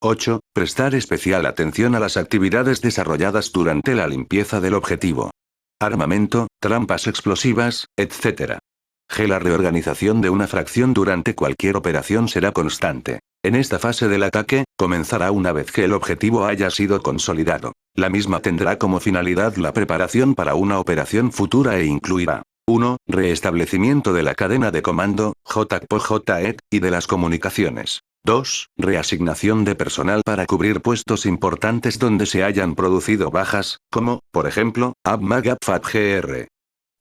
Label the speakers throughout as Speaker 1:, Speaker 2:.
Speaker 1: 8. Prestar especial atención a las actividades desarrolladas durante la limpieza del objetivo. Armamento, trampas explosivas, etc. G. La reorganización de una fracción durante cualquier operación será constante. En esta fase del ataque, comenzará una vez que el objetivo haya sido consolidado. La misma tendrá como finalidad la preparación para una operación futura e incluirá 1. Reestablecimiento de la cadena de comando, JPO-JET, y de las comunicaciones. 2. Reasignación de personal para cubrir puestos importantes donde se hayan producido bajas, como, por ejemplo, ABMAG-APFAT-GR.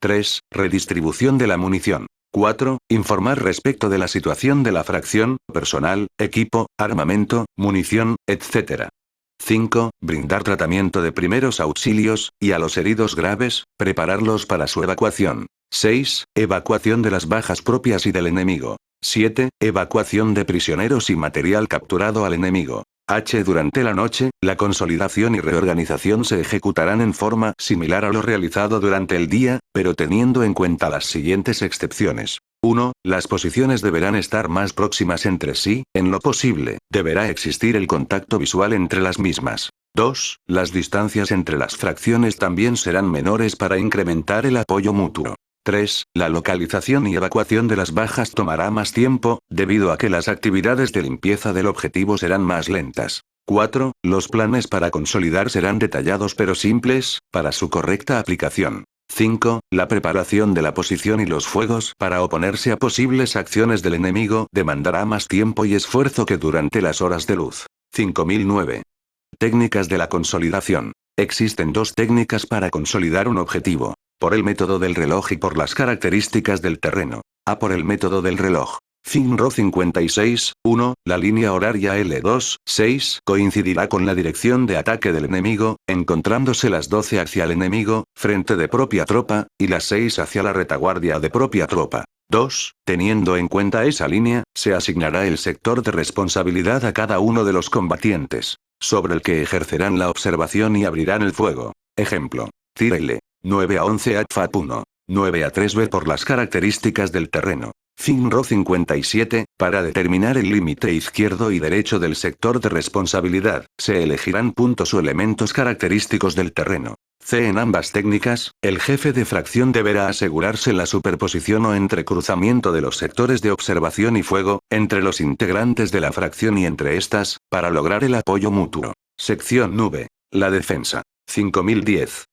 Speaker 1: 3. Redistribución de la munición. 4. Informar respecto de la situación de la fracción, personal, equipo, armamento, munición, etc. 5. Brindar tratamiento de primeros auxilios, y a los heridos graves, prepararlos para su evacuación. 6. Evacuación de las bajas propias y del enemigo. 7. Evacuación de prisioneros y material capturado al enemigo. H. Durante la noche, la consolidación y reorganización se ejecutarán en forma similar a lo realizado durante el día, pero teniendo en cuenta las siguientes excepciones. 1. Las posiciones deberán estar más próximas entre sí, en lo posible, deberá existir el contacto visual entre las mismas. 2. Las distancias entre las fracciones también serán menores para incrementar el apoyo mutuo. 3. La localización y evacuación de las bajas tomará más tiempo, debido a que las actividades de limpieza del objetivo serán más lentas. 4. Los planes para consolidar serán detallados pero simples, para su correcta aplicación. 5. La preparación de la posición y los fuegos para oponerse a posibles acciones del enemigo demandará más tiempo y esfuerzo que durante las horas de luz. 5009. Técnicas de la consolidación. Existen dos técnicas para consolidar un objetivo. Por el método del reloj y por las características del terreno. A. Por el método del reloj. FINRO 56, 1, la línea horaria L2, 6 coincidirá con la dirección de ataque del enemigo, encontrándose las 12 hacia el enemigo, frente de propia tropa, y las 6 hacia la retaguardia de propia tropa. 2. Teniendo en cuenta esa línea, se asignará el sector de responsabilidad a cada uno de los combatientes, sobre el que ejercerán la observación y abrirán el fuego. Ejemplo. Tírele. 9 a 11 ATFAT 1. 9 a 3 B por las características del terreno. FINRO 57, para determinar el límite izquierdo y derecho del sector de responsabilidad, se elegirán puntos o elementos característicos del terreno. C. En ambas técnicas, el jefe de fracción deberá asegurarse la superposición o entrecruzamiento de los sectores de observación y fuego, entre los integrantes de la fracción y entre estas, para lograr el apoyo mutuo. Sección nube. La defensa. 5010.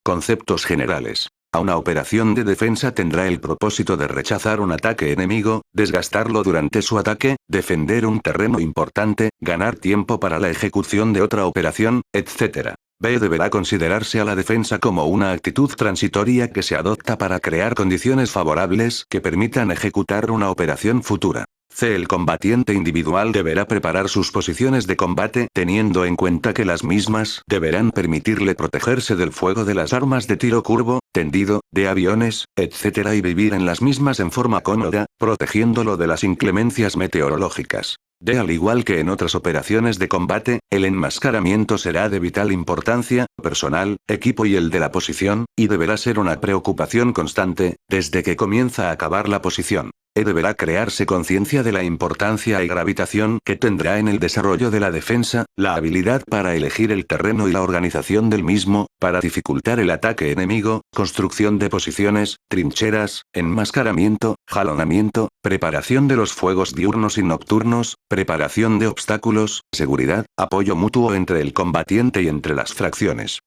Speaker 1: Conceptos generales. A una operación de defensa tendrá el propósito de rechazar un ataque enemigo, desgastarlo durante su ataque, defender un terreno importante, ganar tiempo para la ejecución de otra operación, etc. B. Deberá considerarse a la defensa como una actitud transitoria que se adopta para crear condiciones favorables que permitan ejecutar una operación futura. C. El combatiente individual deberá preparar sus posiciones de combate teniendo en cuenta que las mismas deberán permitirle protegerse del fuego de las armas de tiro curvo, tendido, de aviones, etc. y vivir en las mismas en forma cómoda, protegiéndolo de las inclemencias meteorológicas. D. Al igual que en otras operaciones de combate, el enmascaramiento será de vital importancia, personal, equipo y el de la posición, y deberá ser una preocupación constante, desde que comienza a acabar la posición. Deberá crearse conciencia de la importancia y gravitación que tendrá en el desarrollo de la defensa, la habilidad para elegir el terreno y la organización del mismo, para dificultar el ataque enemigo, construcción de posiciones, trincheras, enmascaramiento, jalonamiento, preparación de los fuegos diurnos y nocturnos, preparación de obstáculos, seguridad, apoyo mutuo entre el combatiente y entre las fracciones.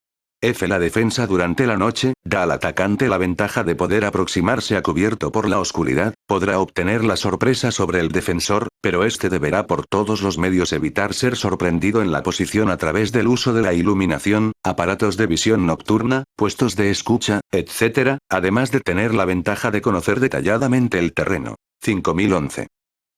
Speaker 1: F. La defensa durante la noche, da al atacante la ventaja de poder aproximarse a cubierto por la oscuridad, podrá obtener la sorpresa sobre el defensor, pero este deberá por todos los medios evitar ser sorprendido en la posición a través del uso de la iluminación, aparatos de visión nocturna, puestos de escucha, etc., además de tener la ventaja de conocer detalladamente el terreno. 5011.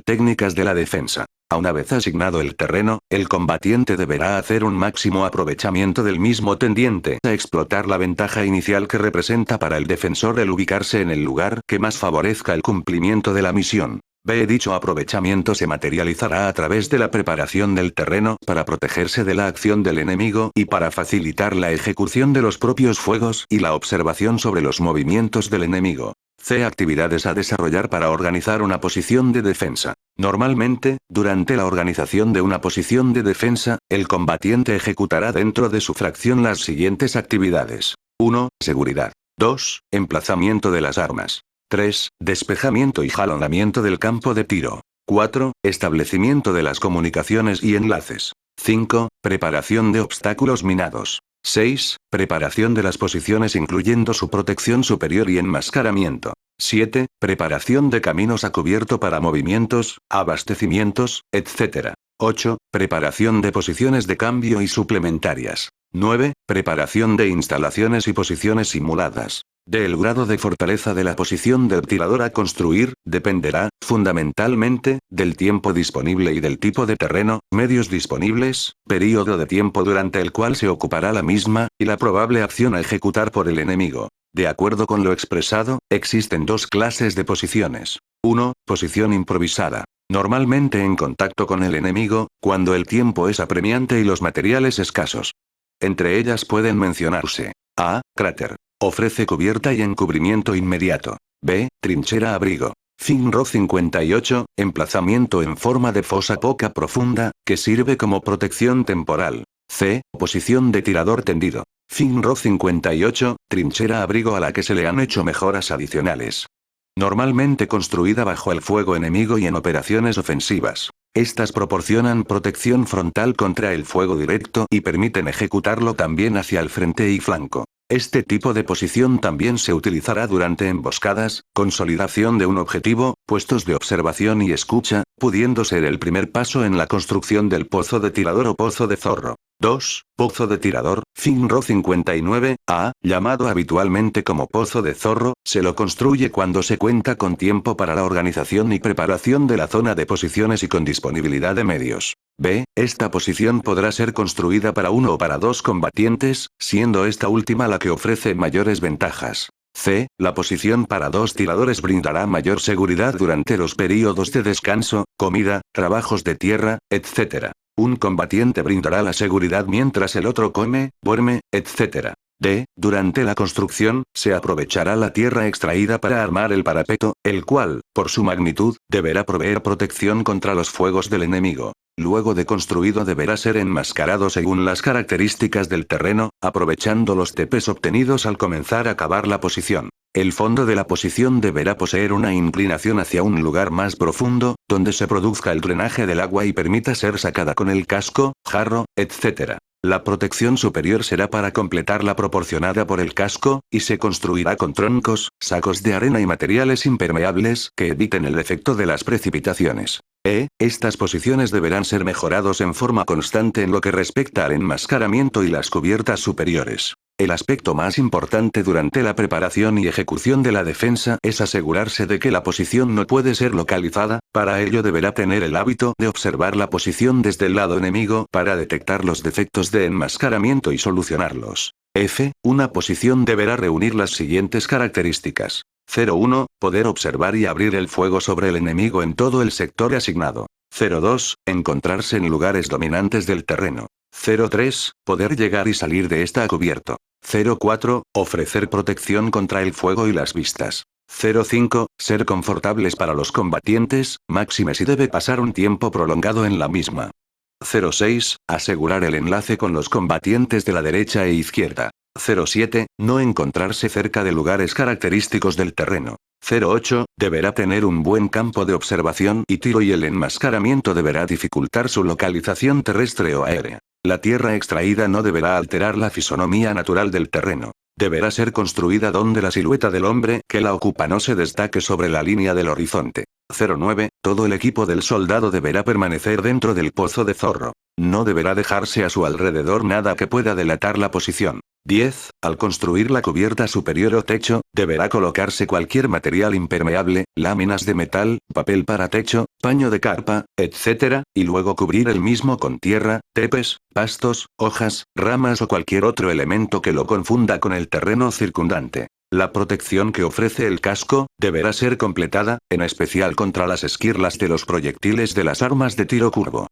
Speaker 1: Técnicas de la defensa. A una vez asignado el terreno, el combatiente deberá hacer un máximo aprovechamiento del mismo tendiente a explotar la ventaja inicial que representa para el defensor el ubicarse en el lugar que más favorezca el cumplimiento de la misión. B. Dicho aprovechamiento se materializará a través de la preparación del terreno para protegerse de la acción del enemigo y para facilitar la ejecución de los propios fuegos y la observación sobre los movimientos del enemigo. C. Actividades a desarrollar para organizar una posición de defensa. Normalmente, durante la organización de una posición de defensa, el combatiente ejecutará dentro de su fracción las siguientes actividades. 1. Seguridad. 2. Emplazamiento de las armas. 3. Despejamiento y jalonamiento del campo de tiro. 4. Establecimiento de las comunicaciones y enlaces. 5. Preparación de obstáculos minados. 6. Preparación de las posiciones incluyendo su protección superior y enmascaramiento. 7. Preparación de caminos a cubierto para movimientos, abastecimientos, etc. 8. Preparación de posiciones de cambio y suplementarias. 9. Preparación de instalaciones y posiciones simuladas. Del grado de fortaleza de la posición del tirador a construir, dependerá, fundamentalmente, del tiempo disponible y del tipo de terreno, medios disponibles, período de tiempo durante el cual se ocupará la misma, y la probable acción a ejecutar por el enemigo. De acuerdo con lo expresado, existen dos clases de posiciones. 1. Posición improvisada. Normalmente en contacto con el enemigo, cuando el tiempo es apremiante y los materiales escasos. Entre ellas pueden mencionarse: A. Cráter. Ofrece cubierta y encubrimiento inmediato. B. Trinchera abrigo. Finro 58, emplazamiento en forma de fosa poca profunda, que sirve como protección temporal. C. Posición de tirador tendido. Finro 58, trinchera abrigo a la que se le han hecho mejoras adicionales. Normalmente construida bajo el fuego enemigo y en operaciones ofensivas. Estas proporcionan protección frontal contra el fuego directo y permiten ejecutarlo también hacia el frente y flanco. Este tipo de posición también se utilizará durante emboscadas, consolidación de un objetivo, puestos de observación y escucha, pudiendo ser el primer paso en la construcción del pozo de tirador o pozo de zorro. 2. Pozo de tirador, Finro 59, A, llamado habitualmente como pozo de zorro, se lo construye cuando se cuenta con tiempo para la organización y preparación de la zona de posiciones y con disponibilidad de medios. B. Esta posición podrá ser construida para uno o para dos combatientes, siendo esta última la que ofrece mayores ventajas. C. La posición para dos tiradores brindará mayor seguridad durante los períodos de descanso, comida, trabajos de tierra, etc. Un combatiente brindará la seguridad mientras el otro come, duerme, etc. D. Durante la construcción, se aprovechará la tierra extraída para armar el parapeto, el cual, por su magnitud, deberá proveer protección contra los fuegos del enemigo. Luego de construido deberá ser enmascarado según las características del terreno, aprovechando los tepes obtenidos al comenzar a cavar la posición. El fondo de la posición deberá poseer una inclinación hacia un lugar más profundo, donde se produzca el drenaje del agua y permita ser sacada con el casco, jarro, etc. La protección superior será para completar la proporcionada por el casco, y se construirá con troncos, sacos de arena y materiales impermeables que eviten el efecto de las precipitaciones. Estas posiciones deberán ser mejorados en forma constante en lo que respecta al enmascaramiento y las cubiertas superiores. El aspecto más importante durante la preparación y ejecución de la defensa es asegurarse de que la posición no puede ser localizada, para ello deberá tener el hábito de observar la posición desde el lado enemigo para detectar los defectos de enmascaramiento y solucionarlos. Una posición deberá reunir las siguientes características. 01. Poder observar y abrir el fuego sobre el enemigo en todo el sector asignado. 02. Encontrarse en lugares dominantes del terreno. 03. Poder llegar y salir de esta a cubierto. 04. Ofrecer protección contra el fuego y las vistas. 05. Ser confortables para los combatientes, máxime si debe pasar un tiempo prolongado en la misma. 06. Asegurar el enlace con los combatientes de la derecha e izquierda. 07. No encontrarse cerca de lugares característicos del terreno. 08. Deberá tener un buen campo de observación y tiro y el enmascaramiento deberá dificultar su localización terrestre o aérea. La tierra extraída no deberá alterar la fisonomía natural del terreno. Deberá ser construida donde la silueta del hombre que la ocupa no se destaque sobre la línea del horizonte. 09. Todo el equipo del soldado deberá permanecer dentro del pozo de zorro. No deberá dejarse a su alrededor nada que pueda delatar la posición. 10. Al construir la cubierta superior o techo, deberá colocarse cualquier material impermeable, láminas de metal, papel para techo, paño de carpa, etc., y luego cubrir el mismo con tierra, tepes, pastos, hojas, ramas o cualquier otro elemento que lo confunda con el terreno circundante. La protección que ofrece el casco, deberá ser completada, en especial contra las esquirlas de los proyectiles de las armas de tiro curvo.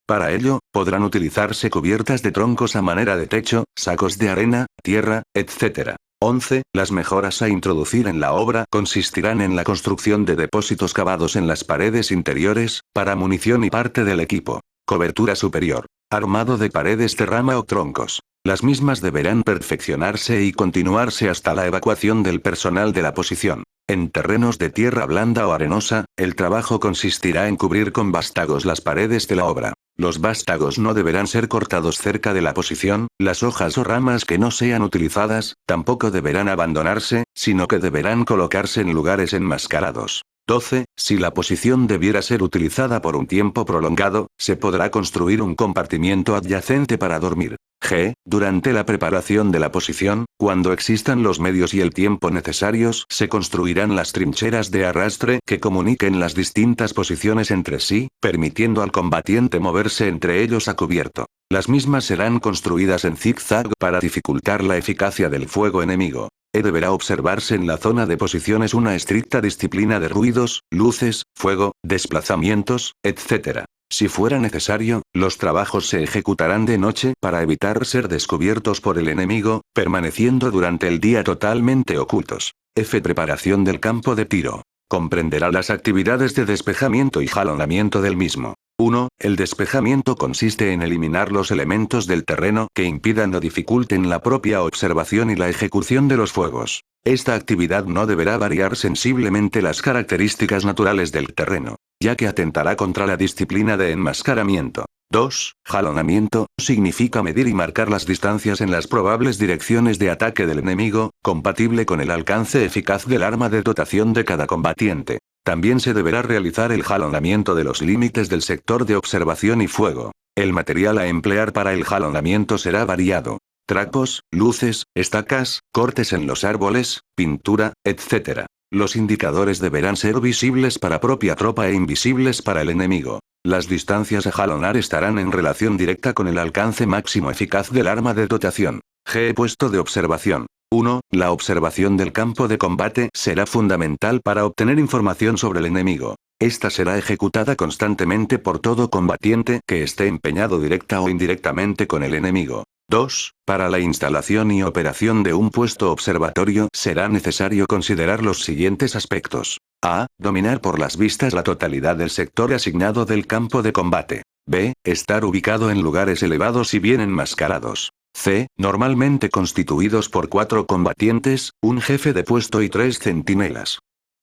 Speaker 1: Para ello, podrán utilizarse cubiertas de troncos a manera de techo, sacos de arena, tierra, etc. 11. Las mejoras a introducir en la obra consistirán en la construcción de depósitos cavados en las paredes interiores, para munición y parte del equipo. Cobertura superior. Armado de paredes de rama o troncos. Las mismas deberán perfeccionarse y continuarse hasta la evacuación del personal de la posición. En terrenos de tierra blanda o arenosa, el trabajo consistirá en cubrir con vástagos las paredes de la obra. Los vástagos no deberán ser cortados cerca de la posición, las hojas o ramas que no sean utilizadas, tampoco deberán abandonarse, sino que deberán colocarse en lugares enmascarados. 12. Si la posición debiera ser utilizada por un tiempo prolongado, se podrá construir un compartimiento adyacente para dormir. G. Durante la preparación de la posición, cuando existan los medios y el tiempo necesarios, se construirán las trincheras de arrastre que comuniquen las distintas posiciones entre sí, permitiendo al combatiente moverse entre ellos a cubierto. Las mismas serán construidas en zigzag para dificultar la eficacia del fuego enemigo. Deberá observarse en la zona de posiciones una estricta disciplina de ruidos, luces, fuego, desplazamientos, etc. Si fuera necesario, los trabajos se ejecutarán de noche para evitar ser descubiertos por el enemigo, permaneciendo durante el día totalmente ocultos. F. Preparación del campo de tiro. Comprenderá las actividades de despejamiento y jalonamiento del mismo. 1. El despejamiento consiste en eliminar los elementos del terreno que impidan o dificulten la propia observación y la ejecución de los fuegos. Esta actividad no deberá variar sensiblemente las características naturales del terreno, ya que atentará contra la disciplina de enmascaramiento. 2. Jalonamiento significa medir y marcar las distancias en las probables direcciones de ataque del enemigo, compatible con el alcance eficaz del arma de dotación de cada combatiente. También se deberá realizar el jalonamiento de los límites del sector de observación y fuego. El material a emplear para el jalonamiento será variado. Trapos, luces, estacas, cortes en los árboles, pintura, etc. Los indicadores deberán ser visibles para propia tropa e invisibles para el enemigo. Las distancias a jalonar estarán en relación directa con el alcance máximo eficaz del arma de dotación. G. Puesto de observación. 1. La observación del campo de combate será fundamental para obtener información sobre el enemigo. Esta será ejecutada constantemente por todo combatiente que esté empeñado directa o indirectamente con el enemigo. 2. Para la instalación y operación de un puesto observatorio será necesario considerar los siguientes aspectos. A. Dominar por las vistas la totalidad del sector asignado del campo de combate. B. Estar ubicado en lugares elevados y bien enmascarados. C. Normalmente constituidos por 4 combatientes, un jefe de puesto y 3 centinelas.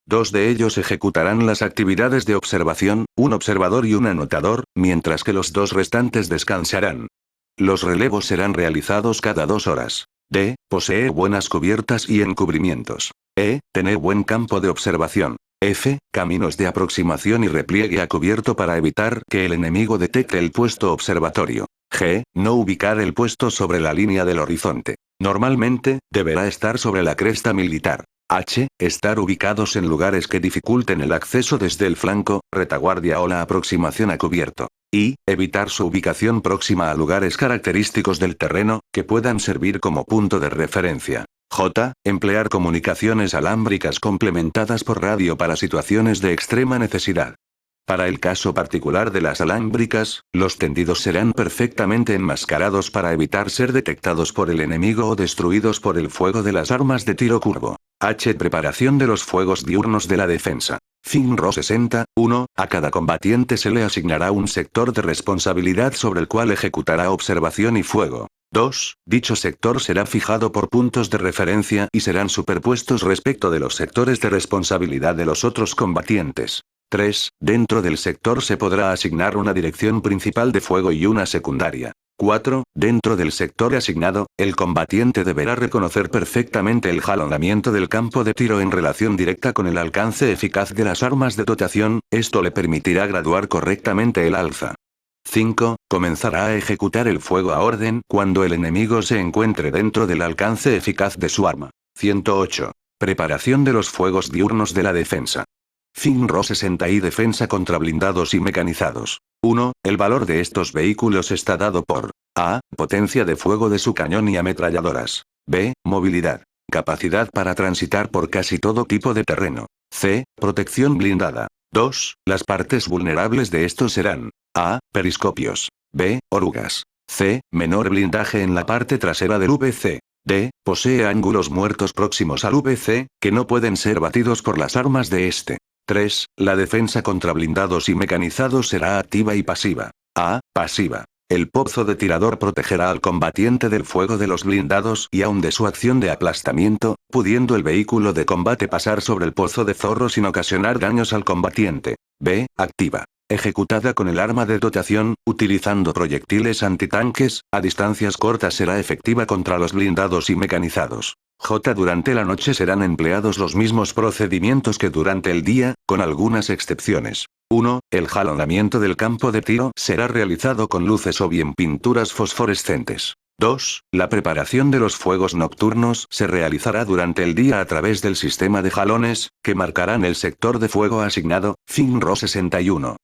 Speaker 1: 2 de ellos ejecutarán las actividades de observación, un observador y un anotador, mientras que los 2 restantes descansarán. Los relevos serán realizados cada 2 horas. D. Poseer buenas cubiertas y encubrimientos. E. Tener buen campo de observación. F. Caminos de aproximación y repliegue a cubierto para evitar que el enemigo detecte el puesto observatorio. G. No ubicar el puesto sobre la línea del horizonte. Normalmente, deberá estar sobre la cresta militar. H. Estar ubicados en lugares que dificulten el acceso desde el flanco, retaguardia o la aproximación a cubierto. I. Evitar su ubicación próxima a lugares característicos del terreno, que puedan servir como punto de referencia. J. Emplear comunicaciones alámbricas complementadas por radio para situaciones de extrema necesidad. Para el caso particular de las alámbricas, los tendidos serán perfectamente enmascarados para evitar ser detectados por el enemigo o destruidos por el fuego de las armas de tiro curvo. H. Preparación de los fuegos diurnos de la defensa. FINRO 60. 1. A cada combatiente se le asignará un sector de responsabilidad sobre el cual ejecutará observación y fuego. 2. Dicho sector será fijado por puntos de referencia y serán superpuestos respecto de los sectores de responsabilidad de los otros combatientes. 3. Dentro del sector se podrá asignar una dirección principal de fuego y una secundaria. 4. Dentro del sector asignado, el combatiente deberá reconocer perfectamente el jalonamiento del campo de tiro en relación directa con el alcance eficaz de las armas de dotación, esto le permitirá graduar correctamente el alza. 5. Comenzará a ejecutar el fuego a orden cuando el enemigo se encuentre dentro del alcance eficaz de su arma. 108. Preparación de los fuegos diurnos de la defensa. FINRO 60 y defensa contra blindados y mecanizados. 1. El valor de estos vehículos está dado por A. Potencia de fuego de su cañón y ametralladoras. B. Movilidad. Capacidad para transitar por casi todo tipo de terreno. C. Protección blindada. 2. Las partes vulnerables de estos serán A. Periscopios. B. Orugas. C. Menor blindaje en la parte trasera del VC. D. Posee ángulos muertos próximos al VC, que no pueden ser batidos por las armas de este. 3. La defensa contra blindados y mecanizados será activa y pasiva. A. Pasiva. El pozo de tirador protegerá al combatiente del fuego de los blindados y aun de su acción de aplastamiento, pudiendo el vehículo de combate pasar sobre el pozo de zorro sin ocasionar daños al combatiente. B. Activa. Ejecutada con el arma de dotación, utilizando proyectiles antitanques, a distancias cortas será efectiva contra los blindados y mecanizados. J. Durante la noche serán empleados los mismos procedimientos que durante el día, con algunas excepciones. 1. El jalonamiento del campo de tiro será realizado con luces o bien pinturas fosforescentes. 2. La preparación de los fuegos nocturnos se realizará durante el día a través del sistema de jalones, que marcarán el sector de fuego asignado, FINRO 61.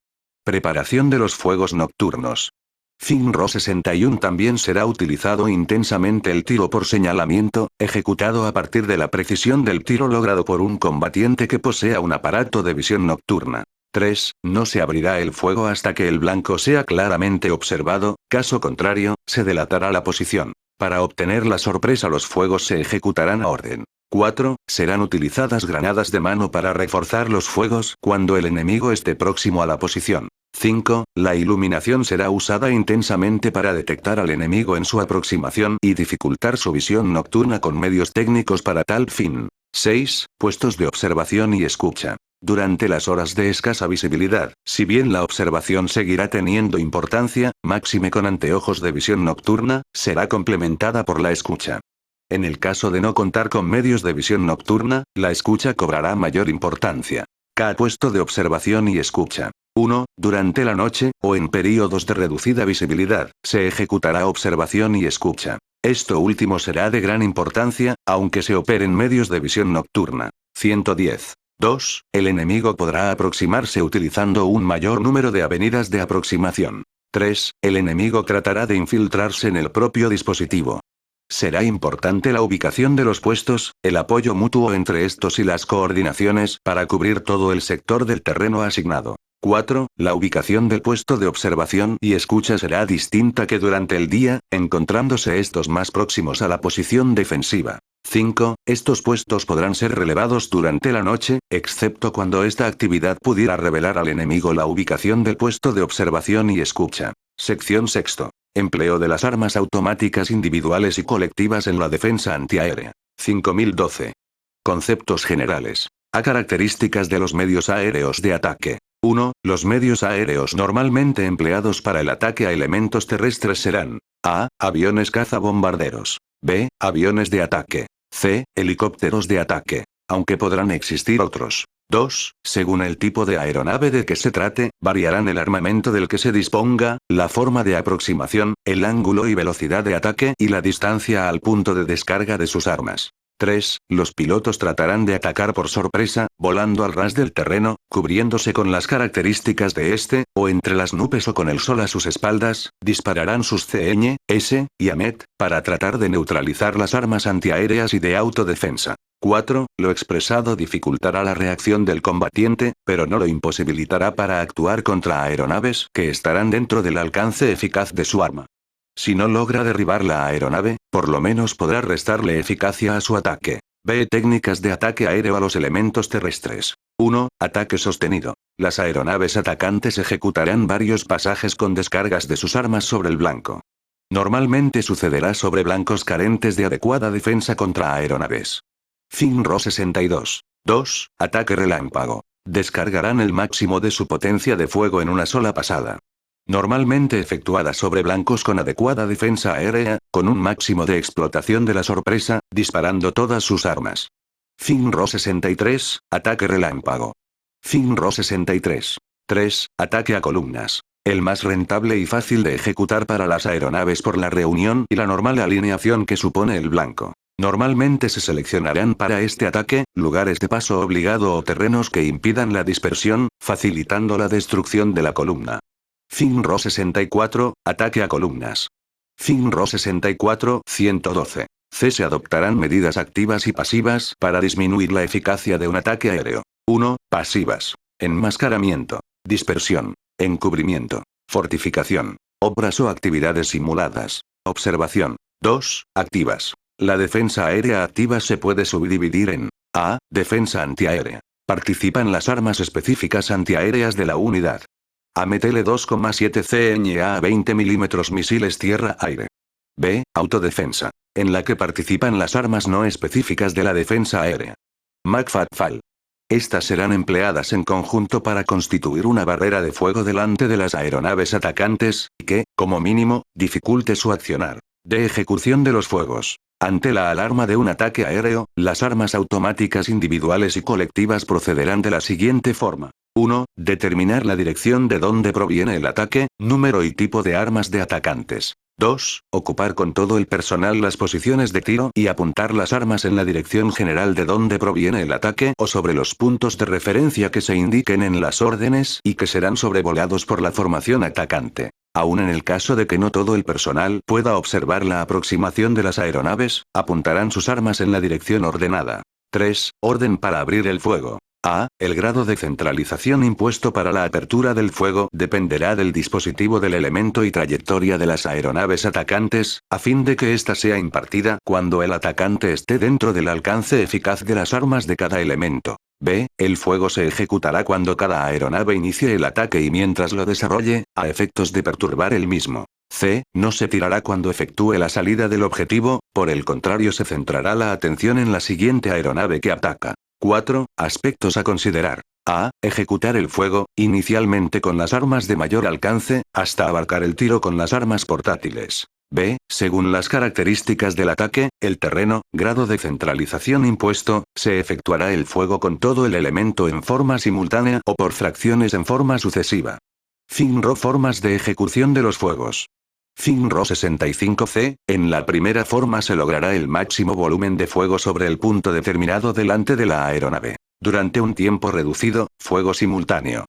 Speaker 1: Preparación de los fuegos nocturnos. FINRO 61 también será utilizado intensamente el tiro por señalamiento, ejecutado a partir de la precisión del tiro logrado por un combatiente que posea un aparato de visión nocturna. 3. No se abrirá el fuego hasta que el blanco sea claramente observado, caso contrario, se delatará la posición. Para obtener la sorpresa los fuegos se ejecutarán a orden. 4. Serán utilizadas granadas de mano para reforzar los fuegos cuando el enemigo esté próximo a la posición. 5. La iluminación será usada intensamente para detectar al enemigo en su aproximación y dificultar su visión nocturna con medios técnicos para tal fin. 6. Puestos de observación y escucha. Durante las horas de escasa visibilidad, si bien la observación seguirá teniendo importancia, máxime con anteojos de visión nocturna, será complementada por la escucha. En el caso de no contar con medios de visión nocturna, la escucha cobrará mayor importancia. K. Puesto de observación y escucha. 1. Durante la noche, o en períodos de reducida visibilidad, se ejecutará observación y escucha. Esto último será de gran importancia, aunque se operen medios de visión nocturna. 110. 2. El enemigo podrá aproximarse utilizando un mayor número de avenidas de aproximación. 3. El enemigo tratará de infiltrarse en el propio dispositivo. Será importante la ubicación de los puestos, el apoyo mutuo entre estos y las coordinaciones para cubrir todo el sector del terreno asignado. 4. La ubicación del puesto de observación y escucha será distinta que durante el día, encontrándose estos más próximos a la posición defensiva. 5. Estos puestos podrán ser relevados durante la noche, excepto cuando esta actividad pudiera revelar al enemigo la ubicación del puesto de observación y escucha. Sección sexto. Empleo de las armas automáticas individuales y colectivas en la defensa antiaérea. 5012. Conceptos generales. A. Características de los medios aéreos de ataque. 1. Los medios aéreos normalmente empleados para el ataque a elementos terrestres serán: A. Aviones cazabombarderos. B. Aviones de ataque. C. Helicópteros de ataque. Aunque podrán existir otros. 2. Según el tipo de aeronave de que se trate, variarán el armamento del que se disponga, la forma de aproximación, el ángulo y velocidad de ataque y la distancia al punto de descarga de sus armas. 3. Los pilotos tratarán de atacar por sorpresa, volando al ras del terreno, cubriéndose con las características de este, o entre las nubes o con el sol a sus espaldas, dispararán sus CN, S, y AMET, para tratar de neutralizar las armas antiaéreas y de autodefensa. 4. Lo expresado dificultará la reacción del combatiente, pero no lo imposibilitará para actuar contra aeronaves que estarán dentro del alcance eficaz de su arma. Si no logra derribar la aeronave, por lo menos podrá restarle eficacia a su ataque. B. Técnicas de ataque aéreo a los elementos terrestres. 1. Ataque sostenido. Las aeronaves atacantes ejecutarán varios pasajes con descargas de sus armas sobre el blanco. Normalmente sucederá sobre blancos carentes de adecuada defensa contra aeronaves. FINRO 62. 2. Ataque relámpago. Descargarán el máximo de su potencia de fuego en una sola pasada. Normalmente efectuada sobre blancos con adecuada defensa aérea, con un máximo de explotación de la sorpresa, disparando todas sus armas. FINRO 63. Ataque relámpago. FINRO 63. 3. Ataque a columnas. El más rentable y fácil de ejecutar para las aeronaves por la reunión y la normal alineación que supone el blanco. Normalmente se seleccionarán para este ataque, lugares de paso obligado o terrenos que impidan la dispersión, facilitando la destrucción de la columna. FINRO 64, ataque a columnas. FINRO 64, 112. C. Se adoptarán medidas activas y pasivas para disminuir la eficacia de un ataque aéreo. 1. Pasivas. Enmascaramiento. Dispersión. Encubrimiento. Fortificación. Obras o actividades simuladas. Observación. 2. Activas. La defensa aérea activa se puede subdividir en A. Defensa antiaérea. Participan las armas específicas antiaéreas de la unidad. AMTL 2,7 CNA a 20 mm misiles tierra-aire. B. Autodefensa. En la que participan las armas no específicas de la defensa aérea. MACFATFAL. Estas serán empleadas en conjunto para constituir una barrera de fuego delante de las aeronaves atacantes, que, como mínimo, dificulte su accionar. De ejecución de los fuegos. Ante la alarma de un ataque aéreo, las armas automáticas individuales y colectivas procederán de la siguiente forma. 1. Determinar la dirección de donde proviene el ataque, número y tipo de armas de atacantes. 2. Ocupar con todo el personal las posiciones de tiro y apuntar las armas en la dirección general de donde proviene el ataque o sobre los puntos de referencia que se indiquen en las órdenes y que serán sobrevolados por la formación atacante. Aún en el caso de que no todo el personal pueda observar la aproximación de las aeronaves, apuntarán sus armas en la dirección ordenada. 3. Orden para abrir el fuego. A. El grado de centralización impuesto para la apertura del fuego dependerá del dispositivo del elemento y trayectoria de las aeronaves atacantes, a fin de que ésta sea impartida cuando el atacante esté dentro del alcance eficaz de las armas de cada elemento. B. El fuego se ejecutará cuando cada aeronave inicie el ataque y mientras lo desarrolle, a efectos de perturbar el mismo. C. No se tirará cuando efectúe la salida del objetivo, por el contrario se centrará la atención en la siguiente aeronave que ataca. 4. Aspectos a considerar. A. Ejecutar el fuego, inicialmente con las armas de mayor alcance, hasta abarcar el tiro con las armas portátiles. B. Según las características del ataque, el terreno, grado de centralización impuesto, se efectuará el fuego con todo el elemento en forma simultánea o por fracciones en forma sucesiva. FINRO. Formas de ejecución de los fuegos. FINRO 65C, en la primera forma se logrará el máximo volumen de fuego sobre el punto determinado delante de la aeronave. Durante un tiempo reducido, fuego simultáneo.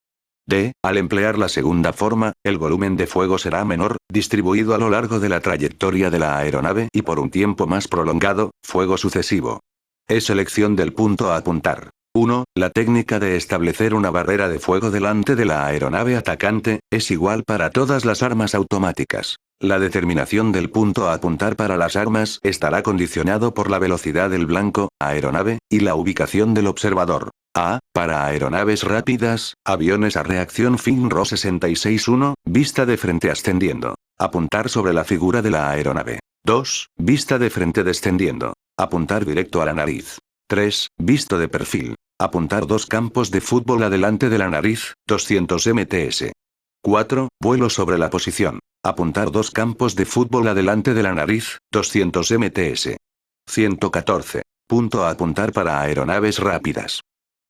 Speaker 1: D. Al emplear la segunda forma, el volumen de fuego será menor, distribuido a lo largo de la trayectoria de la aeronave y por un tiempo más prolongado, fuego sucesivo. E. Selección del punto a apuntar. 1. La técnica de establecer una barrera de fuego delante de la aeronave atacante, es igual para todas las armas automáticas. La determinación del punto a apuntar para las armas estará condicionado por la velocidad del blanco, aeronave, y la ubicación del observador. A. Para aeronaves rápidas, aviones a reacción FINRO 66-1, vista de frente ascendiendo. Apuntar sobre la figura de la aeronave. 2. Vista de frente descendiendo. Apuntar directo a la nariz. 3. Visto de perfil. Apuntar 2 campos de fútbol adelante de la nariz, 200 mts. 4. Vuelo sobre la posición. Apuntar 2 campos de fútbol adelante de la nariz, 200 mts. 114. Punto a apuntar para aeronaves rápidas.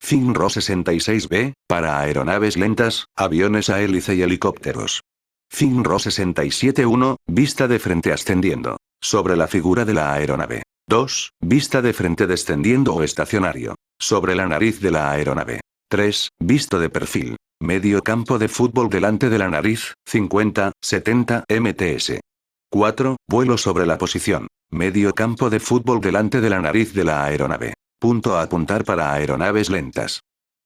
Speaker 1: FINRO 66B, para aeronaves lentas, aviones a hélice y helicópteros. FINRO 67-1, vista de frente ascendiendo. Sobre la figura de la aeronave. 2. Vista de frente descendiendo o estacionario. Sobre la nariz de la aeronave. 3. Visto de perfil. Medio campo de fútbol delante de la nariz, 50-70 mts. 4. Vuelo sobre la posición. Medio campo de fútbol delante de la nariz de la aeronave. Punto a apuntar para aeronaves lentas.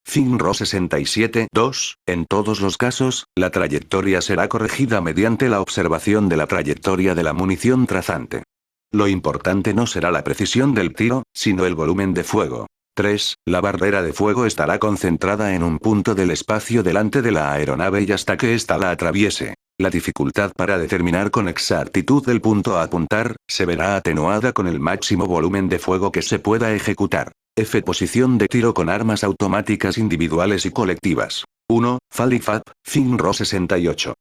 Speaker 1: FINRO 67-2, en todos los casos, la trayectoria será corregida mediante la observación de la trayectoria de la munición trazante. Lo importante no será la precisión del tiro, sino el volumen de fuego. 3. La barrera de fuego estará concentrada en un punto del espacio delante de la aeronave y hasta que ésta la atraviese. La dificultad para determinar con exactitud el punto a apuntar, se verá atenuada con el máximo volumen de fuego que se pueda ejecutar. F. Posición de tiro con armas automáticas individuales y colectivas. 1. FALIFAP, FINRO 68.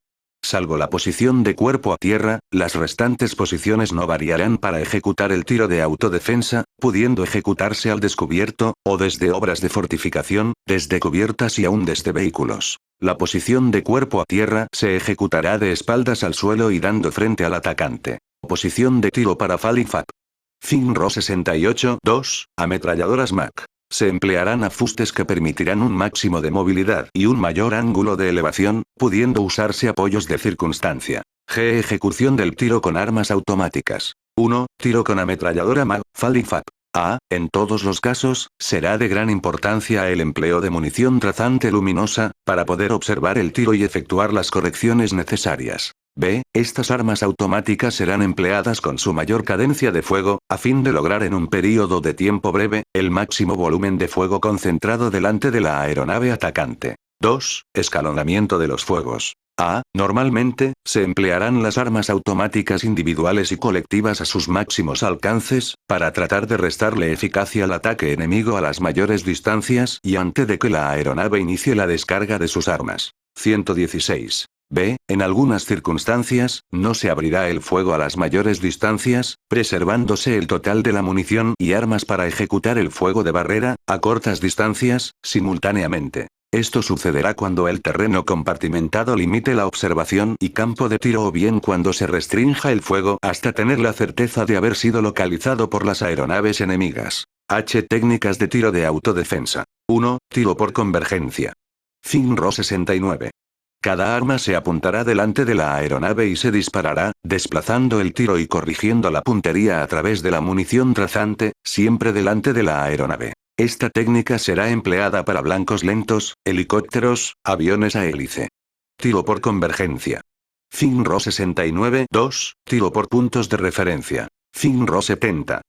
Speaker 1: Salvo la posición de cuerpo a tierra, las restantes posiciones no variarán para ejecutar el tiro de autodefensa, pudiendo ejecutarse al descubierto, o desde obras de fortificación, desde cubiertas y aún desde vehículos. La posición de cuerpo a tierra se ejecutará de espaldas al suelo y dando frente al atacante. Posición de tiro para FALIFAP. FINRO 68-2, ametralladoras MAC. Se emplearán afustes que permitirán un máximo de movilidad y un mayor ángulo de elevación, pudiendo usarse apoyos de circunstancia. G. Ejecución del tiro con armas automáticas. 1. Tiro con ametralladora MAC, FALIFAP. A. En todos los casos, será de gran importancia el empleo de munición trazante luminosa, para poder observar el tiro y efectuar las correcciones necesarias. B. Estas armas automáticas serán empleadas con su mayor cadencia de fuego, a fin de lograr en un período de tiempo breve, el máximo volumen de fuego concentrado delante de la aeronave atacante. 2. Escalonamiento de los fuegos. A. Normalmente, se emplearán las armas automáticas individuales y colectivas a sus máximos alcances, para tratar de restarle eficacia al ataque enemigo a las mayores distancias y antes de que la aeronave inicie la descarga de sus armas. 116. B. En algunas circunstancias, no se abrirá el fuego a las mayores distancias, preservándose el total de la munición y armas para ejecutar el fuego de barrera, a cortas distancias, simultáneamente. Esto sucederá cuando el terreno compartimentado limite la observación y campo de tiro o bien cuando se restrinja el fuego hasta tener la certeza de haber sido localizado por las aeronaves enemigas. H. Técnicas de tiro de autodefensa. 1. Tiro por convergencia. FINRO 69. Cada arma se apuntará delante de la aeronave y se disparará, desplazando el tiro y corrigiendo la puntería a través de la munición trazante, siempre delante de la aeronave. Esta técnica será empleada para blancos lentos, helicópteros, aviones a hélice. Tiro por convergencia. FINRO 69. 2. Tiro por puntos de referencia. FINRO 70.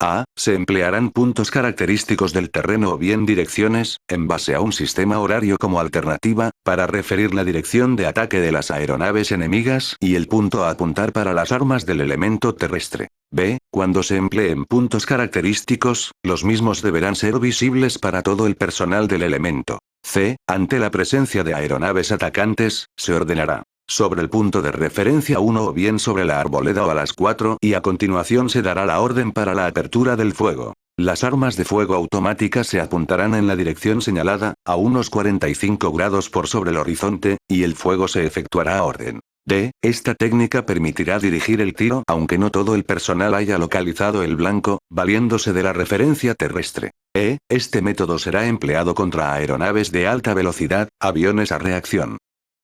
Speaker 1: A. Se emplearán puntos característicos del terreno o bien direcciones, en base a un sistema horario como alternativa, para referir la dirección de ataque de las aeronaves enemigas y el punto a apuntar para las armas del elemento terrestre. B. Cuando se empleen puntos característicos, los mismos deberán ser visibles para todo el personal del elemento. C. Ante la presencia de aeronaves atacantes, se ordenará sobre el punto de referencia 1 o bien sobre la arboleda o a las 4 y a continuación se dará la orden para la apertura del fuego. Las armas de fuego automáticas se apuntarán en la dirección señalada, a unos 45 grados por sobre el horizonte, y el fuego se efectuará a orden. D. Esta técnica permitirá dirigir el tiro aunque no todo el personal haya localizado el blanco, valiéndose de la referencia terrestre. E. Este método será empleado contra aeronaves de alta velocidad, aviones a reacción.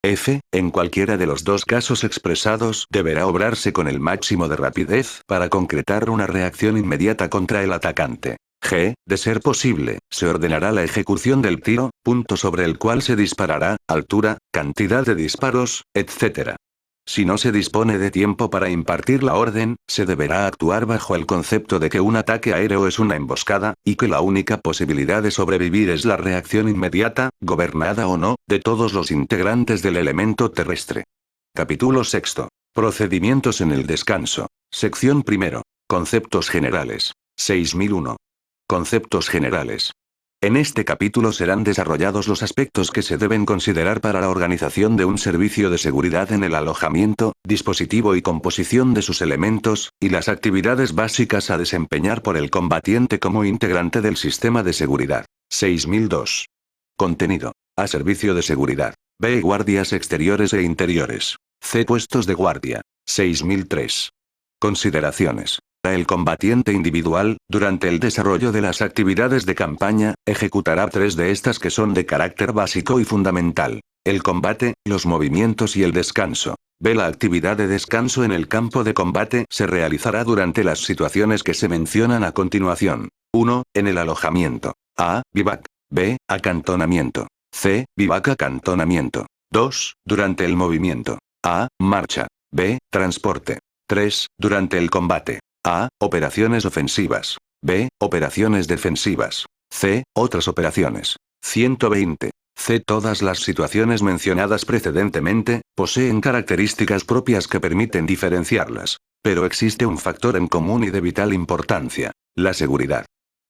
Speaker 1: F. En cualquiera de los dos casos expresados deberá obrarse con el máximo de rapidez para concretar una reacción inmediata contra el atacante. G. De ser posible, se ordenará la ejecución del tiro, punto sobre el cual se disparará, altura, cantidad de disparos, etc. Si no se dispone de tiempo para impartir la orden, se deberá actuar bajo el concepto de que un ataque aéreo es una emboscada, y que la única posibilidad de sobrevivir es la reacción inmediata, gobernada o no, de todos los integrantes del elemento terrestre. Capítulo 6. Procedimientos en el descanso. Sección 1. Conceptos generales. 6001. Conceptos generales. En este capítulo serán desarrollados los aspectos que se deben considerar para la organización de un servicio de seguridad en el alojamiento, dispositivo y composición de sus elementos, y las actividades básicas a desempeñar por el combatiente como integrante del sistema de seguridad. 6002. Contenido. A. Servicio de seguridad. B. Guardias exteriores e interiores. C. Puestos de guardia. 6003. Consideraciones. El combatiente individual, durante el desarrollo de las actividades de campaña, ejecutará 3 de estas que son de carácter básico y fundamental: el combate, los movimientos y el descanso. B. La actividad de descanso en el campo de combate se realizará durante las situaciones que se mencionan a continuación. 1. En el alojamiento. A. Vivac. B. Acantonamiento. C. Vivac acantonamiento. 2. Durante el movimiento. A. Marcha. B. Transporte. 3. Durante el combate. A. Operaciones ofensivas. B. Operaciones defensivas. C. Otras operaciones. 120. C. Todas las situaciones mencionadas precedentemente, poseen características propias que permiten diferenciarlas. Pero existe un factor en común y de vital importancia: la seguridad.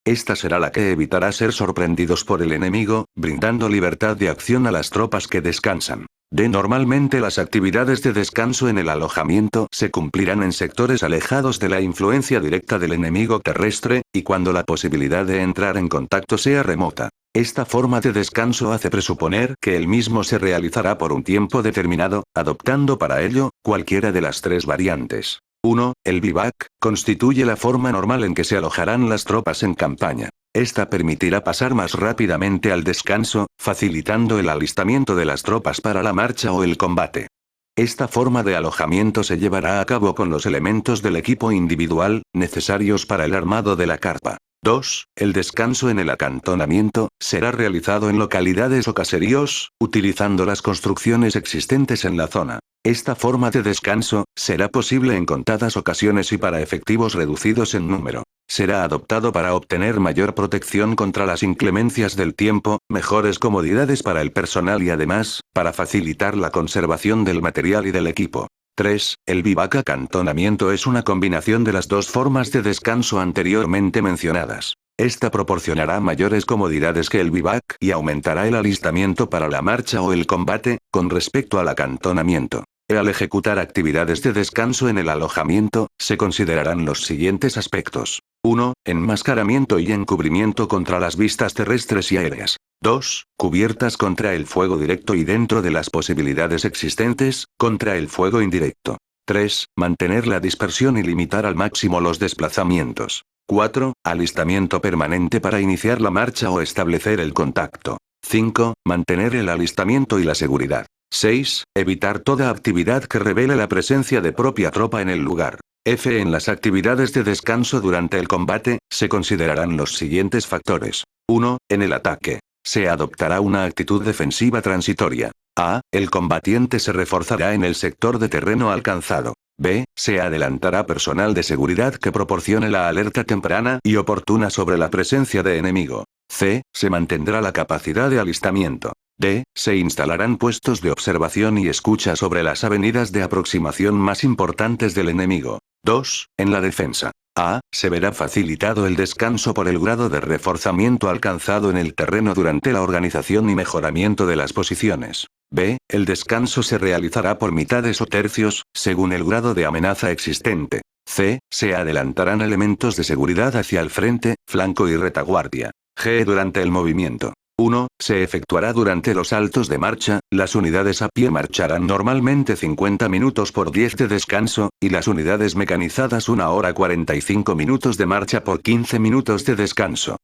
Speaker 1: Esta será la que evitará ser sorprendidos por el enemigo, brindando libertad de acción a las tropas que descansan. D. Normalmente las actividades de descanso en el alojamiento se cumplirán en sectores alejados de la influencia directa del enemigo terrestre, y cuando la posibilidad de entrar en contacto sea remota. Esta forma de descanso hace presuponer que el mismo se realizará por un tiempo determinado, adoptando para ello cualquiera de las 3 variantes. 1. El vivac constituye la forma normal en que se alojarán las tropas en campaña. Esta permitirá pasar más rápidamente al descanso, facilitando el alistamiento de las tropas para la marcha o el combate. Esta forma de alojamiento se llevará a cabo con los elementos del equipo individual, necesarios para el armado de la carpa. 2. El descanso en el acantonamiento será realizado en localidades o caseríos, utilizando las construcciones existentes en la zona. Esta forma de descanso será posible en contadas ocasiones y para efectivos reducidos en número. Será adoptado para obtener mayor protección contra las inclemencias del tiempo, mejores comodidades para el personal y además, para facilitar la conservación del material y del equipo. 3. El vivac acantonamiento es una combinación de las dos formas de descanso anteriormente mencionadas. Esta proporcionará mayores comodidades que el vivac y aumentará el alistamiento para la marcha o el combate, con respecto al acantonamiento. Al ejecutar actividades de descanso en el alojamiento, se considerarán los siguientes aspectos. 1. Enmascaramiento y encubrimiento contra las vistas terrestres y aéreas. 2. Cubiertas contra el fuego directo y dentro de las posibilidades existentes, contra el fuego indirecto. 3. Mantener la dispersión y limitar al máximo los desplazamientos. 4. Alistamiento permanente para iniciar la marcha o establecer el contacto. 5. Mantener el alistamiento y la seguridad. 6. Evitar toda actividad que revele la presencia de propia tropa en el lugar. En las actividades de descanso durante el combate, se considerarán los siguientes factores. 1. En el ataque. Se adoptará una actitud defensiva transitoria. A. El combatiente se reforzará en el sector de terreno alcanzado. B. Se adelantará personal de seguridad que proporcione la alerta temprana y oportuna sobre la presencia de enemigo. C. Se mantendrá la capacidad de alistamiento. D. Se instalarán puestos de observación y escucha sobre las avenidas de aproximación más importantes del enemigo. 2. En la defensa. A. Se verá facilitado el descanso por el grado de reforzamiento alcanzado en el terreno durante la organización y mejoramiento de las posiciones. B. El descanso se realizará por mitades o tercios, según el grado de amenaza existente. C. Se adelantarán elementos de seguridad hacia el frente, flanco y retaguardia. G. Durante el movimiento. 1. Se efectuará durante los saltos de marcha, las unidades a pie marcharán normalmente 50 minutos por 10 de descanso, y las unidades mecanizadas 1 hora 45 minutos de marcha por 15 minutos de descanso.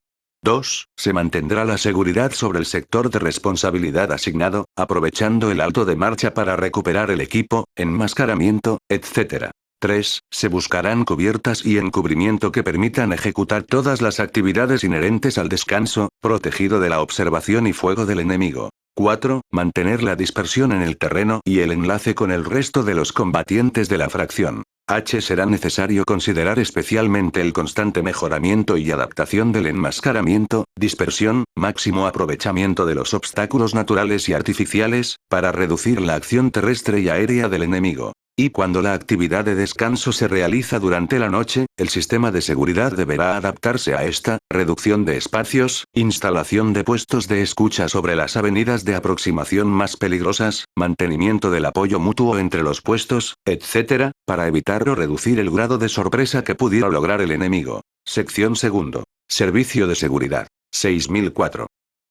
Speaker 1: 2. Se mantendrá la seguridad sobre el sector de responsabilidad asignado, aprovechando el alto de marcha para recuperar el equipo, enmascaramiento, etc. 3. Se buscarán cubiertas y encubrimiento que permitan ejecutar todas las actividades inherentes al descanso, protegido de la observación y fuego del enemigo. 4. Mantener la dispersión en el terreno y el enlace con el resto de los combatientes de la fracción. Será necesario considerar especialmente el constante mejoramiento y adaptación del enmascaramiento, dispersión, máximo aprovechamiento de los obstáculos naturales y artificiales, para reducir la acción terrestre y aérea del enemigo. Y cuando la actividad de descanso se realiza durante la noche, el sistema de seguridad deberá adaptarse a esta reducción de espacios, instalación de puestos de escucha sobre las avenidas de aproximación más peligrosas, mantenimiento del apoyo mutuo entre los puestos, etc., para evitar o reducir el grado de sorpresa que pudiera lograr el enemigo. Sección segundo. Servicio de seguridad. 6004.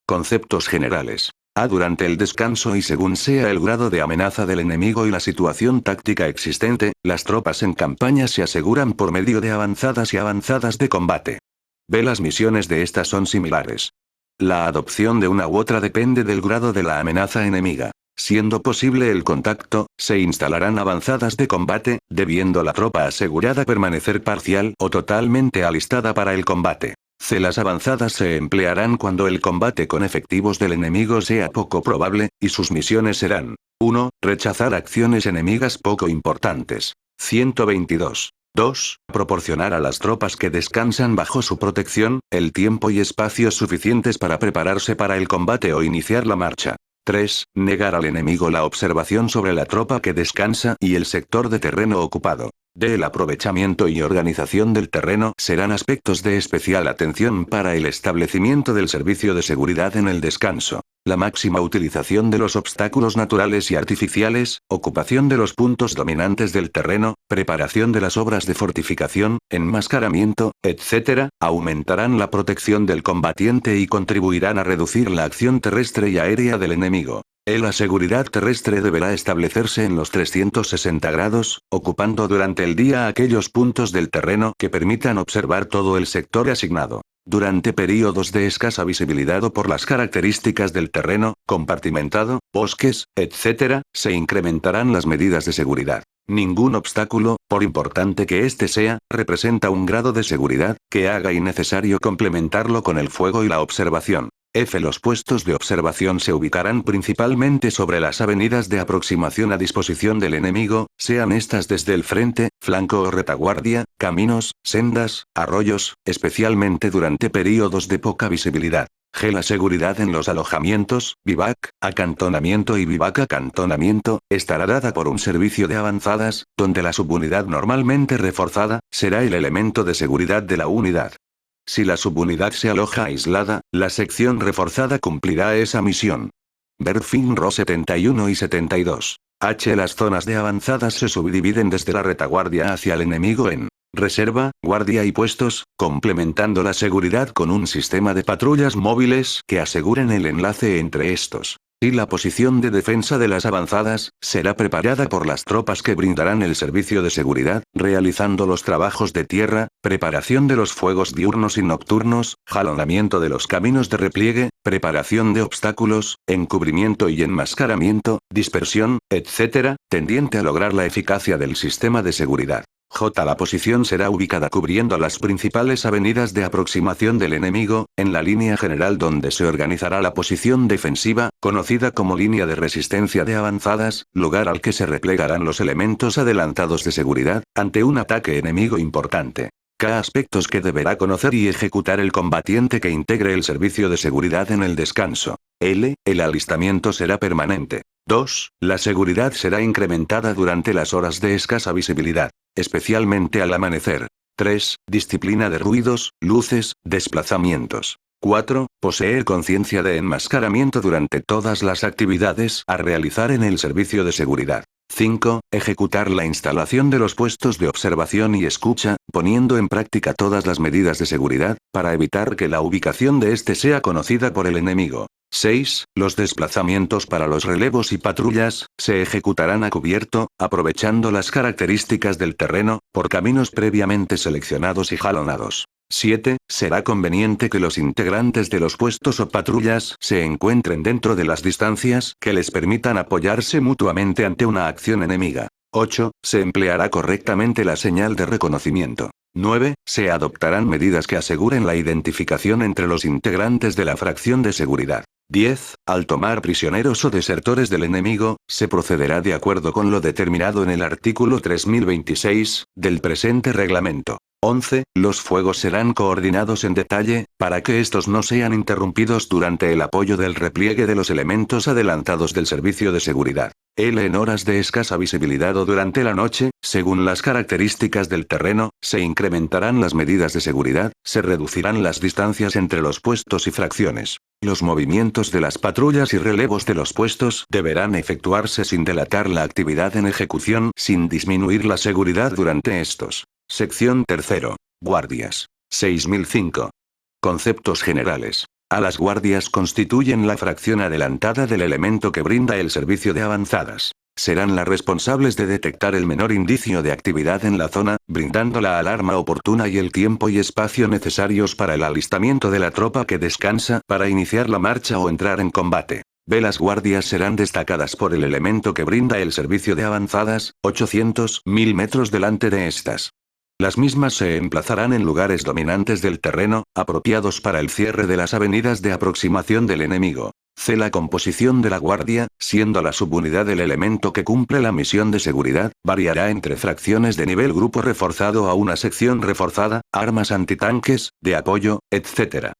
Speaker 1: Conceptos generales. Durante el descanso y según sea el grado de amenaza del enemigo y la situación táctica existente, las tropas en campaña se aseguran por medio de avanzadas y avanzadas de combate. Las misiones de estas son similares. La adopción de una u otra depende del grado de la amenaza enemiga. Siendo posible el contacto, se instalarán avanzadas de combate, debiendo la tropa asegurada permanecer parcial o totalmente alistada para el combate. Las avanzadas se emplearán cuando el combate con efectivos del enemigo sea poco probable, y sus misiones serán: 1. Rechazar acciones enemigas poco importantes. 122. 2. Proporcionar a las tropas que descansan bajo su protección, el tiempo y espacios suficientes para prepararse para el combate o iniciar la marcha. 3. Negar al enemigo la observación sobre la tropa que descansa y el sector de terreno ocupado. El aprovechamiento y organización del terreno serán aspectos de especial atención para el establecimiento del servicio de seguridad en el descanso. La máxima utilización de los obstáculos naturales y artificiales, ocupación de los puntos dominantes del terreno, preparación de las obras de fortificación, enmascaramiento, etc., aumentarán la protección del combatiente y contribuirán a reducir la acción terrestre y aérea del enemigo. La seguridad terrestre deberá establecerse en los 360 grados, ocupando durante el día aquellos puntos del terreno que permitan observar todo el sector asignado. Durante períodos de escasa visibilidad o por las características del terreno, compartimentado, bosques, etc., se incrementarán las medidas de seguridad. Ningún obstáculo, por importante que éste sea, representa un grado de seguridad que haga innecesario complementarlo con el fuego y la observación. F. Los puestos de observación se ubicarán principalmente sobre las avenidas de aproximación a disposición del enemigo, sean estas desde el frente, flanco o retaguardia, caminos, sendas, arroyos, especialmente durante períodos de poca visibilidad. G. La seguridad en los alojamientos, vivac, acantonamiento y vivac-acantonamiento, estará dada por un servicio de avanzadas, donde la subunidad normalmente reforzada, será el elemento de seguridad de la unidad. Si la subunidad se aloja aislada, la sección reforzada cumplirá esa misión. Ver FINRO 71 y 72. H. Las zonas de avanzadas se subdividen desde la retaguardia hacia el enemigo en reserva, guardia y puestos, complementando la seguridad con un sistema de patrullas móviles que aseguren el enlace entre estos. Y la posición de defensa de las avanzadas, será preparada por las tropas que brindarán el servicio de seguridad, realizando los trabajos de tierra, preparación de los fuegos diurnos y nocturnos, jalonamiento de los caminos de repliegue, preparación de obstáculos, encubrimiento y enmascaramiento, dispersión, etc., tendiente a lograr la eficacia del sistema de seguridad. J. La posición será ubicada cubriendo las principales avenidas de aproximación del enemigo, en la línea general donde se organizará la posición defensiva, conocida como línea de resistencia de avanzadas, lugar al que se replegarán los elementos adelantados de seguridad, ante un ataque enemigo importante. K. Aspectos que deberá conocer y ejecutar el combatiente que integre el servicio de seguridad en el descanso. L. El alistamiento será permanente. 2. La seguridad será incrementada durante las horas de escasa visibilidad, especialmente al amanecer. 3. Disciplina de ruidos, luces, desplazamientos. 4. Poseer conciencia de enmascaramiento durante todas las actividades a realizar en el servicio de seguridad. 5. Ejecutar la instalación de los puestos de observación y escucha, poniendo en práctica todas las medidas de seguridad, para evitar que la ubicación de éste sea conocida por el enemigo. 6. Los desplazamientos para los relevos y patrullas, se ejecutarán a cubierto, aprovechando las características del terreno, por caminos previamente seleccionados y jalonados. 7. Será conveniente que los integrantes de los puestos o patrullas se encuentren dentro de las distancias que les permitan apoyarse mutuamente ante una acción enemiga. 8. Se empleará correctamente la señal de reconocimiento. 9. Se adoptarán medidas que aseguren la identificación entre los integrantes de la fracción de seguridad. 10. Al tomar prisioneros o desertores del enemigo, se procederá de acuerdo con lo determinado en el artículo 3026, del presente reglamento. 11. Los fuegos serán coordinados en detalle, para que estos no sean interrumpidos durante el apoyo del repliegue de los elementos adelantados del servicio de seguridad. L. En horas de escasa visibilidad o durante la noche, según las características del terreno, se incrementarán las medidas de seguridad, se reducirán las distancias entre los puestos y fracciones. Los movimientos de las patrullas y relevos de los puestos deberán efectuarse sin delatar la actividad en ejecución, sin disminuir la seguridad durante estos. Sección 3. Guardias. 6005. Conceptos generales. A las guardias constituyen la fracción adelantada del elemento que brinda el servicio de avanzadas. Serán las responsables de detectar el menor indicio de actividad en la zona, brindando la alarma oportuna y el tiempo y espacio necesarios para el alistamiento de la tropa que descansa para iniciar la marcha o entrar en combate. B. Las guardias serán destacadas por el elemento que brinda el servicio de avanzadas, 800-1000 metros delante de estas. Las mismas se emplazarán en lugares dominantes del terreno, apropiados para el cierre de las avenidas de aproximación del enemigo. C. La composición de la guardia, siendo la subunidad el elemento que cumple la misión de seguridad, variará entre fracciones de nivel grupo reforzado a una sección reforzada, armas antitanques, de apoyo, etc.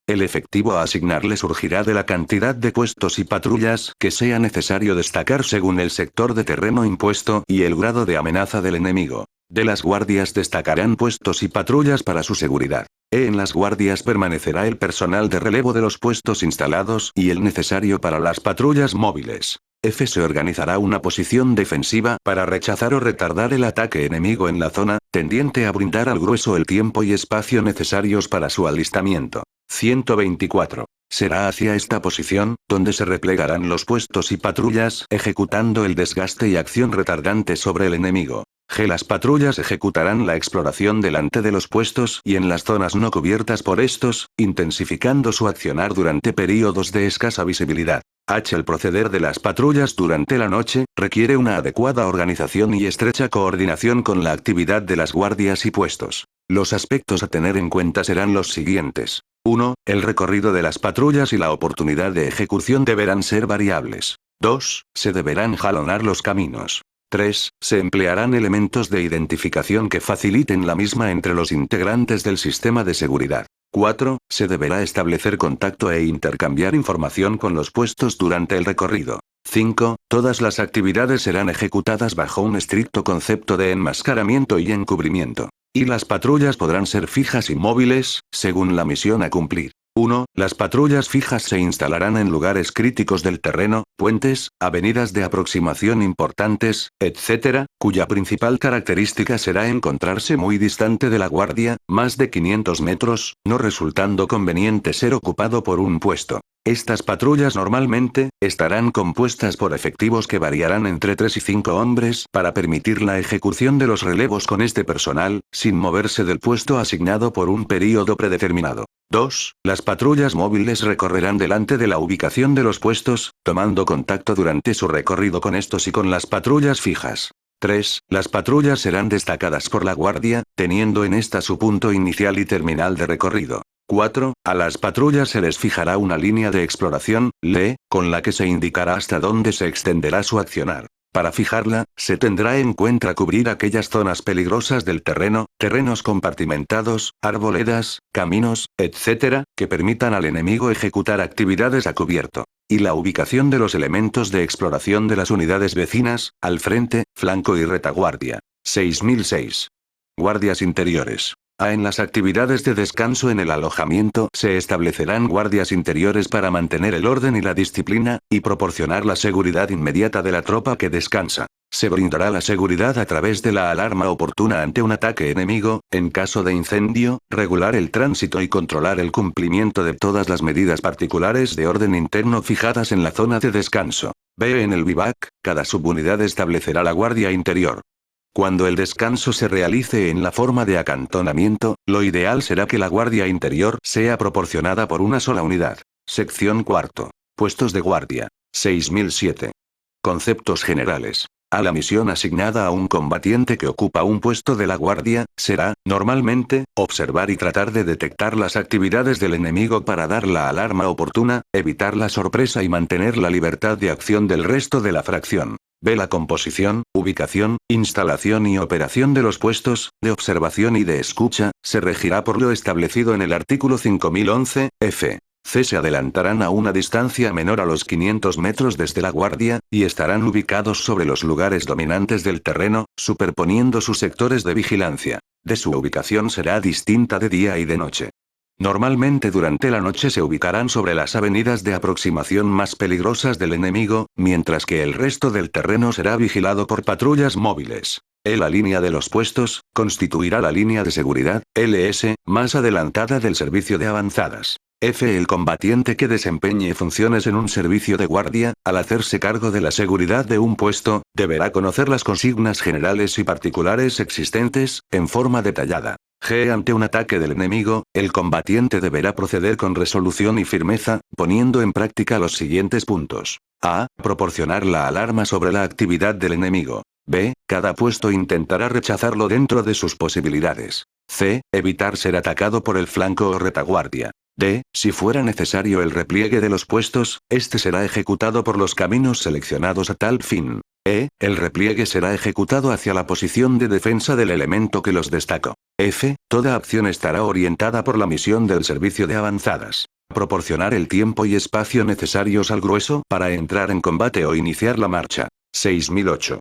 Speaker 1: El efectivo a asignarle surgirá de la cantidad de puestos y patrullas que sea necesario destacar según el sector de terreno impuesto y el grado de amenaza del enemigo. De las guardias destacarán puestos y patrullas para su seguridad. En las guardias permanecerá el personal de relevo de los puestos instalados y el necesario para las patrullas móviles. F. Se organizará una posición defensiva para rechazar o retardar el ataque enemigo en la zona, tendiente a brindar al grueso el tiempo y espacio necesarios para su alistamiento. 124. Será hacia esta posición, donde se replegarán los puestos y patrullas, ejecutando el desgaste y acción retardante sobre el enemigo. G. Las patrullas ejecutarán la exploración delante de los puestos y en las zonas no cubiertas por estos, intensificando su accionar durante períodos de escasa visibilidad. El proceder de las patrullas durante la noche, requiere una adecuada organización y estrecha coordinación con la actividad de las guardias y puestos. Los aspectos a tener en cuenta serán los siguientes. 1. El recorrido de las patrullas y la oportunidad de ejecución deberán ser variables. 2. Se deberán jalonar los caminos. 3. Se emplearán elementos de identificación que faciliten la misma entre los integrantes del sistema de seguridad. 4. Se deberá establecer contacto e intercambiar información con los puestos durante el recorrido. 5. Todas las actividades serán ejecutadas bajo un estricto concepto de enmascaramiento y encubrimiento. Y las patrullas podrán ser fijas y móviles, según la misión a cumplir. 1. Las patrullas fijas se instalarán en lugares críticos del terreno, puentes, avenidas de aproximación importantes, etc., cuya principal característica será encontrarse muy distante de la guardia, más de 500 metros, no resultando conveniente ser ocupado por un puesto. Estas patrullas normalmente, estarán compuestas por efectivos que variarán entre 3 y 5 hombres para permitir la ejecución de los relevos con este personal, sin moverse del puesto asignado por un período predeterminado. 2. Las patrullas móviles recorrerán delante de la ubicación de los puestos, tomando contacto durante su recorrido con estos y con las patrullas fijas. 3. Las patrullas serán destacadas por la guardia, teniendo en esta su punto inicial y terminal de recorrido. 4. A las patrullas se les fijará una línea de exploración, LE, con la que se indicará hasta dónde se extenderá su accionar. Para fijarla, se tendrá en cuenta cubrir aquellas zonas peligrosas del terreno, terrenos compartimentados, arboledas, caminos, etc., que permitan al enemigo ejecutar actividades a cubierto. Y la ubicación de los elementos de exploración de las unidades vecinas, al frente, flanco y retaguardia. 6006. Guardias interiores. En las actividades de descanso en el alojamiento se establecerán guardias interiores para mantener el orden y la disciplina, y proporcionar la seguridad inmediata de la tropa que descansa. Se brindará la seguridad a través de la alarma oportuna ante un ataque enemigo, en caso de incendio, regular el tránsito y controlar el cumplimiento de todas las medidas particulares de orden interno fijadas en la zona de descanso. B. En el vivac, cada subunidad establecerá la guardia interior. Cuando el descanso se realice en la forma de acantonamiento, lo ideal será que la guardia interior sea proporcionada por una sola unidad. Sección cuarto. Puestos de guardia. 6007. Conceptos generales. La misión asignada a un combatiente que ocupa un puesto de la guardia, será, normalmente, observar y tratar de detectar las actividades del enemigo para dar la alarma oportuna, evitar la sorpresa y mantener la libertad de acción del resto de la fracción. B. La composición, ubicación, instalación y operación de los puestos, de observación y de escucha, se regirá por lo establecido en el artículo 5011, f. C. Se adelantarán a una distancia menor a los 500 metros desde la guardia, y estarán ubicados sobre los lugares dominantes del terreno, superponiendo sus sectores de vigilancia. De su ubicación será distinta de día y de noche. Normalmente durante la noche se ubicarán sobre las avenidas de aproximación más peligrosas del enemigo, mientras que el resto del terreno será vigilado por patrullas móviles. La línea de los puestos, constituirá la línea de seguridad, LS, más adelantada del servicio de avanzadas. F. El combatiente que desempeñe funciones en un servicio de guardia, al hacerse cargo de la seguridad de un puesto, deberá conocer las consignas generales y particulares existentes, en forma detallada. G. Ante un ataque del enemigo, el combatiente deberá proceder con resolución y firmeza, poniendo en práctica los siguientes puntos. A. Proporcionar la alarma sobre la actividad del enemigo. B. Cada puesto intentará rechazarlo dentro de sus posibilidades. C. Evitar ser atacado por el flanco o retaguardia. D. Si fuera necesario el repliegue de los puestos, este será ejecutado por los caminos seleccionados a tal fin. El repliegue será ejecutado hacia la posición de defensa del elemento que los destacó. F. Toda acción estará orientada por la misión del servicio de avanzadas. Proporcionar el tiempo y espacio necesarios al grueso para entrar en combate o iniciar la marcha. 6008.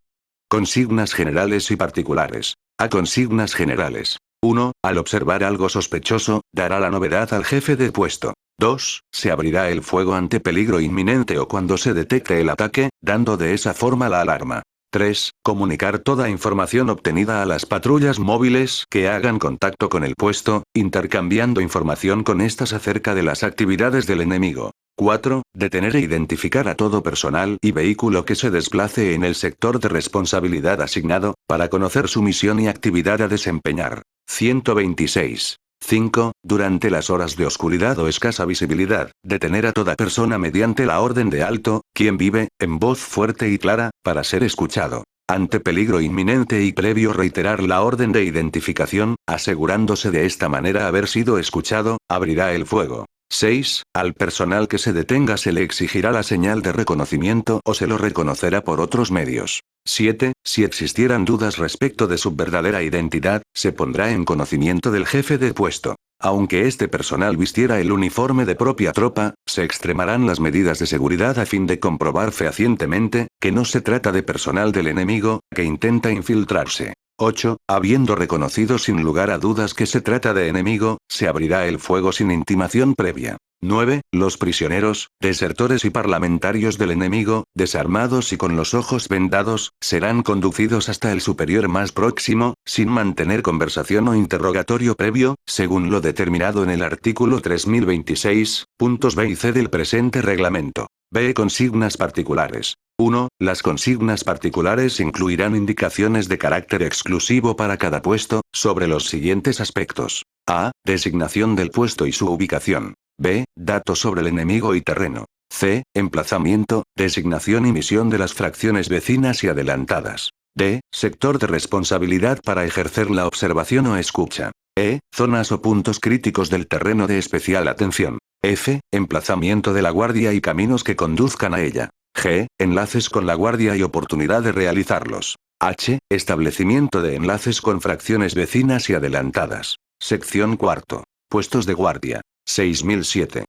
Speaker 1: Consignas generales y particulares. Consignas generales. 1. Al observar algo sospechoso, dará la novedad al jefe de puesto. 2. Se abrirá el fuego ante peligro inminente o cuando se detecte el ataque, dando de esa forma la alarma. 3. Comunicar toda información obtenida a las patrullas móviles que hagan contacto con el puesto, intercambiando información con estas acerca de las actividades del enemigo. 4. Detener e identificar a todo personal y vehículo que se desplace en el sector de responsabilidad asignado, para conocer su misión y actividad a desempeñar. 126. 5. Durante las horas de oscuridad o escasa visibilidad, detener a toda persona mediante la orden de alto, quien vive, en voz fuerte y clara, para ser escuchado. Ante peligro inminente y previo reiterar la orden de identificación, asegurándose de esta manera haber sido escuchado, abrirá el fuego. 6. Al personal que se detenga se le exigirá la señal de reconocimiento o se lo reconocerá por otros medios. 7. Si existieran dudas respecto de su verdadera identidad, se pondrá en conocimiento del jefe de puesto. Aunque este personal vistiera el uniforme de propia tropa, se extremarán las medidas de seguridad a fin de comprobar fehacientemente que no se trata de personal del enemigo que intenta infiltrarse. 8. Habiendo reconocido sin lugar a dudas que se trata de enemigo, se abrirá el fuego sin intimación previa. 9. Los prisioneros, desertores y parlamentarios del enemigo, desarmados y con los ojos vendados, serán conducidos hasta el superior más próximo, sin mantener conversación o interrogatorio previo, según lo determinado en el artículo 3026, puntos B y C del presente reglamento. B. Consignas particulares. 1. Las consignas particulares incluirán indicaciones de carácter exclusivo para cada puesto, sobre los siguientes aspectos. A. Designación del puesto y su ubicación. B. Datos sobre el enemigo y terreno. C. Emplazamiento, designación y misión de las fracciones vecinas y adelantadas. D. Sector de responsabilidad para ejercer la observación o escucha. E. Zonas o puntos críticos del terreno de especial atención. F. Emplazamiento de la guardia y caminos que conduzcan a ella. G. Enlaces con la guardia y oportunidad de realizarlos. H. Establecimiento de enlaces con fracciones vecinas y adelantadas. Sección cuarto. Puestos de guardia. 6007.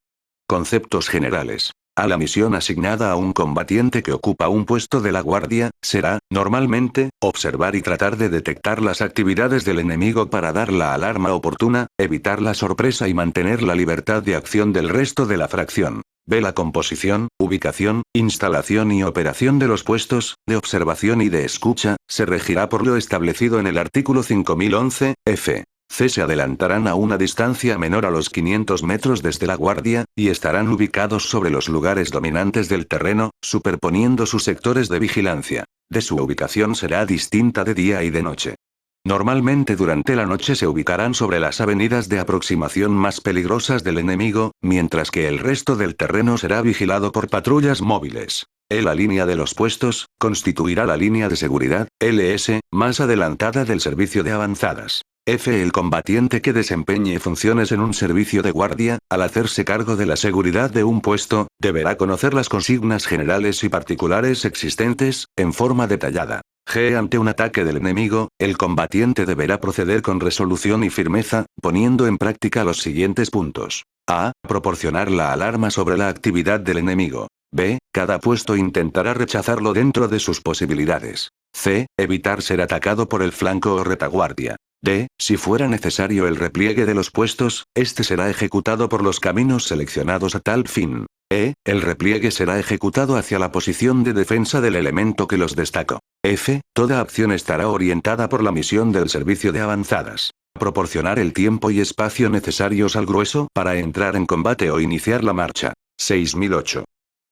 Speaker 1: Conceptos generales. A la misión asignada a un combatiente que ocupa un puesto de la guardia, será, normalmente, observar y tratar de detectar las actividades del enemigo para dar la alarma oportuna, evitar la sorpresa y mantener la libertad de acción del resto de la fracción. B. La composición, ubicación, instalación y operación de los puestos, de observación y de escucha, se regirá por lo establecido en el artículo 5011, F. C. Se adelantarán a una distancia menor a los 500 metros desde la guardia, y estarán ubicados sobre los lugares dominantes del terreno, superponiendo sus sectores de vigilancia. De su ubicación será distinta de día y de noche. Normalmente durante la noche se ubicarán sobre las avenidas de aproximación más peligrosas del enemigo, mientras que el resto del terreno será vigilado por patrullas móviles. La línea de los puestos, constituirá la línea de seguridad, LS, más adelantada del servicio de avanzadas. F. El combatiente que desempeñe funciones en un servicio de guardia, al hacerse cargo de la seguridad de un puesto, deberá conocer las consignas generales y particulares existentes, en forma detallada. G. Ante un ataque del enemigo, el combatiente deberá proceder con resolución y firmeza, poniendo en práctica los siguientes puntos. A. Proporcionar la alarma sobre la actividad del enemigo. B. Cada puesto intentará rechazarlo dentro de sus posibilidades. C. Evitar ser atacado por el flanco o retaguardia. D. Si fuera necesario el repliegue de los puestos, este será ejecutado por los caminos seleccionados a tal fin. E. El repliegue será ejecutado hacia la posición de defensa del elemento que los destacó. F. Toda acción estará orientada por la misión del servicio de avanzadas. Proporcionar el tiempo y espacio necesarios al grueso para entrar en combate o iniciar la marcha. 6008.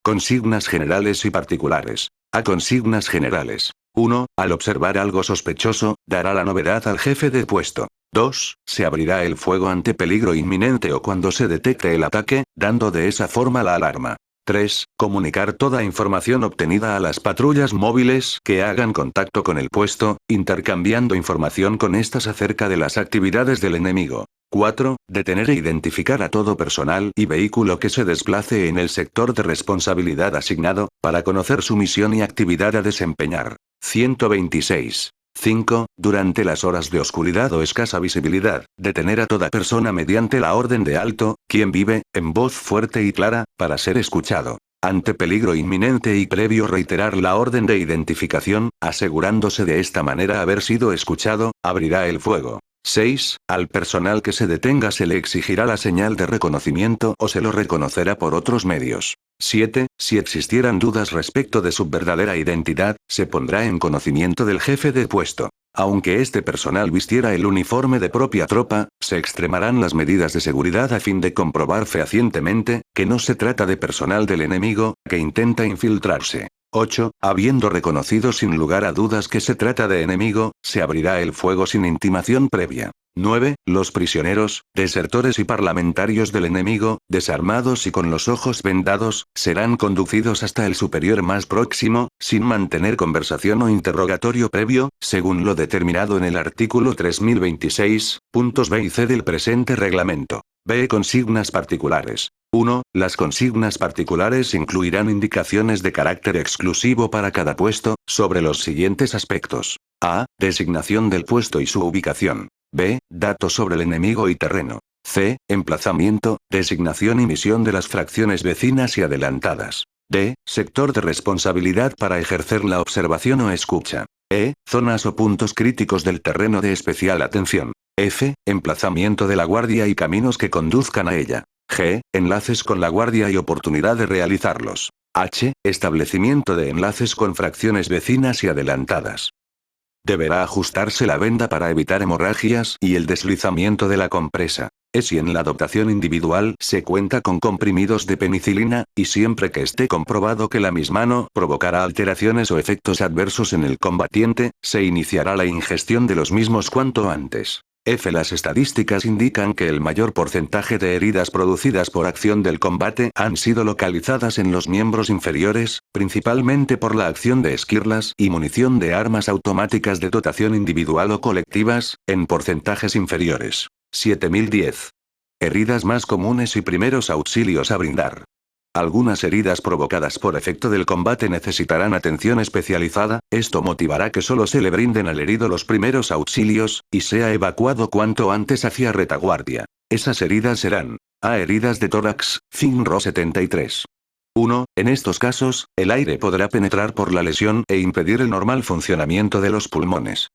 Speaker 1: Consignas generales y particulares. A. Consignas generales. 1. Al observar algo sospechoso, dará la novedad al jefe de puesto. 2. Se abrirá el fuego ante peligro inminente o cuando se detecte el ataque, dando de esa forma la alarma. 3. Comunicar toda información obtenida a las patrullas móviles que hagan contacto con el puesto, intercambiando información con estas acerca de las actividades del enemigo. 4. Detener e identificar a todo personal y vehículo que se desplace en el sector de responsabilidad asignado, para conocer su misión y actividad a desempeñar. 126. 5. Durante las horas de oscuridad o escasa visibilidad, detener a toda persona mediante la orden de alto, quien vive, en voz fuerte y clara, para ser escuchado. Ante peligro inminente y previo reiterar la orden de identificación, asegurándose de esta manera haber sido escuchado, abrirá el fuego. 6. Al personal que se detenga se le exigirá la señal de reconocimiento o se lo reconocerá por otros medios. 7. Si existieran dudas respecto de su verdadera identidad, se pondrá en conocimiento del jefe de puesto. Aunque este personal vistiera el uniforme de propia tropa, se extremarán las medidas de seguridad a fin de comprobar fehacientemente que no se trata de personal del enemigo que intenta infiltrarse. 8. Habiendo reconocido sin lugar a dudas que se trata de enemigo, se abrirá el fuego sin intimación previa. 9. Los prisioneros, desertores y parlamentarios del enemigo, desarmados y con los ojos vendados, serán conducidos hasta el superior más próximo, sin mantener conversación o interrogatorio previo, según lo determinado en el artículo 3026, puntos B y C del presente reglamento. B. Consignas particulares. 1. Las consignas particulares incluirán indicaciones de carácter exclusivo para cada puesto, sobre los siguientes aspectos. A. Designación del puesto y su ubicación. B. Datos sobre el enemigo y terreno. C. Emplazamiento, designación y misión de las fracciones vecinas y adelantadas. D. Sector de responsabilidad para ejercer la observación o escucha. E. Zonas o puntos críticos del terreno de especial atención. F. Emplazamiento de la guardia y caminos que conduzcan a ella. G. Enlaces con la guardia y oportunidad de realizarlos. H. Establecimiento de enlaces con fracciones vecinas y adelantadas. Deberá ajustarse la venda para evitar hemorragias y el deslizamiento de la compresa. Si en la dotación individual se cuenta con comprimidos de penicilina, y siempre que esté comprobado que la misma no provocará alteraciones o efectos adversos en el combatiente, se iniciará la ingestión de los mismos cuanto antes. F. Las estadísticas indican que el mayor porcentaje de heridas producidas por acción del combate han sido localizadas en los miembros inferiores, principalmente por la acción de esquirlas y munición de armas automáticas de dotación individual o colectivas, en porcentajes inferiores. 7010. Heridas más comunes y primeros auxilios a brindar. Algunas heridas provocadas por efecto del combate necesitarán atención especializada, esto motivará que solo se le brinden al herido los primeros auxilios, y sea evacuado cuanto antes hacia retaguardia. Esas heridas serán: A. Heridas de tórax, FINRO 73. 1. En estos casos, el aire podrá penetrar por la lesión e impedir el normal funcionamiento de los pulmones.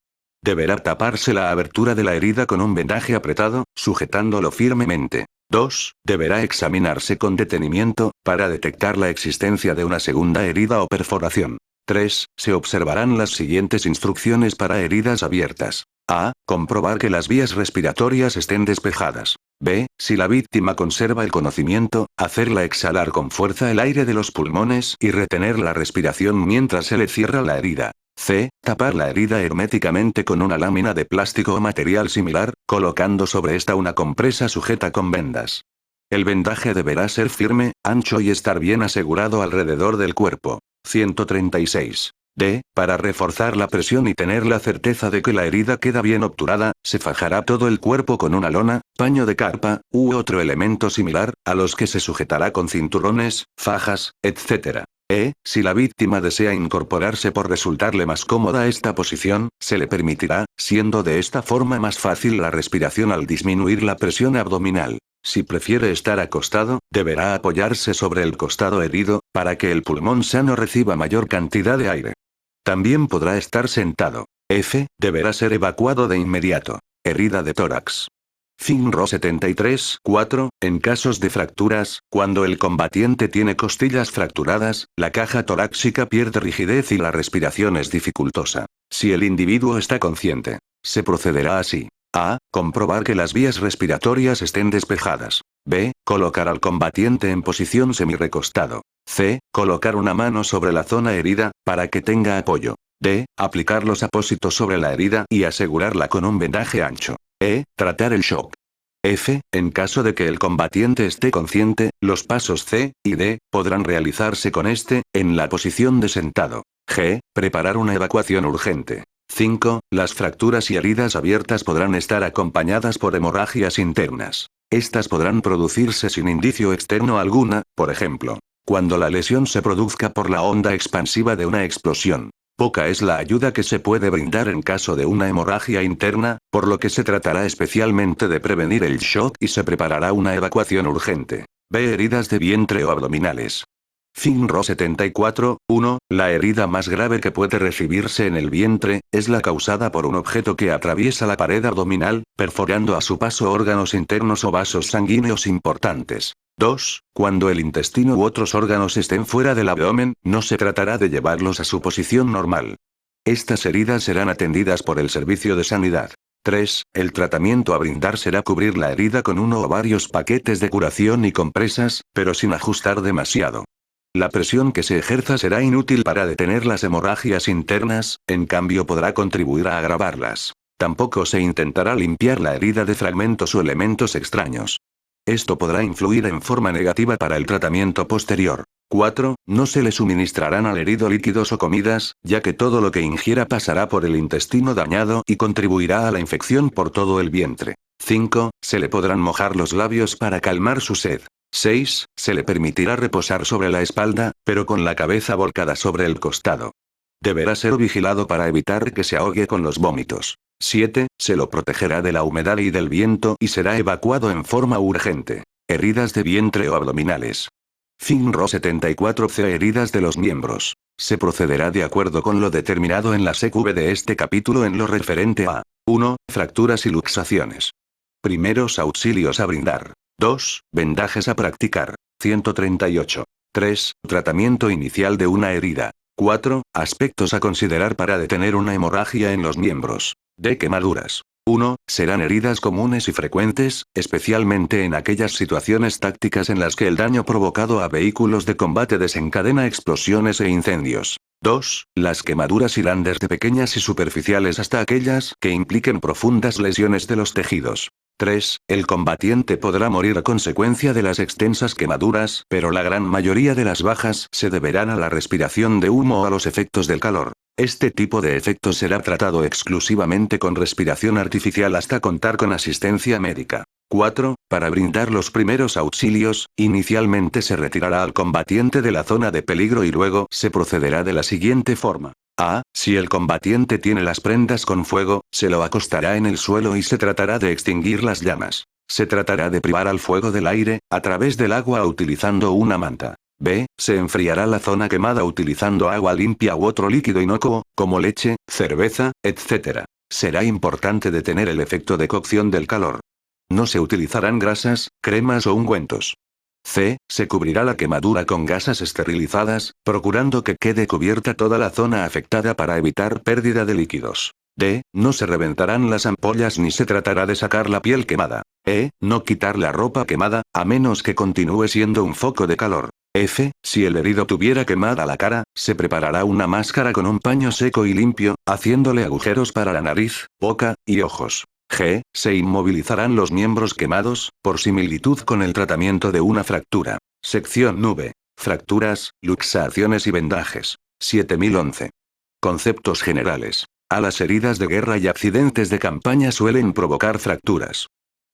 Speaker 1: Deberá taparse la abertura de la herida con un vendaje apretado, sujetándolo firmemente. 2. Deberá examinarse con detenimiento, para detectar la existencia de una segunda herida o perforación. 3. Se observarán las siguientes instrucciones para heridas abiertas. A. Comprobar que las vías respiratorias estén despejadas. B. Si la víctima conserva el conocimiento, hacerla exhalar con fuerza el aire de los pulmones y retener la respiración mientras se le cierra la herida. C. Tapar la herida herméticamente con una lámina de plástico o material similar, colocando sobre esta una compresa sujeta con vendas. El vendaje deberá ser firme, ancho y estar bien asegurado alrededor del cuerpo. 136. D. Para reforzar la presión y tener la certeza de que la herida queda bien obturada, se fajará todo el cuerpo con una lona, paño de carpa, u otro elemento similar, a los que se sujetará con cinturones, fajas, etc. Si la víctima desea incorporarse por resultarle más cómoda esta posición, se le permitirá, siendo de esta forma más fácil la respiración al disminuir la presión abdominal. Si prefiere estar acostado, deberá apoyarse sobre el costado herido, para que el pulmón sano reciba mayor cantidad de aire. También podrá estar sentado. F. Deberá ser evacuado de inmediato. Herida de tórax. FINRO 73. 4. En casos de fracturas, cuando el combatiente tiene costillas fracturadas, la caja torácica pierde rigidez y la respiración es dificultosa. Si el individuo está consciente, se procederá así. A. Comprobar que las vías respiratorias estén despejadas. B. Colocar al combatiente en posición semirecostado. C. Colocar una mano sobre la zona herida, para que tenga apoyo. D. Aplicar los apósitos sobre la herida y asegurarla con un vendaje ancho. E. Tratar el shock. F. En caso de que el combatiente esté consciente, los pasos C y D podrán realizarse con este, en la posición de sentado. G. Preparar una evacuación urgente. 5. Las fracturas y heridas abiertas podrán estar acompañadas por hemorragias internas. Estas podrán producirse sin indicio externo alguna, por ejemplo, cuando la lesión se produzca por la onda expansiva de una explosión. Poca es la ayuda que se puede brindar en caso de una hemorragia interna, por lo que se tratará especialmente de prevenir el shock y se preparará una evacuación urgente. B. Heridas de vientre o abdominales. FINRO 74. 1. La herida más grave que puede recibirse en el vientre, es la causada por un objeto que atraviesa la pared abdominal, perforando a su paso órganos internos o vasos sanguíneos importantes. 2. Cuando el intestino u otros órganos estén fuera del abdomen, no se tratará de llevarlos a su posición normal. Estas heridas serán atendidas por el servicio de sanidad. 3. El tratamiento a brindar será cubrir la herida con uno o varios paquetes de curación y compresas, pero sin ajustar demasiado. La presión que se ejerza será inútil para detener las hemorragias internas, en cambio podrá contribuir a agravarlas. Tampoco se intentará limpiar la herida de fragmentos o elementos extraños. Esto podrá influir en forma negativa para el tratamiento posterior. 4. No se le suministrarán al herido líquidos o comidas, ya que todo lo que ingiera pasará por el intestino dañado y contribuirá a la infección por todo el vientre. 5. Se le podrán mojar los labios para calmar su sed. 6. Se le permitirá reposar sobre la espalda, pero con la cabeza volcada sobre el costado. Deberá ser vigilado para evitar que se ahogue con los vómitos. 7. Se lo protegerá de la humedad y del viento y será evacuado en forma urgente. Heridas de vientre o abdominales. FINRO 74C. Heridas de los miembros. Se procederá de acuerdo con lo determinado en la SECV de este capítulo en lo referente a 1. Fracturas y luxaciones. Primeros auxilios a brindar. 2. Vendajes a practicar. 138. 3. Tratamiento inicial de una herida. 4. Aspectos a considerar para detener una hemorragia en los miembros. De quemaduras. 1. Serán heridas comunes y frecuentes, especialmente en aquellas situaciones tácticas en las que el daño provocado a vehículos de combate desencadena explosiones e incendios. 2. Las quemaduras irán desde pequeñas y superficiales hasta aquellas que impliquen profundas lesiones de los tejidos. 3. El combatiente podrá morir a consecuencia de las extensas quemaduras, pero la gran mayoría de las bajas se deberán a la respiración de humo o a los efectos del calor. Este tipo de efecto será tratado exclusivamente con respiración artificial hasta contar con asistencia médica. 4. Para brindar los primeros auxilios, inicialmente se retirará al combatiente de la zona de peligro y luego se procederá de la siguiente forma. A. Si el combatiente tiene las prendas con fuego, se lo acostará en el suelo y se tratará de extinguir las llamas. Se tratará de privar al fuego del aire, a través del agua utilizando una manta. B. Se enfriará la zona quemada utilizando agua limpia u otro líquido inocuo, como leche, cerveza, etc. Será importante detener el efecto de cocción del calor. No se utilizarán grasas, cremas o ungüentos. C. Se cubrirá la quemadura con gasas esterilizadas, procurando que quede cubierta toda la zona afectada para evitar pérdida de líquidos. D. No se reventarán las ampollas ni se tratará de sacar la piel quemada. E. No quitar la ropa quemada, a menos que continúe siendo un foco de calor. F. Si el herido tuviera quemada la cara, se preparará una máscara con un paño seco y limpio, haciéndole agujeros para la nariz, boca y ojos. G. Se inmovilizarán los miembros quemados, por similitud con el tratamiento de una fractura. Sección 9. Fracturas, luxaciones y vendajes. 7011. Conceptos generales. A las heridas de guerra y accidentes de campaña suelen provocar fracturas.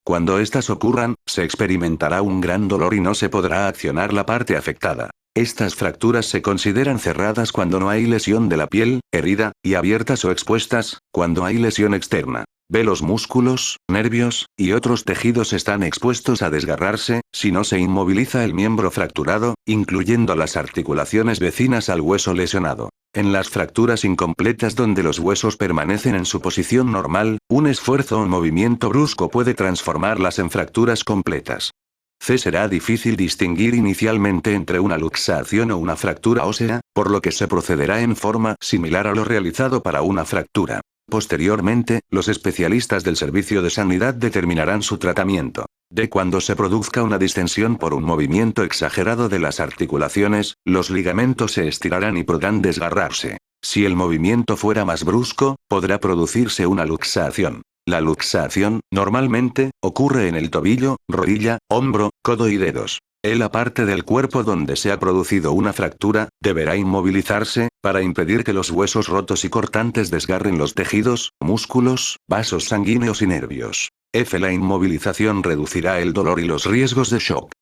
Speaker 1: Cuando estas ocurran, se experimentará un gran dolor y no se podrá accionar la parte afectada. Estas fracturas se consideran cerradas cuando no hay lesión de la piel, herida, y abiertas o expuestas, cuando hay lesión externa. B. Los músculos, nervios, y otros tejidos están expuestos a desgarrarse, si no se inmoviliza el miembro fracturado, incluyendo las articulaciones vecinas al hueso lesionado. En las fracturas incompletas donde los huesos permanecen en su posición normal, un esfuerzo o movimiento brusco puede transformarlas en fracturas completas. C. Será difícil distinguir inicialmente entre una luxación o una fractura ósea, por lo que se procederá en forma similar a lo realizado para una fractura. Posteriormente, los especialistas del servicio de sanidad determinarán su tratamiento. D. Cuando se produzca una distensión por un movimiento exagerado de las articulaciones, los ligamentos se estirarán y podrán desgarrarse. Si el movimiento fuera más brusco, podrá producirse una luxación. La luxación, normalmente, ocurre en el tobillo, rodilla, hombro, codo y dedos. La parte del cuerpo donde se ha producido una fractura, deberá inmovilizarse, para impedir que los huesos rotos y cortantes desgarren los tejidos, músculos, vasos sanguíneos y nervios. F. La inmovilización reducirá el dolor y los riesgos de shock.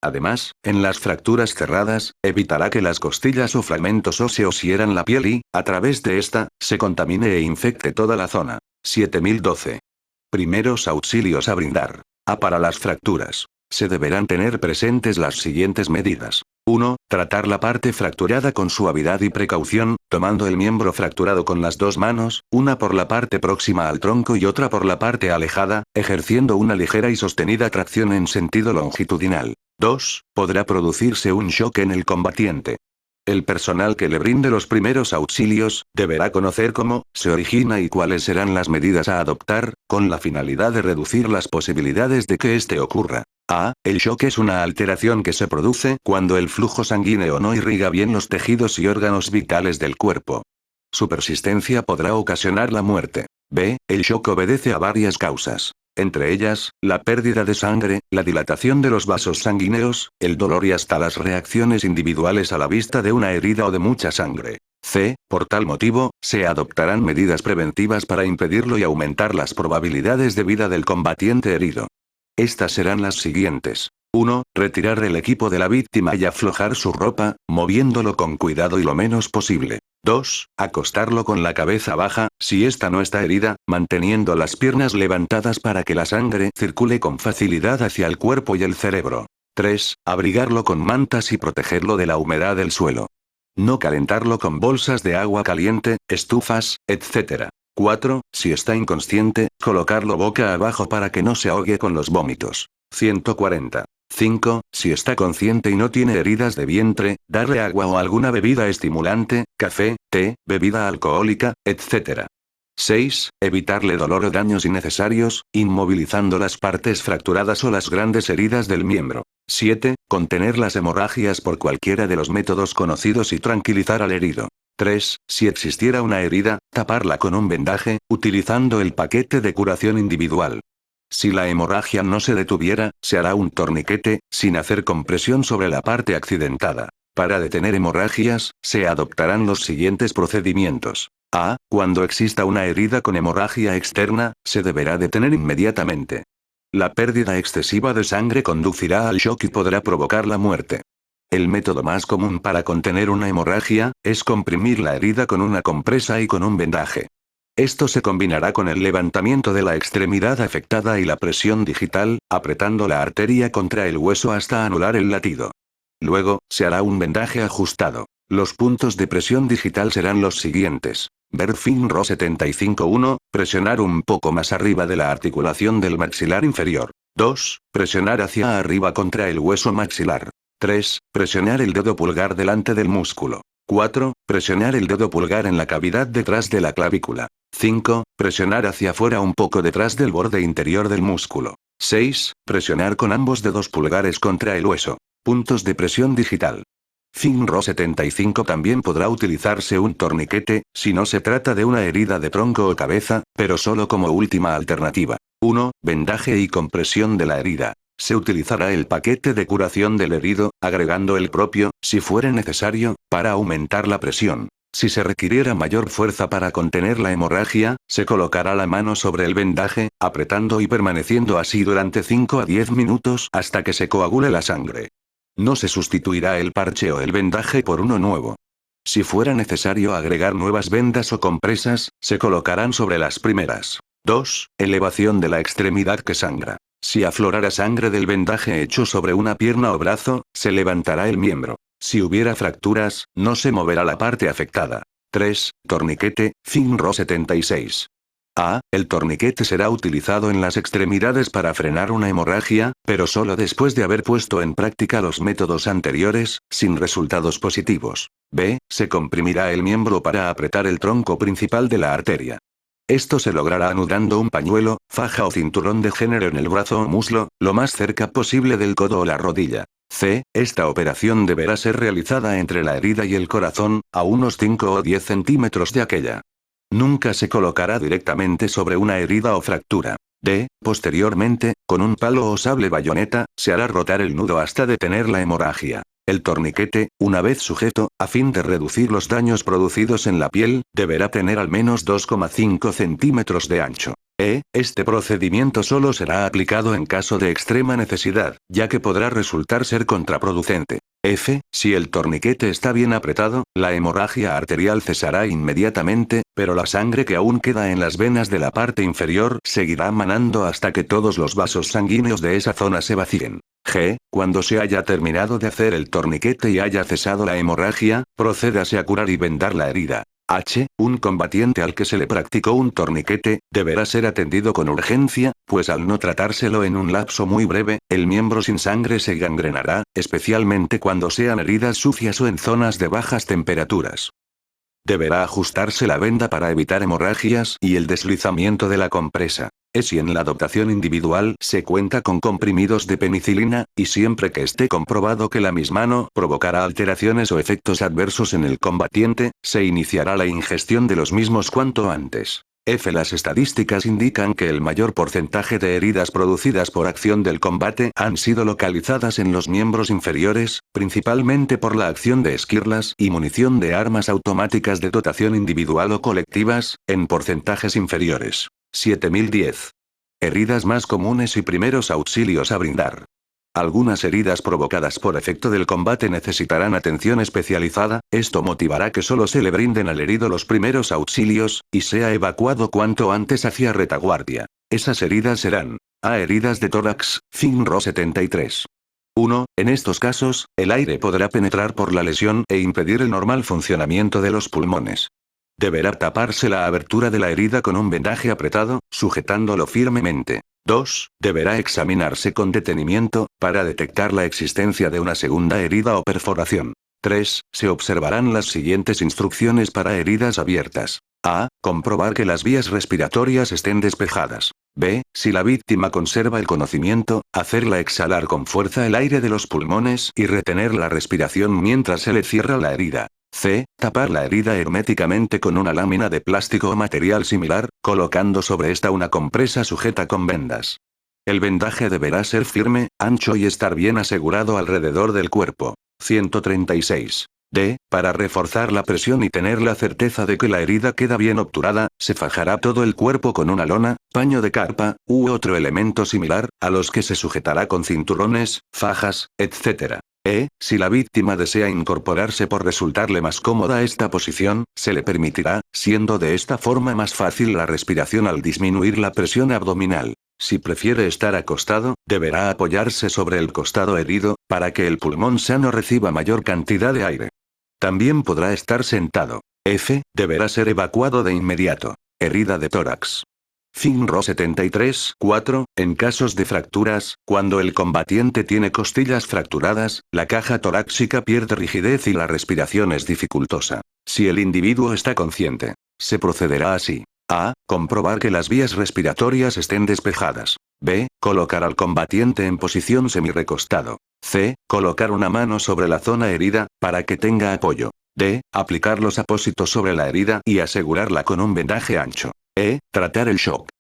Speaker 1: Además, en las fracturas cerradas, evitará que las costillas o fragmentos óseos hieran la piel y, a través de esta, se contamine e infecte toda la zona. 7012. Primeros auxilios a brindar. A. Para las fracturas. Se deberán tener presentes las siguientes medidas. 1. Tratar la parte fracturada con suavidad y precaución, tomando el miembro fracturado con las dos manos, una por la parte próxima al tronco y otra por la parte alejada, ejerciendo una ligera y sostenida tracción en sentido longitudinal. 2. Podrá producirse un shock en el combatiente. El personal que le brinde los primeros auxilios, deberá conocer cómo se origina y cuáles serán las medidas a adoptar, con la finalidad de reducir las posibilidades de que este ocurra. A. El shock es una alteración que se produce cuando el flujo sanguíneo no irriga bien los tejidos y órganos vitales del cuerpo. Su persistencia podrá ocasionar la muerte. B. El shock obedece a varias causas. Entre ellas, la pérdida de sangre, la dilatación de los vasos sanguíneos, el dolor y hasta las reacciones individuales a la vista de una herida o de mucha sangre. C. Por tal motivo, se adoptarán medidas preventivas para impedirlo y aumentar las probabilidades de vida del combatiente herido. Estas serán las siguientes. 1. Retirar el equipo de la víctima y aflojar su ropa, moviéndolo con cuidado y lo menos posible. 2. Acostarlo con la cabeza baja, si ésta no está herida, manteniendo las piernas levantadas para que la sangre circule con facilidad hacia el cuerpo y el cerebro. 3. Abrigarlo con mantas y protegerlo de la humedad del suelo. No calentarlo con bolsas de agua caliente, estufas, etc. 4. Si está inconsciente, colocarlo boca abajo para que no se ahogue con los vómitos. 140. 5. Si está consciente y no tiene heridas de vientre, darle agua o alguna bebida estimulante, café, té, bebida alcohólica, etc. 6. Evitarle dolor o daños innecesarios, inmovilizando las partes fracturadas o las grandes heridas del miembro. 7. Contener las hemorragias por cualquiera de los métodos conocidos y tranquilizar al herido. 3. Si existiera una herida, taparla con un vendaje, utilizando el paquete de curación individual. Si la hemorragia no se detuviera, se hará un torniquete, sin hacer compresión sobre la parte accidentada. Para detener hemorragias, se adoptarán los siguientes procedimientos. A. Cuando exista una herida con hemorragia externa, se deberá detener inmediatamente. La pérdida excesiva de sangre conducirá al shock y podrá provocar la muerte. El método más común para contener una hemorragia, es comprimir la herida con una compresa y con un vendaje. Esto se combinará con el levantamiento de la extremidad afectada y la presión digital, apretando la arteria contra el hueso hasta anular el latido. Luego, se hará un vendaje ajustado. Los puntos de presión digital serán los siguientes. Ver FINRO 75-1, presionar un poco más arriba de la articulación del maxilar inferior. 2. Presionar hacia arriba contra el hueso maxilar. 3. Presionar el dedo pulgar delante del músculo. 4. Presionar el dedo pulgar en la cavidad detrás de la clavícula. 5. Presionar hacia afuera un poco detrás del borde interior del músculo. 6. Presionar con ambos dedos pulgares contra el hueso. Puntos de presión digital. FINRO 75 también podrá utilizarse un torniquete, si no se trata de una herida de tronco o cabeza, pero solo como última alternativa. 1. Vendaje y compresión de la herida. Se utilizará el paquete de curación del herido, agregando el propio, si fuere necesario, para aumentar la presión. Si se requiriera mayor fuerza para contener la hemorragia, se colocará la mano sobre el vendaje, apretando y permaneciendo así durante 5 a 10 minutos hasta que se coagule la sangre. No se sustituirá el parche o el vendaje por uno nuevo. Si fuera necesario agregar nuevas vendas o compresas, se colocarán sobre las primeras. 2. Elevación de la extremidad que sangra. Si aflorara sangre del vendaje hecho sobre una pierna o brazo, se levantará el miembro. Si hubiera fracturas, no se moverá la parte afectada. 3. Torniquete, FINRO 76. A. El torniquete será utilizado en las extremidades para frenar una hemorragia, pero solo después de haber puesto en práctica los métodos anteriores, sin resultados positivos. B. Se comprimirá el miembro para apretar el tronco principal de la arteria. Esto se logrará anudando un pañuelo, faja o cinturón de género en el brazo o muslo, lo más cerca posible del codo o la rodilla. C. Esta operación deberá ser realizada entre la herida y el corazón, a unos 5 o 10 centímetros de aquella. Nunca se colocará directamente sobre una herida o fractura. D. Posteriormente, con un palo o sable bayoneta, se hará rotar el nudo hasta detener la hemorragia. El torniquete, una vez sujeto, a fin de reducir los daños producidos en la piel, deberá tener al menos 2,5 centímetros de ancho. Este procedimiento solo será aplicado en caso de extrema necesidad, ya que podrá resultar ser contraproducente. F. Si el torniquete está bien apretado, la hemorragia arterial cesará inmediatamente, pero la sangre que aún queda en las venas de la parte inferior seguirá manando hasta que todos los vasos sanguíneos de esa zona se vacíen. G. Cuando se haya terminado de hacer el torniquete y haya cesado la hemorragia, procédase a curar y vendar la herida. H. Un combatiente al que se le practicó un torniquete, deberá ser atendido con urgencia, pues al no tratárselo en un lapso muy breve, el miembro sin sangre se gangrenará, especialmente cuando sean heridas sucias o en zonas de bajas temperaturas. Deberá ajustarse la venda para evitar hemorragias y el deslizamiento de la compresa. Si en la dotación individual se cuenta con comprimidos de penicilina, y siempre que esté comprobado que la misma no provocará alteraciones o efectos adversos en el combatiente, se iniciará la ingestión de los mismos cuanto antes. F. Las estadísticas indican que el mayor porcentaje de heridas producidas por acción del combate han sido localizadas en los miembros inferiores, principalmente por la acción de esquirlas y munición de armas automáticas de dotación individual o colectivas, en porcentajes inferiores. 7010. Heridas más comunes y primeros auxilios a brindar. Algunas heridas provocadas por efecto del combate necesitarán atención especializada, esto motivará que solo se le brinden al herido los primeros auxilios, y sea evacuado cuanto antes hacia retaguardia. Esas heridas serán: A. Heridas de tórax, FINRO 73. 1. En estos casos, el aire podrá penetrar por la lesión e impedir el normal funcionamiento de los pulmones. Deberá taparse la abertura de la herida con un vendaje apretado, sujetándolo firmemente. 2. Deberá examinarse con detenimiento, para detectar la existencia de una segunda herida o perforación. 3. Se observarán las siguientes instrucciones para heridas abiertas. A. Comprobar que las vías respiratorias estén despejadas. B. Si la víctima conserva el conocimiento, hacerla exhalar con fuerza el aire de los pulmones y retener la respiración mientras se le cierra la herida. C. Tapar la herida herméticamente con una lámina de plástico o material similar, colocando sobre esta una compresa sujeta con vendas. El vendaje deberá ser firme, ancho y estar bien asegurado alrededor del cuerpo. 136. D. Para reforzar la presión y tener la certeza de que la herida queda bien obturada, se fajará todo el cuerpo con una lona, paño de carpa, u otro elemento similar, a los que se sujetará con cinturones, fajas, etc. Si la víctima desea incorporarse por resultarle más cómoda esta posición, se le permitirá, siendo de esta forma más fácil la respiración al disminuir la presión abdominal. Si prefiere estar acostado, deberá apoyarse sobre el costado herido, para que el pulmón sano reciba mayor cantidad de aire. También podrá estar sentado. F. Deberá ser evacuado de inmediato. Herida de tórax. FINRO 73. 4. En casos de fracturas, cuando el combatiente tiene costillas fracturadas, la caja torácica pierde rigidez y la respiración es dificultosa. Si el individuo está consciente, se procederá así. A. Comprobar que las vías respiratorias estén despejadas. B. Colocar al combatiente en posición semirecostado. C. Colocar una mano sobre la zona herida, para que tenga apoyo. D. Aplicar los apósitos sobre la herida y asegurarla con un vendaje ancho. Tratar el shock.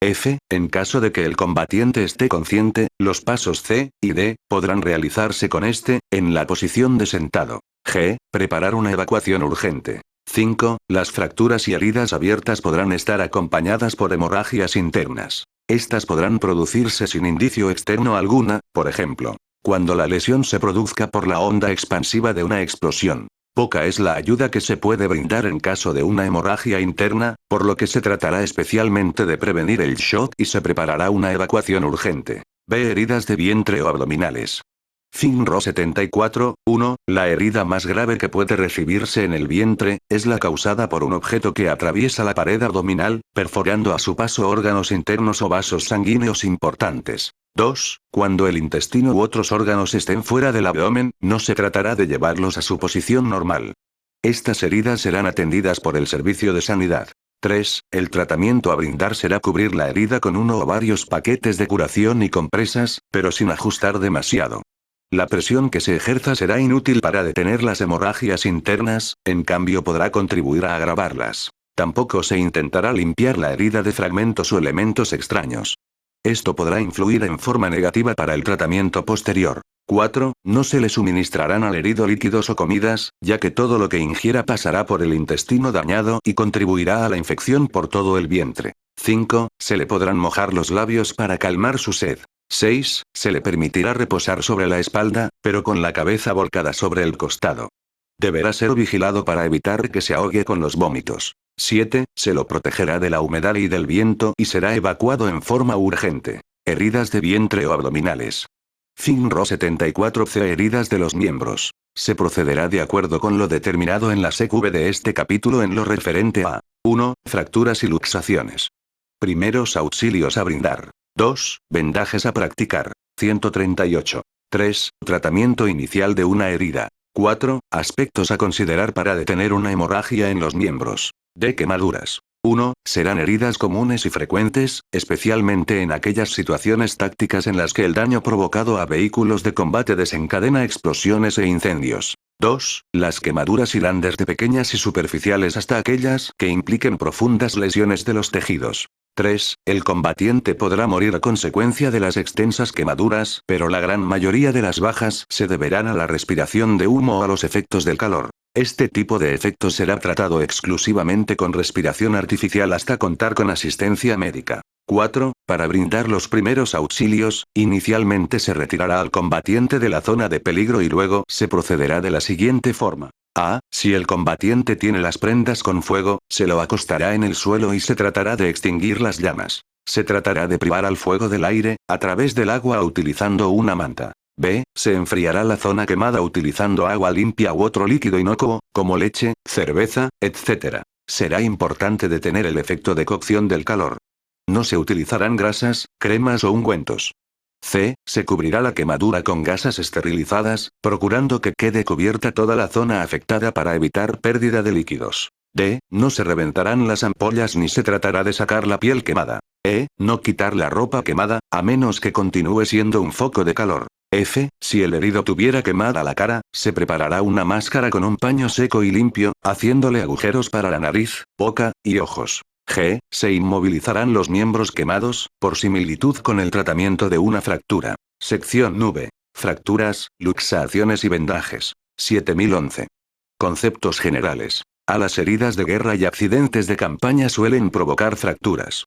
Speaker 1: F. En caso de que el combatiente esté consciente, los pasos C y D podrán realizarse con este, en la posición de sentado. G. Preparar una evacuación urgente. 5. Las fracturas y heridas abiertas podrán estar acompañadas por hemorragias internas. Estas podrán producirse sin indicio externo alguna, por ejemplo, cuando la lesión se produzca por la onda expansiva de una explosión. Poca es la ayuda que se puede brindar en caso de una hemorragia interna, por lo que se tratará especialmente de prevenir el shock y se preparará una evacuación urgente. B. Heridas de vientre o abdominales. FINRO 74. 1. La herida más grave que puede recibirse en el vientre, es la causada por un objeto que atraviesa la pared abdominal, perforando a su paso órganos internos o vasos sanguíneos importantes. 2. Cuando el intestino u otros órganos estén fuera del abdomen, no se tratará de llevarlos a su posición normal. Estas heridas serán atendidas por el servicio de sanidad. 3. El tratamiento a brindar será cubrir la herida con uno o varios paquetes de curación y compresas, pero sin ajustar demasiado. La presión que se ejerza será inútil para detener las hemorragias internas, en cambio podrá contribuir a agravarlas. Tampoco se intentará limpiar la herida de fragmentos o elementos extraños. Esto podrá influir en forma negativa para el tratamiento posterior. 4. No se le suministrarán al herido líquidos o comidas, ya que todo lo que ingiera pasará por el intestino dañado y contribuirá a la infección por todo el vientre. 5. Se le podrán mojar los labios para calmar su sed. 6. Se le permitirá reposar sobre la espalda, pero con la cabeza volcada sobre el costado. Deberá ser vigilado para evitar que se ahogue con los vómitos. 7. Se lo protegerá de la humedad y del viento y será evacuado en forma urgente. Heridas de vientre o abdominales. FINRO 74C. Heridas de los miembros. Se procederá de acuerdo con lo determinado en la SECV de este capítulo en lo referente a 1. Fracturas y luxaciones. Primeros auxilios a brindar. 2. Vendajes a practicar. 138. 3. Tratamiento inicial de una herida. 4. Aspectos a considerar para detener una hemorragia en los miembros. D. Quemaduras. 1. Serán heridas comunes y frecuentes, especialmente en aquellas situaciones tácticas en las que el daño provocado a vehículos de combate desencadena explosiones e incendios. 2. Las quemaduras irán desde pequeñas y superficiales hasta aquellas que impliquen profundas lesiones de los tejidos. 3. El combatiente podrá morir a consecuencia de las extensas quemaduras, pero la gran mayoría de las bajas se deberán a la respiración de humo o a los efectos del calor. Este tipo de efecto será tratado exclusivamente con respiración artificial hasta contar con asistencia médica. 4. Para brindar los primeros auxilios, inicialmente se retirará al combatiente de la zona de peligro y luego se procederá de la siguiente forma. A. Si el combatiente tiene las prendas con fuego, se lo acostará en el suelo y se tratará de extinguir las llamas. Se tratará de privar al fuego del aire, a través del agua utilizando una manta. B. Se enfriará la zona quemada utilizando agua limpia u otro líquido inocuo, como leche, cerveza, etc. Será importante detener el efecto de cocción del calor. No se utilizarán grasas, cremas o ungüentos. C. Se cubrirá la quemadura con gasas esterilizadas, procurando que quede cubierta toda la zona afectada para evitar pérdida de líquidos. D. No se reventarán las ampollas ni se tratará de sacar la piel quemada. E. No quitar la ropa quemada, a menos que continúe siendo un foco de calor. F. Si el herido tuviera quemada la cara, se preparará una máscara con un paño seco y limpio, haciéndole agujeros para la nariz, boca y ojos. G. Se inmovilizarán los miembros quemados, por similitud con el tratamiento de una fractura. Sección 9. Fracturas, luxaciones y vendajes. 7011. Conceptos generales. A las heridas de guerra y accidentes de campaña suelen provocar fracturas.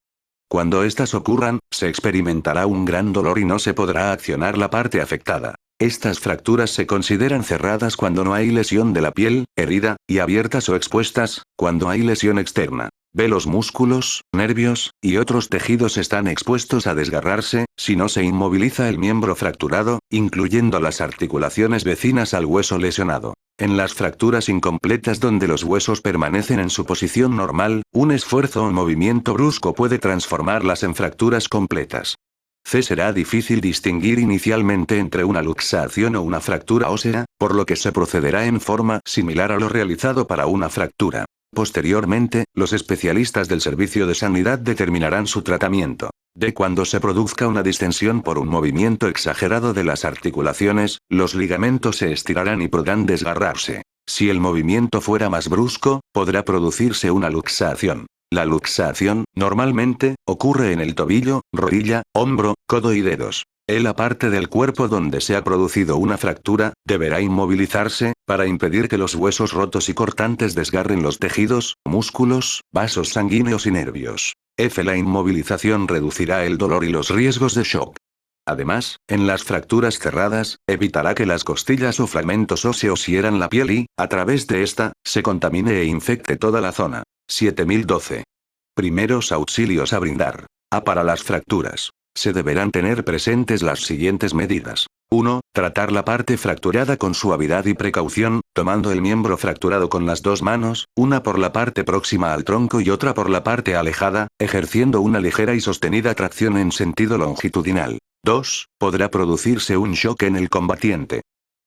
Speaker 1: Cuando estas ocurran, se experimentará un gran dolor y no se podrá accionar la parte afectada. Estas fracturas se consideran cerradas cuando no hay lesión de la piel, herida, y abiertas o expuestas, cuando hay lesión externa. B. Los músculos, nervios, y otros tejidos están expuestos a desgarrarse, si no se inmoviliza el miembro fracturado, incluyendo las articulaciones vecinas al hueso lesionado. En las fracturas incompletas donde los huesos permanecen en su posición normal, un esfuerzo o movimiento brusco puede transformarlas en fracturas completas. C. Será difícil distinguir inicialmente entre una luxación o una fractura ósea, por lo que se procederá en forma similar a lo realizado para una fractura. Posteriormente, los especialistas del servicio de sanidad determinarán su tratamiento. D. Cuando se produzca una distensión por un movimiento exagerado de las articulaciones, los ligamentos se estirarán y podrán desgarrarse. Si el movimiento fuera más brusco, podrá producirse una luxación. La luxación, normalmente, ocurre en el tobillo, rodilla, hombro, codo y dedos. La parte del cuerpo donde se ha producido una fractura, deberá inmovilizarse, para impedir que los huesos rotos y cortantes desgarren los tejidos, músculos, vasos sanguíneos y nervios. F. La inmovilización reducirá el dolor y los riesgos de shock. Además, en las fracturas cerradas, evitará que las costillas o fragmentos óseos hieran la piel y, a través de esta, se contamine e infecte toda la zona. 7012. Primeros auxilios a brindar. A. Para las fracturas. Se deberán tener presentes las siguientes medidas. 1. Tratar la parte fracturada con suavidad y precaución, tomando el miembro fracturado con las dos manos, una por la parte próxima al tronco y otra por la parte alejada, ejerciendo una ligera y sostenida tracción en sentido longitudinal. 2. Podrá producirse un shock en el combatiente.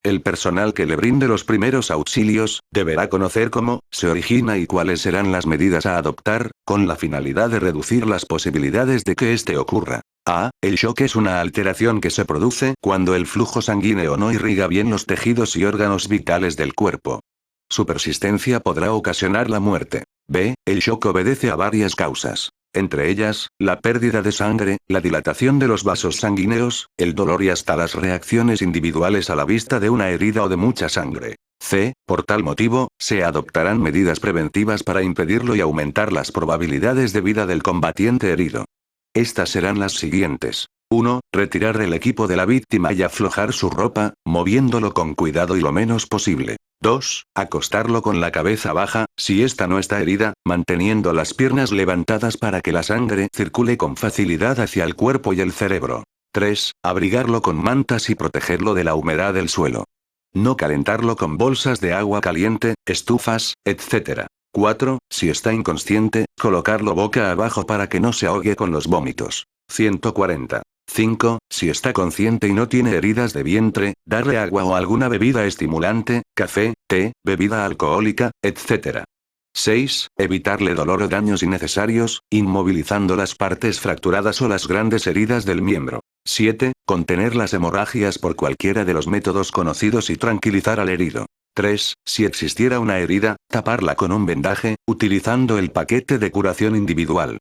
Speaker 1: El personal que le brinde los primeros auxilios, deberá conocer cómo se origina y cuáles serán las medidas a adoptar, con la finalidad de reducir las posibilidades de que este ocurra. A. El shock es una alteración que se produce cuando el flujo sanguíneo no irriga bien los tejidos y órganos vitales del cuerpo. Su persistencia podrá ocasionar la muerte. B. El shock obedece a varias causas. Entre ellas, la pérdida de sangre, la dilatación de los vasos sanguíneos, el dolor y hasta las reacciones individuales a la vista de una herida o de mucha sangre. C. Por tal motivo, se adoptarán medidas preventivas para impedirlo y aumentar las probabilidades de vida del combatiente herido. Estas serán las siguientes. 1. Retirar el equipo de la víctima y aflojar su ropa, moviéndolo con cuidado y lo menos posible. 2. Acostarlo con la cabeza baja, si ésta no está herida, manteniendo las piernas levantadas para que la sangre circule con facilidad hacia el cuerpo y el cerebro. 3. Abrigarlo con mantas y protegerlo de la humedad del suelo. No calentarlo con bolsas de agua caliente, estufas, etc. 4. Si está inconsciente, colocarlo boca abajo para que no se ahogue con los vómitos. 140. 5. Si está consciente y no tiene heridas de vientre, darle agua o alguna bebida estimulante, café, té, bebida alcohólica, etc. 6. Evitarle dolor o daños innecesarios, inmovilizando las partes fracturadas o las grandes heridas del miembro. 7. Contener las hemorragias por cualquiera de los métodos conocidos y tranquilizar al herido. 3. Si existiera una herida, taparla con un vendaje, utilizando el paquete de curación individual.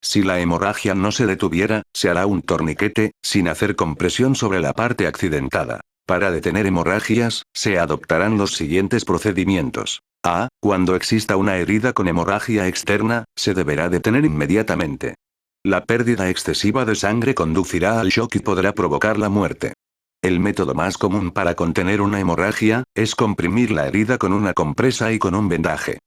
Speaker 1: Si la hemorragia no se detuviera, se hará un torniquete, sin hacer compresión sobre la parte accidentada. Para detener hemorragias, se adoptarán los siguientes procedimientos. A. Cuando exista una herida con hemorragia externa, se deberá detener inmediatamente. La pérdida excesiva de sangre conducirá al shock y podrá provocar la muerte. El método más común para contener una hemorragia, es comprimir la herida con una compresa y con un vendaje.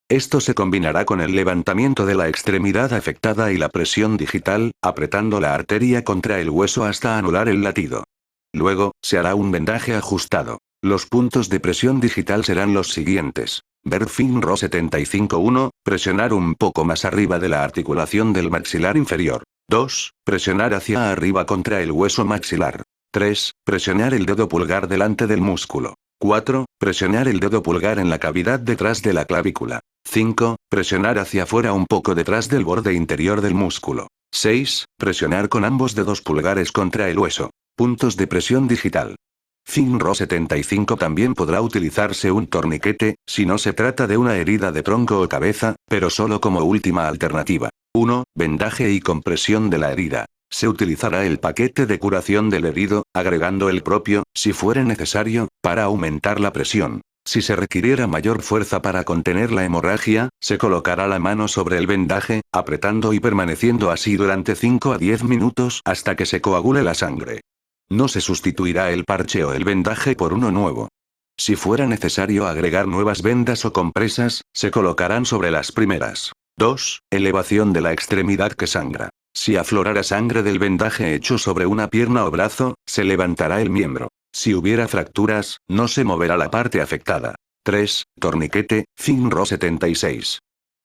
Speaker 1: Esto se combinará con el levantamiento de la extremidad afectada y la presión digital, apretando la arteria contra el hueso hasta anular el latido. Luego, se hará un vendaje ajustado. Los puntos de presión digital serán los siguientes. Ver FINRO 75-1, presionar un poco más arriba de la articulación del maxilar inferior. 2. Presionar hacia arriba contra el hueso maxilar. 3. Presionar el dedo pulgar delante del músculo. 4. Presionar el dedo pulgar en la cavidad detrás de la clavícula. 5. Presionar hacia afuera un poco detrás del borde interior del músculo. 6. Presionar con ambos dedos pulgares contra el hueso. Puntos de presión digital. FINRO 75 también podrá utilizarse un torniquete, si no se trata de una herida de tronco o cabeza, pero solo como última alternativa. 1. Vendaje y compresión de la herida. Se utilizará el paquete de curación del herido, agregando el propio, si fuere necesario, para aumentar la presión. Si se requiriera mayor fuerza para contener la hemorragia, se colocará la mano sobre el vendaje, apretando y permaneciendo así durante 5 a 10 minutos hasta que se coagule la sangre. No se sustituirá el parche o el vendaje por uno nuevo. Si fuera necesario agregar nuevas vendas o compresas, se colocarán sobre las primeras. 2. Elevación de la extremidad que sangra. Si aflorara sangre del vendaje hecho sobre una pierna o brazo, se levantará el miembro. Si hubiera fracturas, no se moverá la parte afectada. 3. Torniquete, FINRO 76.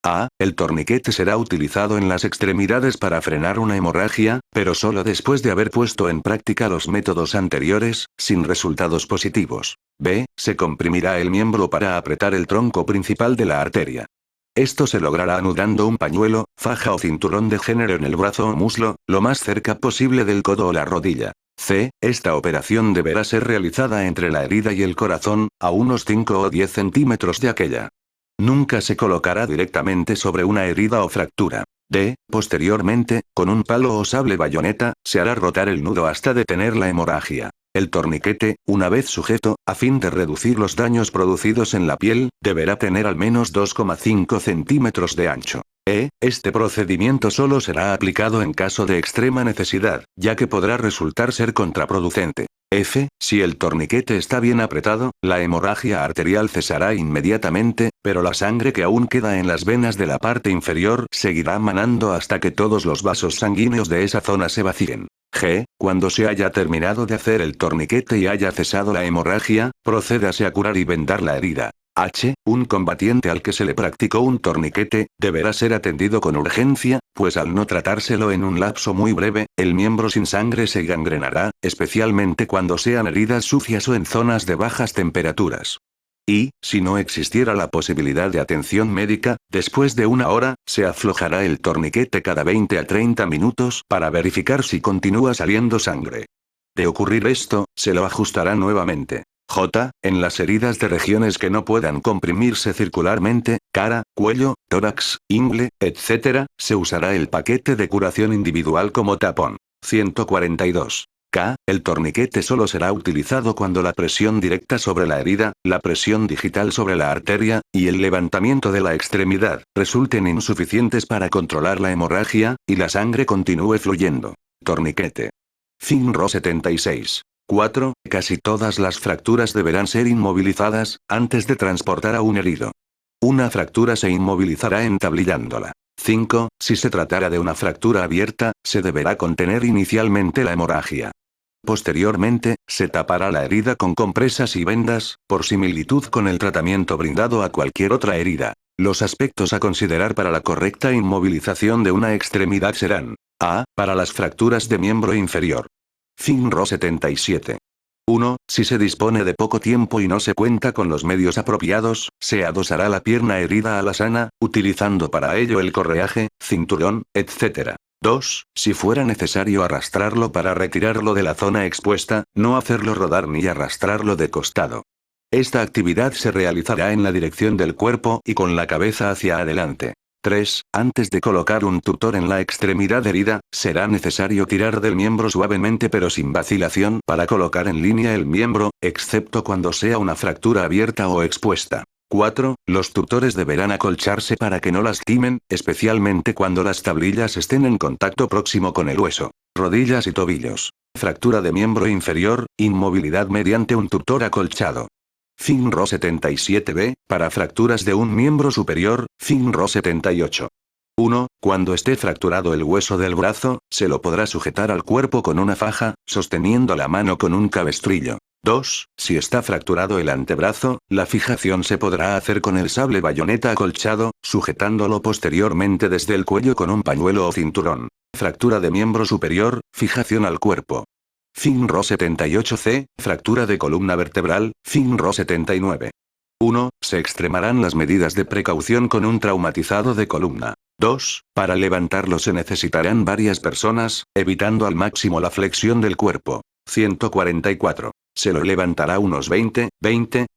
Speaker 1: A. El torniquete será utilizado en las extremidades para frenar una hemorragia, pero solo después de haber puesto en práctica los métodos anteriores, sin resultados positivos. B. Se comprimirá el miembro para apretar el tronco principal de la arteria. Esto se logrará anudando un pañuelo, faja o cinturón de género en el brazo o muslo, lo más cerca posible del codo o la rodilla. C. Esta operación deberá ser realizada entre la herida y el corazón, a unos 5 o 10 centímetros de aquella. Nunca se colocará directamente sobre una herida o fractura. D. Posteriormente, con un palo o sable bayoneta, se hará rotar el nudo hasta detener la hemorragia. El torniquete, una vez sujeto, a fin de reducir los daños producidos en la piel, deberá tener al menos 2,5 centímetros de ancho. Este procedimiento solo será aplicado en caso de extrema necesidad, ya que podrá resultar ser contraproducente. F. Si el torniquete está bien apretado, la hemorragia arterial cesará inmediatamente, pero la sangre que aún queda en las venas de la parte inferior seguirá manando hasta que todos los vasos sanguíneos de esa zona se vacíen. G. Cuando se haya terminado de hacer el torniquete y haya cesado la hemorragia, procédase a curar y vendar la herida. H. Un combatiente al que se le practicó un torniquete, deberá ser atendido con urgencia, pues al no tratárselo en un lapso muy breve, el miembro sin sangre se gangrenará, especialmente cuando sean heridas sucias o en zonas de bajas temperaturas. Y, si no existiera la posibilidad de atención médica, después de una hora, se aflojará el torniquete cada 20 a 30 minutos para verificar si continúa saliendo sangre. De ocurrir esto, se lo ajustará nuevamente. J. En las heridas de regiones que no puedan comprimirse circularmente, cara, cuello, tórax, ingle, etc., se usará el paquete de curación individual como tapón. 142. K. El torniquete solo será utilizado cuando la presión directa sobre la herida, la presión digital sobre la arteria, y el levantamiento de la extremidad, resulten insuficientes para controlar la hemorragia, y la sangre continúe fluyendo. Torniquete. FINRO 76. 4. Casi todas las fracturas deberán ser inmovilizadas, antes de transportar a un herido. Una fractura se inmovilizará entablillándola. 5. Si se tratara de una fractura abierta, se deberá contener inicialmente la hemorragia. Posteriormente, se tapará la herida con compresas y vendas, por similitud con el tratamiento brindado a cualquier otra herida. Los aspectos a considerar para la correcta inmovilización de una extremidad serán: A. Para las fracturas de miembro inferior. FINRO 77. 1. Si se dispone de poco tiempo y no se cuenta con los medios apropiados, se adosará la pierna herida a la sana, utilizando para ello el correaje, cinturón, etc. 2. Si fuera necesario arrastrarlo para retirarlo de la zona expuesta, no hacerlo rodar ni arrastrarlo de costado. Esta actividad se realizará en la dirección del cuerpo y con la cabeza hacia adelante. 3. Antes de colocar un tutor en la extremidad herida, será necesario tirar del miembro suavemente pero sin vacilación para colocar en línea el miembro, excepto cuando sea una fractura abierta o expuesta. 4. Los tutores deberán acolcharse para que no lastimen, especialmente cuando las tablillas estén en contacto próximo con el hueso. Rodillas y tobillos. Fractura de miembro inferior, inmovilidad mediante un tutor acolchado. FINRO 77B, para fracturas de un miembro superior, FINRO 78. 1. Cuando esté fracturado el hueso del brazo, se lo podrá sujetar al cuerpo con una faja, sosteniendo la mano con un cabestrillo. 2. Si está fracturado el antebrazo, la fijación se podrá hacer con el sable bayoneta acolchado, sujetándolo posteriormente desde el cuello con un pañuelo o cinturón. Fractura de miembro superior, fijación al cuerpo. FINRO 78C, fractura de columna vertebral, FINRO 79. 1. Se extremarán las medidas de precaución con un traumatizado de columna. 2. Para levantarlo se necesitarán varias personas, evitando al máximo la flexión del cuerpo. 144. Se lo levantará unos 20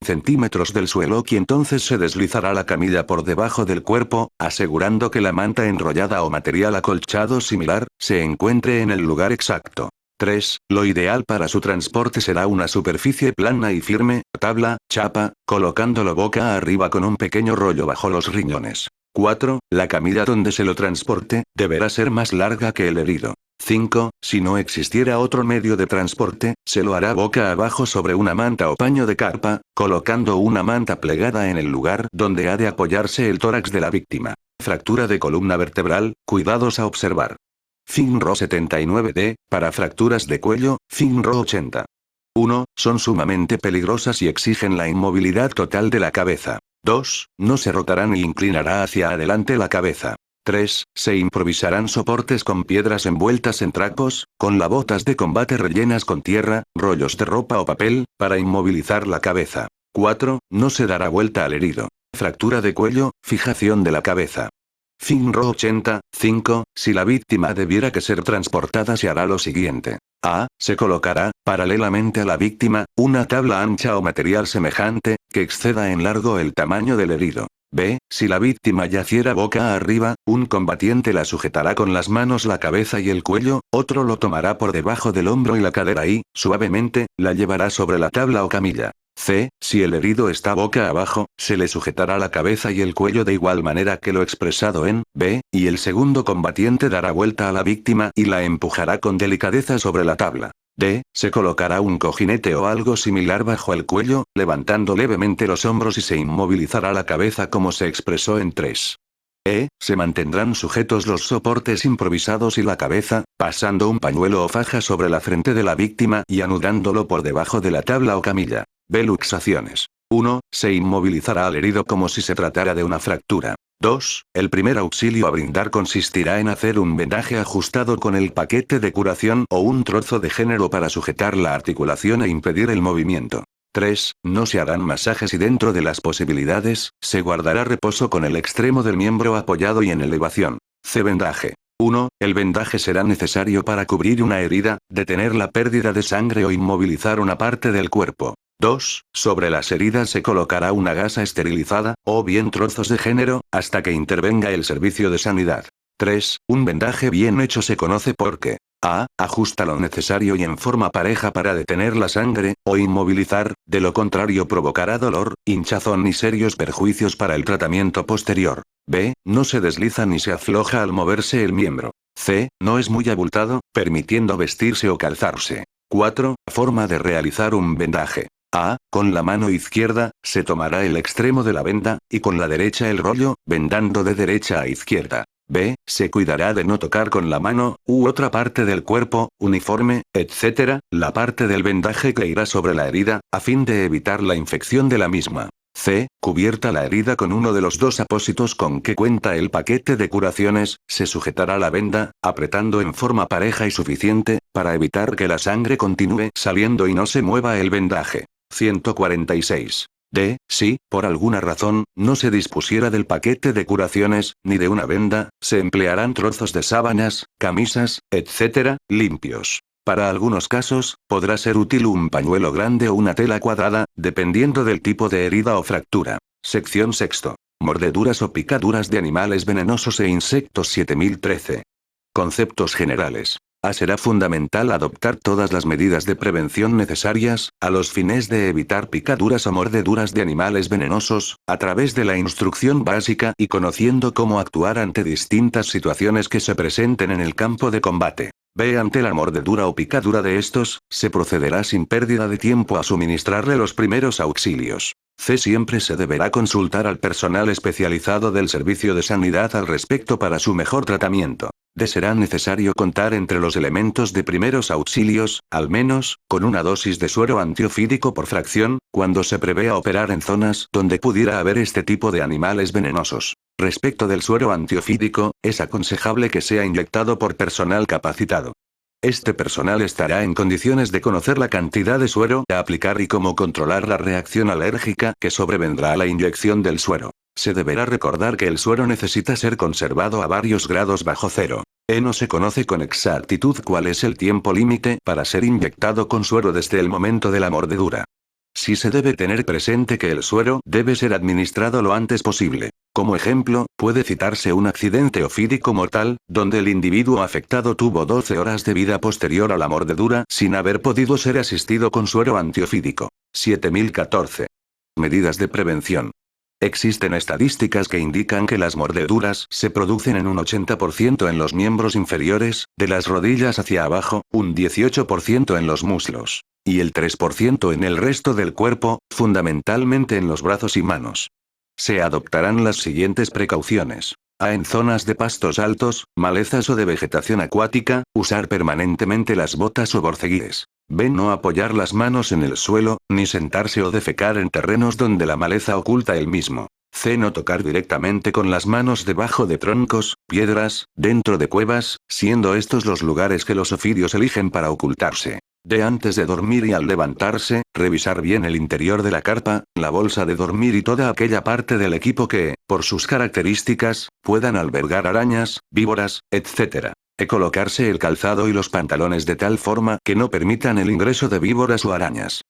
Speaker 1: centímetros del suelo y entonces se deslizará la camilla por debajo del cuerpo, asegurando que la manta enrollada o material acolchado similar, se encuentre en el lugar exacto. 3. Lo ideal para su transporte será una superficie plana y firme, tabla, chapa, colocándolo boca arriba con un pequeño rollo bajo los riñones. 4. La camilla donde se lo transporte, deberá ser más larga que el herido. 5. Si no existiera otro medio de transporte, se lo hará boca abajo sobre una manta o paño de carpa, colocando una manta plegada en el lugar donde ha de apoyarse el tórax de la víctima. Fractura de columna vertebral, cuidados a observar. FINRO 79D, para fracturas de cuello, FINRO 80. 1. Son sumamente peligrosas y exigen la inmovilidad total de la cabeza. 2. No se rotará ni inclinará hacia adelante la cabeza. 3. Se improvisarán soportes con piedras envueltas en trapos, con botas de combate rellenas con tierra, rollos de ropa o papel, para inmovilizar la cabeza. 4. No se dará vuelta al herido. Fractura de cuello, fijación de la cabeza. FINRO 80, 5. Si la víctima debiera que ser transportada se hará lo siguiente. A. Se colocará, paralelamente a la víctima, una tabla ancha o material semejante, que exceda en largo el tamaño del herido. B. Si la víctima yaciera boca arriba, un combatiente la sujetará con las manos la cabeza y el cuello, otro lo tomará por debajo del hombro y la cadera y, suavemente, la llevará sobre la tabla o camilla. C. Si el herido está boca abajo, se le sujetará la cabeza y el cuello de igual manera que lo expresado en B, y el segundo combatiente dará vuelta a la víctima y la empujará con delicadeza sobre la tabla. D. Se colocará un cojinete o algo similar bajo el cuello, levantando levemente los hombros y se inmovilizará la cabeza como se expresó en 3. E. Se mantendrán sujetos los soportes improvisados y la cabeza, pasando un pañuelo o faja sobre la frente de la víctima y anudándolo por debajo de la tabla o camilla. B. Luxaciones. 1. Se inmovilizará al herido como si se tratara de una fractura. 2. El primer auxilio a brindar consistirá en hacer un vendaje ajustado con el paquete de curación o un trozo de género para sujetar la articulación e impedir el movimiento. 3. No se harán masajes y dentro de las posibilidades, se guardará reposo con el extremo del miembro apoyado y en elevación. C. Vendaje. 1. El vendaje será necesario para cubrir una herida, detener la pérdida de sangre o inmovilizar una parte del cuerpo. 2. Sobre las heridas se colocará una gasa esterilizada, o bien trozos de género, hasta que intervenga el servicio de sanidad. 3. Un vendaje bien hecho se conoce porque A. Ajusta lo necesario y en forma pareja para detener la sangre, o inmovilizar, de lo contrario provocará dolor, hinchazón y serios perjuicios para el tratamiento posterior. B. No se desliza ni se afloja al moverse el miembro. C. No es muy abultado, permitiendo vestirse o calzarse. 4. Forma de realizar un vendaje. A. Con la mano izquierda, se tomará el extremo de la venda, y con la derecha el rollo, vendando de derecha a izquierda. B. Se cuidará de no tocar con la mano, u otra parte del cuerpo, uniforme, etc., la parte del vendaje que irá sobre la herida, a fin de evitar la infección de la misma. C. Cubierta la herida con uno de los dos apósitos con que cuenta el paquete de curaciones, se sujetará la venda, apretando en forma pareja y suficiente, para evitar que la sangre continúe saliendo y no se mueva el vendaje. 146. D. Si, por alguna razón, no se dispusiera del paquete de curaciones, ni de una venda, se emplearán trozos de sábanas, camisas, etc., limpios. Para algunos casos, podrá ser útil un pañuelo grande o una tela cuadrada, dependiendo del tipo de herida o fractura. Sección sexto. Mordeduras o picaduras de animales venenosos e insectos 7013. Conceptos generales. Será fundamental adoptar todas las medidas de prevención necesarias, a los fines de evitar picaduras o mordeduras de animales venenosos, a través de la instrucción básica y conociendo cómo actuar ante distintas situaciones que se presenten en el campo de combate. B. Ante la mordedura o picadura de estos, se procederá sin pérdida de tiempo a suministrarle los primeros auxilios. C. Siempre se deberá consultar al personal especializado del servicio de sanidad al respecto para su mejor tratamiento. D. Será necesario contar entre los elementos de primeros auxilios, al menos, con una dosis de suero antiofídico por fracción, cuando se prevea operar en zonas donde pudiera haber este tipo de animales venenosos. Respecto del suero antiofídico, es aconsejable que sea inyectado por personal capacitado. Este personal estará en condiciones de conocer la cantidad de suero a aplicar y cómo controlar la reacción alérgica que sobrevendrá a la inyección del suero. Se deberá recordar que el suero necesita ser conservado a varios grados bajo cero. No se conoce con exactitud cuál es el tiempo límite para ser inyectado con suero desde el momento de la mordedura. Sí se debe tener presente que el suero debe ser administrado lo antes posible. Como ejemplo, puede citarse un accidente ofídico mortal, donde el individuo afectado tuvo 12 horas de vida posterior a la mordedura sin haber podido ser asistido con suero antiofídico. 7014. Medidas de prevención. Existen estadísticas que indican que las mordeduras se producen en un 80% en los miembros inferiores, de las rodillas hacia abajo, un 18% en los muslos, y el 3% en el resto del cuerpo, fundamentalmente en los brazos y manos. Se adoptarán las siguientes precauciones. En zonas de pastos altos, malezas o de vegetación acuática, usar permanentemente las botas o borceguíes. B. No apoyar las manos en el suelo, ni sentarse o defecar en terrenos donde la maleza oculta el mismo. C. No tocar directamente con las manos debajo de troncos, piedras, dentro de cuevas, siendo estos los lugares que los ofidios eligen para ocultarse. D. Antes de dormir y al levantarse, revisar bien el interior de la carpa, la bolsa de dormir y toda aquella parte del equipo que, por sus características, puedan albergar arañas, víboras, etc. Colocarse el calzado y los pantalones de tal forma que no permitan el ingreso de víboras o arañas.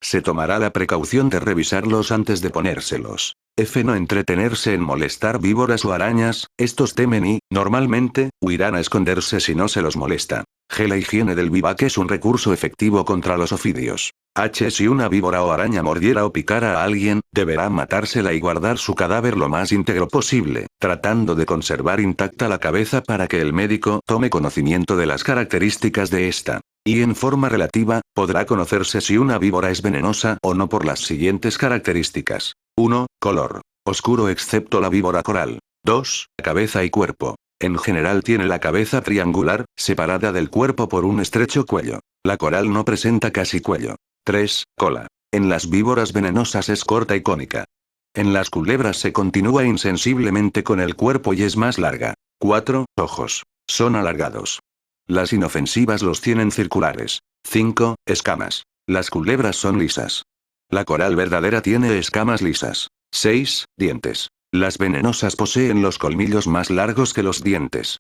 Speaker 1: Se tomará la precaución de revisarlos antes de ponérselos. F. No entretenerse en molestar víboras o arañas, estos temen y, normalmente, huirán a esconderse si no se los molesta. G. La higiene del vivac es un recurso efectivo contra los ofidios. H. Si una víbora o araña mordiera o picara a alguien, deberá matársela y guardar su cadáver lo más íntegro posible, tratando de conservar intacta la cabeza para que el médico tome conocimiento de las características de esta. Y en forma relativa, podrá conocerse si una víbora es venenosa o no por las siguientes características. 1. Color. Oscuro excepto la víbora coral. 2. Cabeza y cuerpo. En general tiene la cabeza triangular, separada del cuerpo por un estrecho cuello. La coral no presenta casi cuello. 3. Cola. En las víboras venenosas es corta y cónica. En las culebras se continúa insensiblemente con el cuerpo y es más larga. 4. Ojos. Son alargados. Las inofensivas los tienen circulares. 5. Escamas. Las culebras son lisas. La coral verdadera tiene escamas lisas. 6. Dientes. Las venenosas poseen los colmillos más largos que los dientes.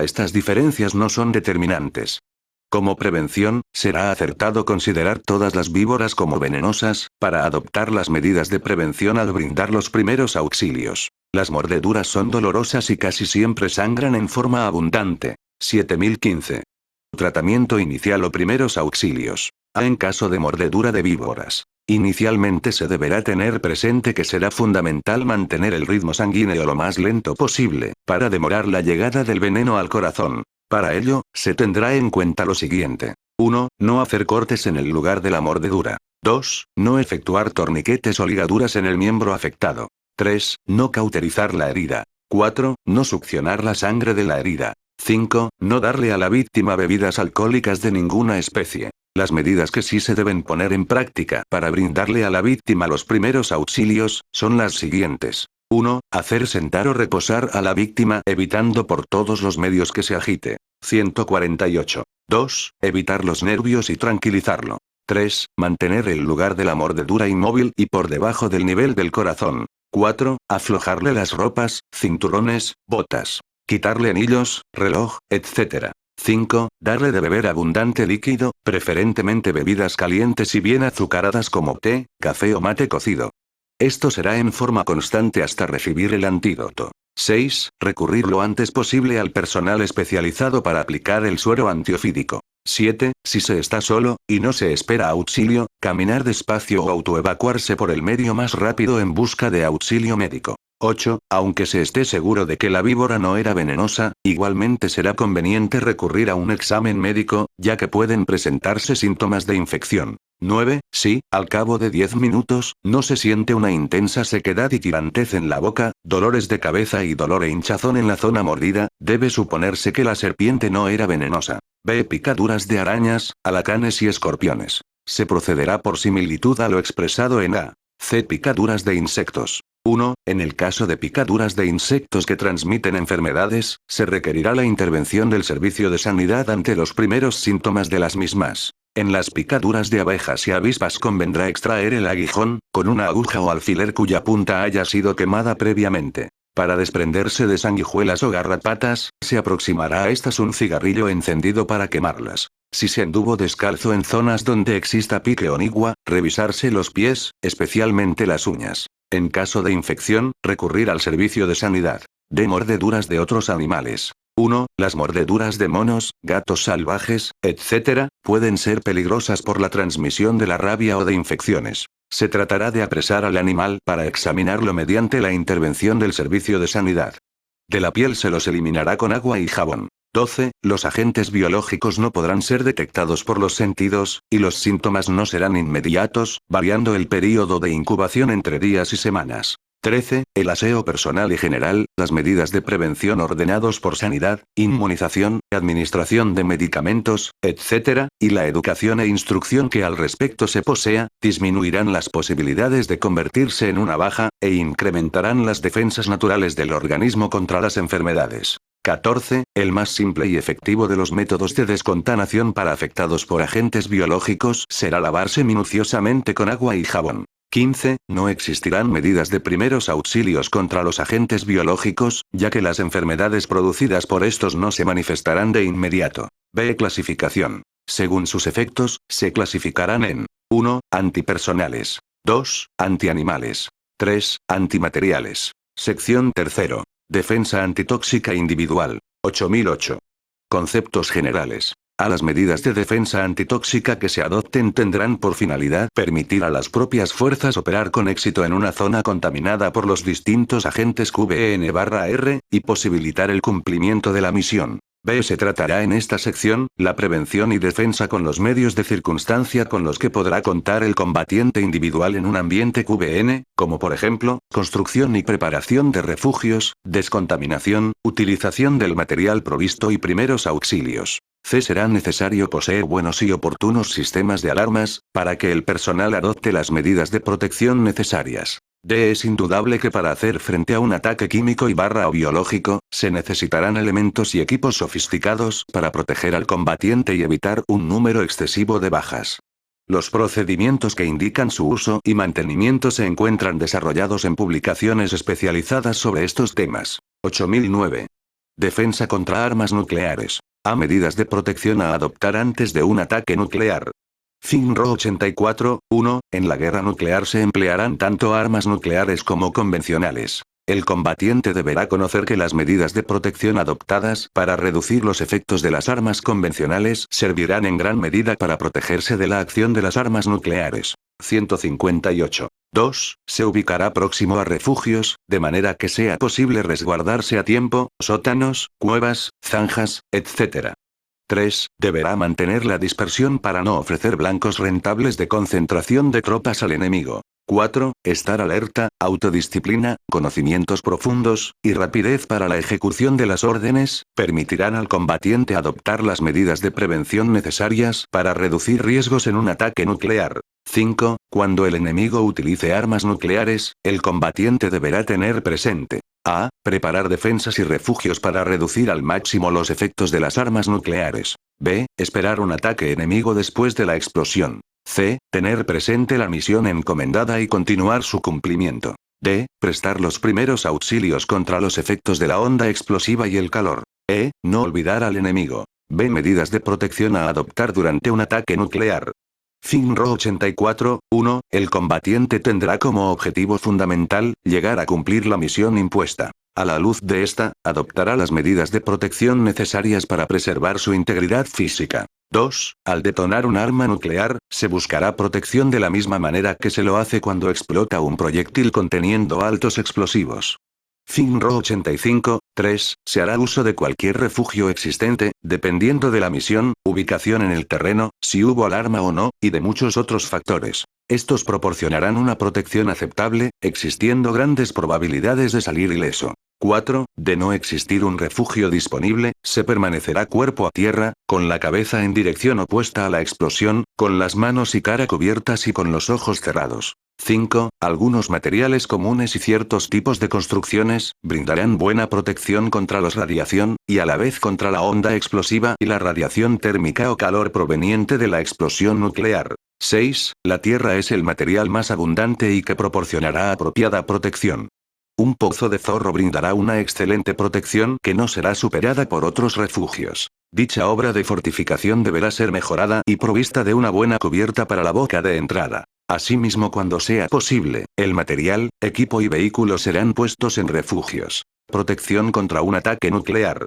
Speaker 1: Estas diferencias no son determinantes. Como prevención, será acertado considerar todas las víboras como venenosas, para adoptar las medidas de prevención al brindar los primeros auxilios. Las mordeduras son dolorosas y casi siempre sangran en forma abundante. 7015. Tratamiento inicial o primeros auxilios. En caso de mordedura de víboras. Inicialmente se deberá tener presente que será fundamental mantener el ritmo sanguíneo lo más lento posible, para demorar la llegada del veneno al corazón. Para ello, se tendrá en cuenta lo siguiente. 1. No hacer cortes en el lugar de la mordedura. 2. No efectuar torniquetes o ligaduras en el miembro afectado. 3. No cauterizar la herida. 4. No succionar la sangre de la herida. 5. No darle a la víctima bebidas alcohólicas de ninguna especie. Las medidas que sí se deben poner en práctica para brindarle a la víctima los primeros auxilios, son las siguientes. 1. Hacer sentar o reposar a la víctima evitando por todos los medios que se agite. 148. 2. Evitar los nervios y tranquilizarlo. 3. Mantener el lugar de la mordedura inmóvil y por debajo del nivel del corazón. 4. Aflojarle las ropas, cinturones, botas. Quitarle anillos, reloj, etc. 5. Darle de beber abundante líquido, preferentemente bebidas calientes y bien azucaradas como té, café o mate cocido. Esto será en forma constante hasta recibir el antídoto. 6. Recurrir lo antes posible al personal especializado para aplicar el suero antiofídico. 7. Si se está solo, y no se espera auxilio, caminar despacio o autoevacuarse por el medio más rápido en busca de auxilio médico. 8. Aunque se esté seguro de que la víbora no era venenosa, igualmente será conveniente recurrir a un examen médico, ya que pueden presentarse síntomas de infección. 9. Si, al cabo de 10 minutos, no se siente una intensa sequedad y tirantez en la boca, dolores de cabeza y dolor e hinchazón en la zona mordida, debe suponerse que la serpiente no era venenosa. B. Picaduras de arañas, alacranes y escorpiones. Se procederá por similitud a lo expresado en A. C. Picaduras de insectos. 1. En el caso de picaduras de insectos que transmiten enfermedades, se requerirá la intervención del servicio de sanidad ante los primeros síntomas de las mismas. En las picaduras de abejas y avispas convendrá extraer el aguijón, con una aguja o alfiler cuya punta haya sido quemada previamente. Para desprenderse de sanguijuelas o garrapatas, se aproximará a estas un cigarrillo encendido para quemarlas. Si se anduvo descalzo en zonas donde exista pique o nigua, revisarse los pies, especialmente las uñas. En caso de infección, recurrir al servicio de sanidad. De mordeduras de otros animales. 1. Las mordeduras de monos, gatos salvajes, etc., pueden ser peligrosas por la transmisión de la rabia o de infecciones. Se tratará de apresar al animal para examinarlo mediante la intervención del servicio de sanidad. De la piel se los eliminará con agua y jabón. 12. Los agentes biológicos no podrán ser detectados por los sentidos, y los síntomas no serán inmediatos, variando el período de incubación entre días y semanas. 13. El aseo personal y general, las medidas de prevención ordenados por sanidad, inmunización, administración de medicamentos, etc., y la educación e instrucción que al respecto se posea, disminuirán las posibilidades de convertirse en una baja, e incrementarán las defensas naturales del organismo contra las enfermedades. 14. El más simple y efectivo de los métodos de descontaminación para afectados por agentes biológicos será lavarse minuciosamente con agua y jabón. 15. No existirán medidas de primeros auxilios contra los agentes biológicos, ya que las enfermedades producidas por estos no se manifestarán de inmediato. B. Clasificación. Según sus efectos, se clasificarán en 1. Antipersonales. 2. Antianimales. 3. Antimateriales. Sección 3. Defensa antitóxica individual. 8008. Conceptos generales. A las medidas de defensa antitóxica que se adopten tendrán por finalidad permitir a las propias fuerzas operar con éxito en una zona contaminada por los distintos agentes QBN/R, y posibilitar el cumplimiento de la misión. B. Se tratará en esta sección, la prevención y defensa con los medios de circunstancia con los que podrá contar el combatiente individual en un ambiente QBN, como por ejemplo, construcción y preparación de refugios, descontaminación, utilización del material provisto y primeros auxilios. C. Será necesario poseer buenos y oportunos sistemas de alarmas, para que el personal adopte las medidas de protección necesarias. D. Es indudable que para hacer frente a un ataque químico o biológico, se necesitarán elementos y equipos sofisticados para proteger al combatiente y evitar un número excesivo de bajas. Los procedimientos que indican su uso y mantenimiento se encuentran desarrollados en publicaciones especializadas sobre estos temas. 8009. Defensa contra armas nucleares. A. Medidas de protección a adoptar antes de un ataque nuclear. FINRO 84, 1. En la guerra nuclear se emplearán tanto armas nucleares como convencionales. El combatiente deberá conocer que las medidas de protección adoptadas para reducir los efectos de las armas convencionales servirán en gran medida para protegerse de la acción de las armas nucleares. 158. 2. Se ubicará próximo a refugios, de manera que sea posible resguardarse a tiempo, sótanos, cuevas, zanjas, etc. 3. Deberá mantener la dispersión para no ofrecer blancos rentables de concentración de tropas al enemigo. 4. Estar alerta, autodisciplina, conocimientos profundos, y rapidez para la ejecución de las órdenes, permitirán al combatiente adoptar las medidas de prevención necesarias para reducir riesgos en un ataque nuclear. 5. Cuando el enemigo utilice armas nucleares, el combatiente deberá tener presente: A. Preparar defensas y refugios para reducir al máximo los efectos de las armas nucleares. B. Esperar un ataque enemigo después de la explosión. C. Tener presente la misión encomendada y continuar su cumplimiento. D. Prestar los primeros auxilios contra los efectos de la onda explosiva y el calor. E. No olvidar al enemigo. B. Medidas de protección a adoptar durante un ataque nuclear. FINRO 84, 1. El combatiente tendrá como objetivo fundamental, llegar a cumplir la misión impuesta. A la luz de esta, adoptará las medidas de protección necesarias para preservar su integridad física. 2. Al detonar un arma nuclear, se buscará protección de la misma manera que se lo hace cuando explota un proyectil conteniendo altos explosivos. FINRO 85, 3. Se hará uso de cualquier refugio existente, dependiendo de la misión, ubicación en el terreno, si hubo alarma o no, y de muchos otros factores. Estos proporcionarán una protección aceptable, existiendo grandes probabilidades de salir ileso. 4. De no existir un refugio disponible, se permanecerá cuerpo a tierra, con la cabeza en dirección opuesta a la explosión, con las manos y cara cubiertas y con los ojos cerrados. 5. Algunos materiales comunes y ciertos tipos de construcciones, brindarán buena protección contra la radiación, y a la vez contra la onda explosiva y la radiación térmica o calor proveniente de la explosión nuclear. 6. La tierra es el material más abundante y que proporcionará apropiada protección. Un pozo de zorro brindará una excelente protección que no será superada por otros refugios. Dicha obra de fortificación deberá ser mejorada y provista de una buena cubierta para la boca de entrada. Asimismo, cuando sea posible, el material, equipo y vehículos serán puestos en refugios. Protección contra un ataque nuclear.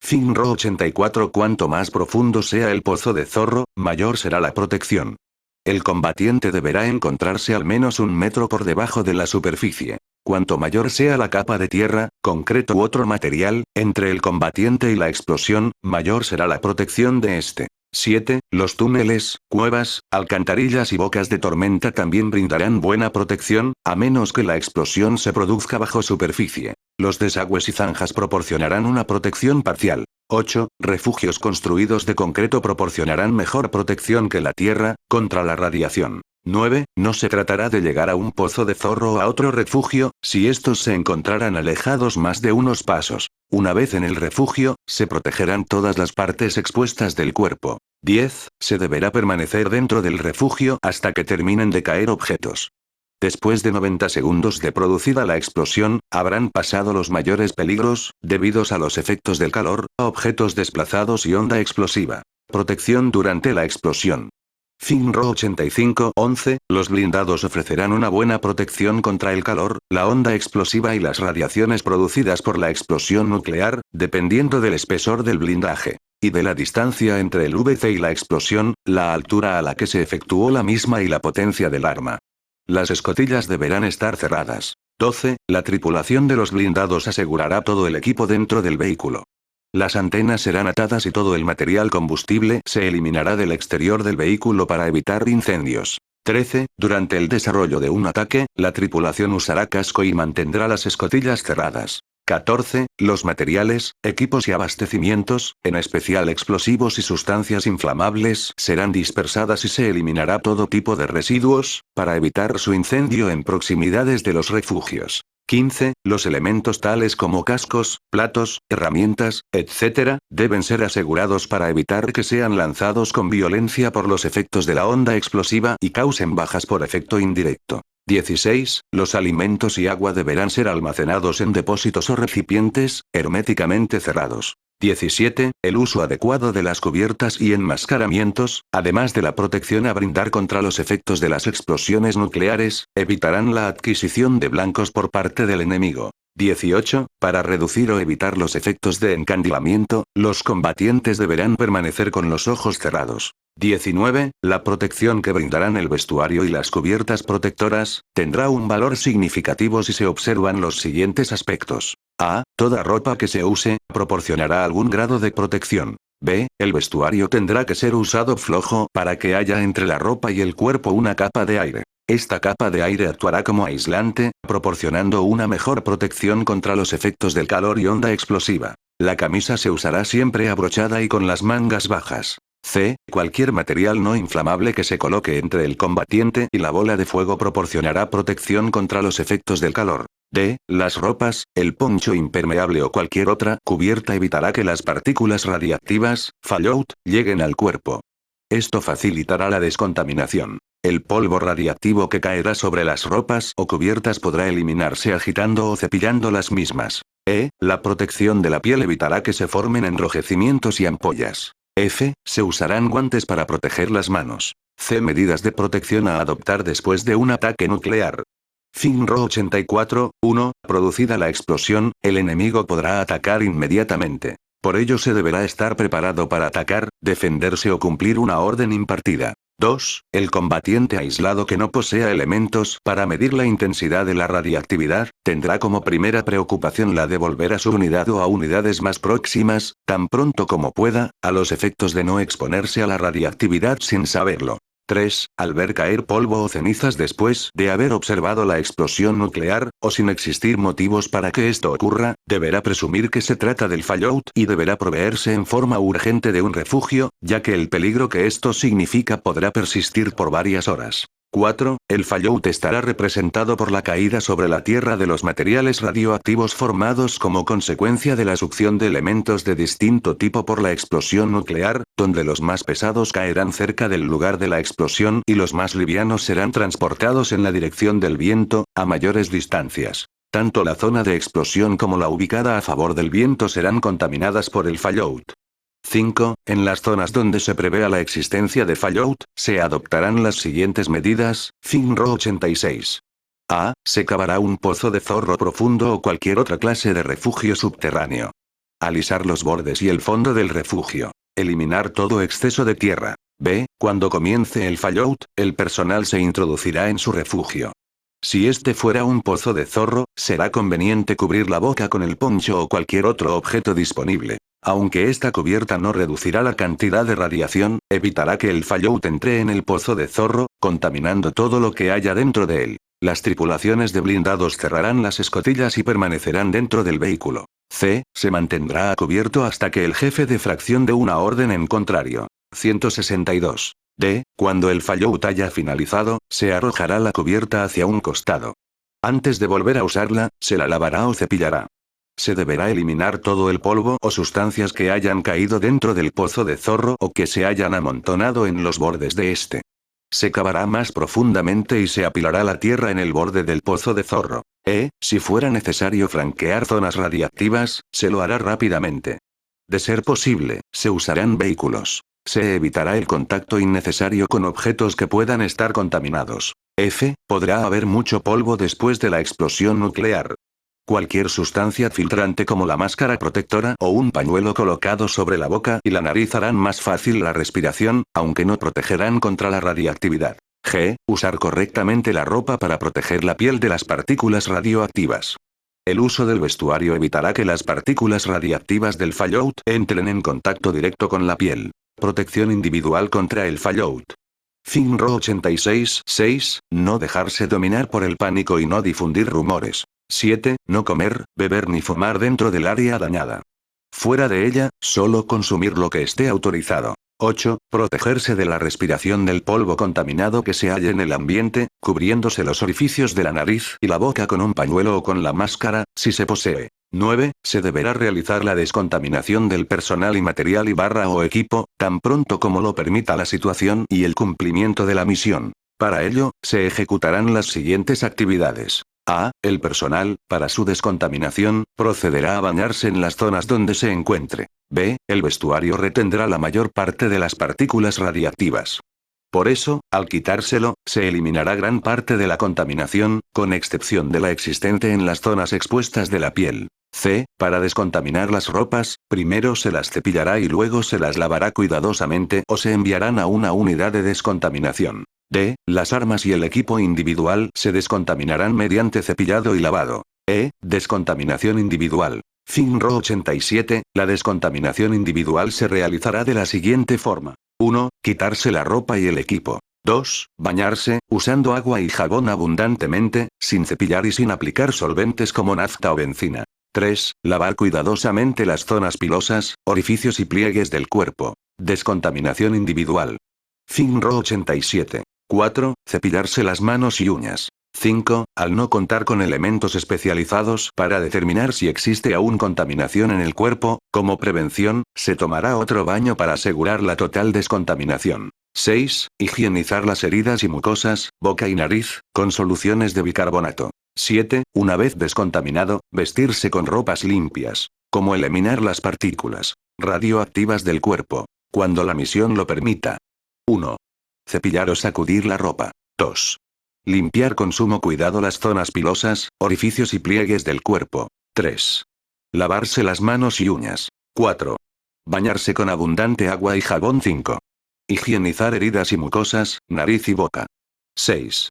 Speaker 1: FINRO 84. Cuanto más profundo sea el pozo de zorro, mayor será la protección. El combatiente deberá encontrarse al menos 1 metro por debajo de la superficie. Cuanto mayor sea la capa de tierra, concreto u otro material, entre el combatiente y la explosión, mayor será la protección de este. 7. Los túneles, cuevas, alcantarillas y bocas de tormenta también brindarán buena protección, a menos que la explosión se produzca bajo superficie. Los desagües y zanjas proporcionarán una protección parcial. 8. Refugios construidos de concreto proporcionarán mejor protección que la tierra, contra la radiación. 9. No se tratará de llegar a un pozo de zorro o a otro refugio, si estos se encontraran alejados más de unos pasos. Una vez en el refugio, se protegerán todas las partes expuestas del cuerpo. 10. Se deberá permanecer dentro del refugio hasta que terminen de caer objetos. Después de 90 segundos de producida la explosión, habrán pasado los mayores peligros, debidos a los efectos del calor, objetos desplazados y onda explosiva. Protección durante la explosión. FINRO 85, 11. Los blindados ofrecerán una buena protección contra el calor, la onda explosiva y las radiaciones producidas por la explosión nuclear, dependiendo del espesor del blindaje. Y de la distancia entre el VC y la explosión, la altura a la que se efectuó la misma y la potencia del arma. Las escotillas deberán estar cerradas. 12. La tripulación de los blindados asegurará todo el equipo dentro del vehículo. Las antenas serán atadas y todo el material combustible se eliminará del exterior del vehículo para evitar incendios. 13. Durante el desarrollo de un ataque, la tripulación usará casco y mantendrá las escotillas cerradas. 14. Los materiales, equipos y abastecimientos, en especial explosivos y sustancias inflamables, serán dispersadas y se eliminará todo tipo de residuos, para evitar su incendio en proximidades de los refugios. 15. Los elementos tales como cascos, platos, herramientas, etc., deben ser asegurados para evitar que sean lanzados con violencia por los efectos de la onda explosiva y causen bajas por efecto indirecto. 16. Los alimentos y agua deberán ser almacenados en depósitos o recipientes, herméticamente cerrados. 17. El uso adecuado de las cubiertas y enmascaramientos, además de la protección a brindar contra los efectos de las explosiones nucleares, evitarán la adquisición de blancos por parte del enemigo. 18. Para reducir o evitar los efectos de encandilamiento, los combatientes deberán permanecer con los ojos cerrados. 19. La protección que brindarán el vestuario y las cubiertas protectoras, tendrá un valor significativo si se observan los siguientes aspectos. A. Toda ropa que se use, proporcionará algún grado de protección. B. El vestuario tendrá que ser usado flojo para que haya entre la ropa y el cuerpo una capa de aire. Esta capa de aire actuará como aislante, proporcionando una mejor protección contra los efectos del calor y onda explosiva. La camisa se usará siempre abrochada y con las mangas bajas. C. Cualquier material no inflamable que se coloque entre el combatiente y la bola de fuego proporcionará protección contra los efectos del calor. D. Las ropas, el poncho impermeable o cualquier otra cubierta evitará que las partículas radiactivas, fallout, lleguen al cuerpo. Esto facilitará la descontaminación. El polvo radiactivo que caerá sobre las ropas o cubiertas podrá eliminarse agitando o cepillando las mismas. La protección de la piel evitará que se formen enrojecimientos y ampollas. F. Se usarán guantes para proteger las manos. C. Medidas de protección a adoptar después de un ataque nuclear. FINRO 84, 1. Producida la explosión, el enemigo podrá atacar inmediatamente. Por ello se deberá estar preparado para atacar, defenderse o cumplir una orden impartida. 2. El combatiente aislado que no posea elementos para medir la intensidad de la radiactividad, tendrá como primera preocupación la de volver a su unidad o a unidades más próximas, tan pronto como pueda, a los efectos de no exponerse a la radiactividad sin saberlo. 3. Al ver caer polvo o cenizas después de haber observado la explosión nuclear, o sin existir motivos para que esto ocurra, deberá presumir que se trata del fallout y deberá proveerse en forma urgente de un refugio, ya que el peligro que esto significa podrá persistir por varias horas. 4. El fallout estará representado por la caída sobre la Tierra de los materiales radioactivos formados como consecuencia de la succión de elementos de distinto tipo por la explosión nuclear, donde los más pesados caerán cerca del lugar de la explosión y los más livianos serán transportados en la dirección del viento, a mayores distancias. Tanto la zona de explosión como la ubicada a favor del viento serán contaminadas por el fallout. 5. En las zonas donde se prevea la existencia de fallout, se adoptarán las siguientes medidas. FINRO 86. A. Se cavará un pozo de zorro profundo o cualquier otra clase de refugio subterráneo. Alisar los bordes y el fondo del refugio. Eliminar todo exceso de tierra. B. Cuando comience el fallout, el personal se introducirá en su refugio. Si este fuera un pozo de zorro, será conveniente cubrir la boca con el poncho o cualquier otro objeto disponible. Aunque esta cubierta no reducirá la cantidad de radiación, evitará que el fallout entre en el pozo de zorro, contaminando todo lo que haya dentro de él. Las tripulaciones de blindados cerrarán las escotillas y permanecerán dentro del vehículo. C. Se mantendrá a cubierto hasta que el jefe de fracción dé una orden en contrario. 162. D. Cuando el fallout haya finalizado, se arrojará la cubierta hacia un costado. Antes de volver a usarla, se la lavará o cepillará. Se deberá eliminar todo el polvo o sustancias que hayan caído dentro del pozo de zorro o que se hayan amontonado en los bordes de este. Se cavará más profundamente y se apilará la tierra en el borde del pozo de zorro. Si fuera necesario franquear zonas radiactivas, se lo hará rápidamente. De ser posible, se usarán vehículos. Se evitará el contacto innecesario con objetos que puedan estar contaminados. F. Podrá haber mucho polvo después de la explosión nuclear. Cualquier sustancia filtrante como la máscara protectora o un pañuelo colocado sobre la boca y la nariz harán más fácil la respiración, aunque no protegerán contra la radiactividad. G. Usar correctamente la ropa para proteger la piel de las partículas radioactivas. El uso del vestuario evitará que las partículas radiactivas del fallout entren en contacto directo con la piel. Protección individual contra el fallout. FINRO 86, 6. No dejarse dominar por el pánico y no difundir rumores. 7. No comer, beber ni fumar dentro del área dañada. Fuera de ella, solo consumir lo que esté autorizado. 8. Protegerse de la respiración del polvo contaminado que se halle en el ambiente, cubriéndose los orificios de la nariz y la boca con un pañuelo o con la máscara, si se posee. 9. Se deberá realizar la descontaminación del personal y material y barra o equipo, tan pronto como lo permita la situación y el cumplimiento de la misión. Para ello, se ejecutarán las siguientes actividades. A. El personal, para su descontaminación, procederá a bañarse en las zonas donde se encuentre. B. El vestuario retendrá la mayor parte de las partículas radiactivas. Por eso, al quitárselo, se eliminará gran parte de la contaminación, con excepción de la existente en las zonas expuestas de la piel. C. Para descontaminar las ropas, primero se las cepillará y luego se las lavará cuidadosamente o se enviarán a una unidad de descontaminación. D. Las armas y el equipo individual se descontaminarán mediante cepillado y lavado. Descontaminación individual. FINRO 87, la descontaminación individual se realizará de la siguiente forma. 1. Quitarse la ropa y el equipo. 2. Bañarse, usando agua y jabón abundantemente, sin cepillar y sin aplicar solventes como nafta o benzina. 3. Lavar cuidadosamente las zonas pilosas, orificios y pliegues del cuerpo. Descontaminación individual. FINRO 87. 4. Cepillarse las manos y uñas. 5. Al no contar con elementos especializados para determinar si existe aún contaminación en el cuerpo, como prevención, se tomará otro baño para asegurar la total descontaminación. 6. Higienizar las heridas y mucosas, boca y nariz, con soluciones de bicarbonato. 7. Una vez descontaminado, vestirse con ropas limpias. Como eliminar las partículas radioactivas del cuerpo. cuando la misión lo permita. 1. Cepillar o sacudir la ropa. 2. Limpiar con sumo cuidado las zonas pilosas, orificios y pliegues del cuerpo. 3. Lavarse las manos y uñas. 4. Bañarse con abundante agua y jabón. 5. Higienizar heridas y mucosas, nariz y boca. 6.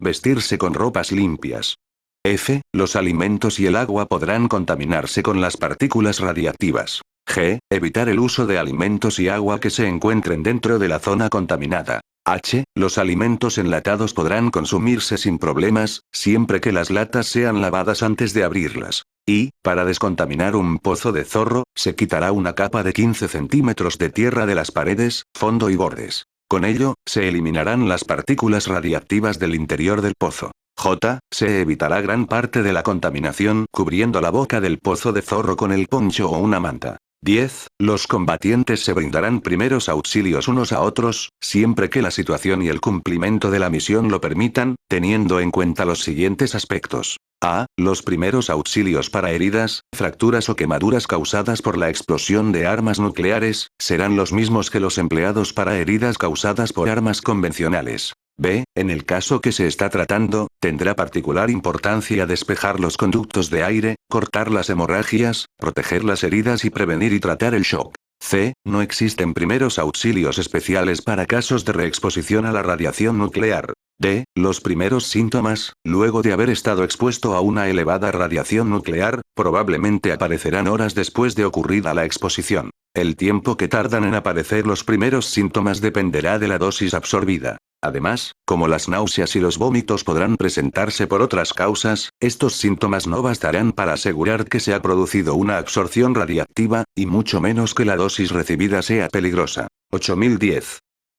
Speaker 1: Vestirse con ropas limpias. F. Los alimentos y el agua podrán contaminarse con las partículas radiactivas. G. Evitar el uso de alimentos y agua que se encuentren dentro de la zona contaminada. H. Los alimentos enlatados podrán consumirse sin problemas, siempre que las latas sean lavadas antes de abrirlas. Y, para descontaminar un pozo de zorro, se quitará una capa de 15 centímetros de tierra de las paredes, fondo y bordes. Con ello, se eliminarán las partículas radiactivas del interior del pozo. J. Se evitará gran parte de la contaminación cubriendo la boca del pozo de zorro con el poncho o una manta. 10. Los combatientes se brindarán primeros auxilios unos a otros, siempre que la situación y el cumplimiento de la misión lo permitan, teniendo en cuenta los siguientes aspectos. A. Los primeros auxilios para heridas, fracturas o quemaduras causadas por la explosión de armas nucleares, serán los mismos que los empleados para heridas causadas por armas convencionales. B. En el caso que se está tratando, tendrá particular importancia despejar los conductos de aire, cortar las hemorragias, proteger las heridas y prevenir y tratar el shock. C. No existen primeros auxilios especiales para casos de reexposición a la radiación nuclear. D. Los primeros síntomas, luego de haber estado expuesto a una elevada radiación nuclear, probablemente aparecerán horas después de ocurrida la exposición. El tiempo que tardan en aparecer los primeros síntomas dependerá de la dosis absorbida. Además, como las náuseas y los vómitos podrán presentarse por otras causas, estos síntomas no bastarán para asegurar que se ha producido una absorción radiactiva, y mucho menos que la dosis recibida sea peligrosa. 8010.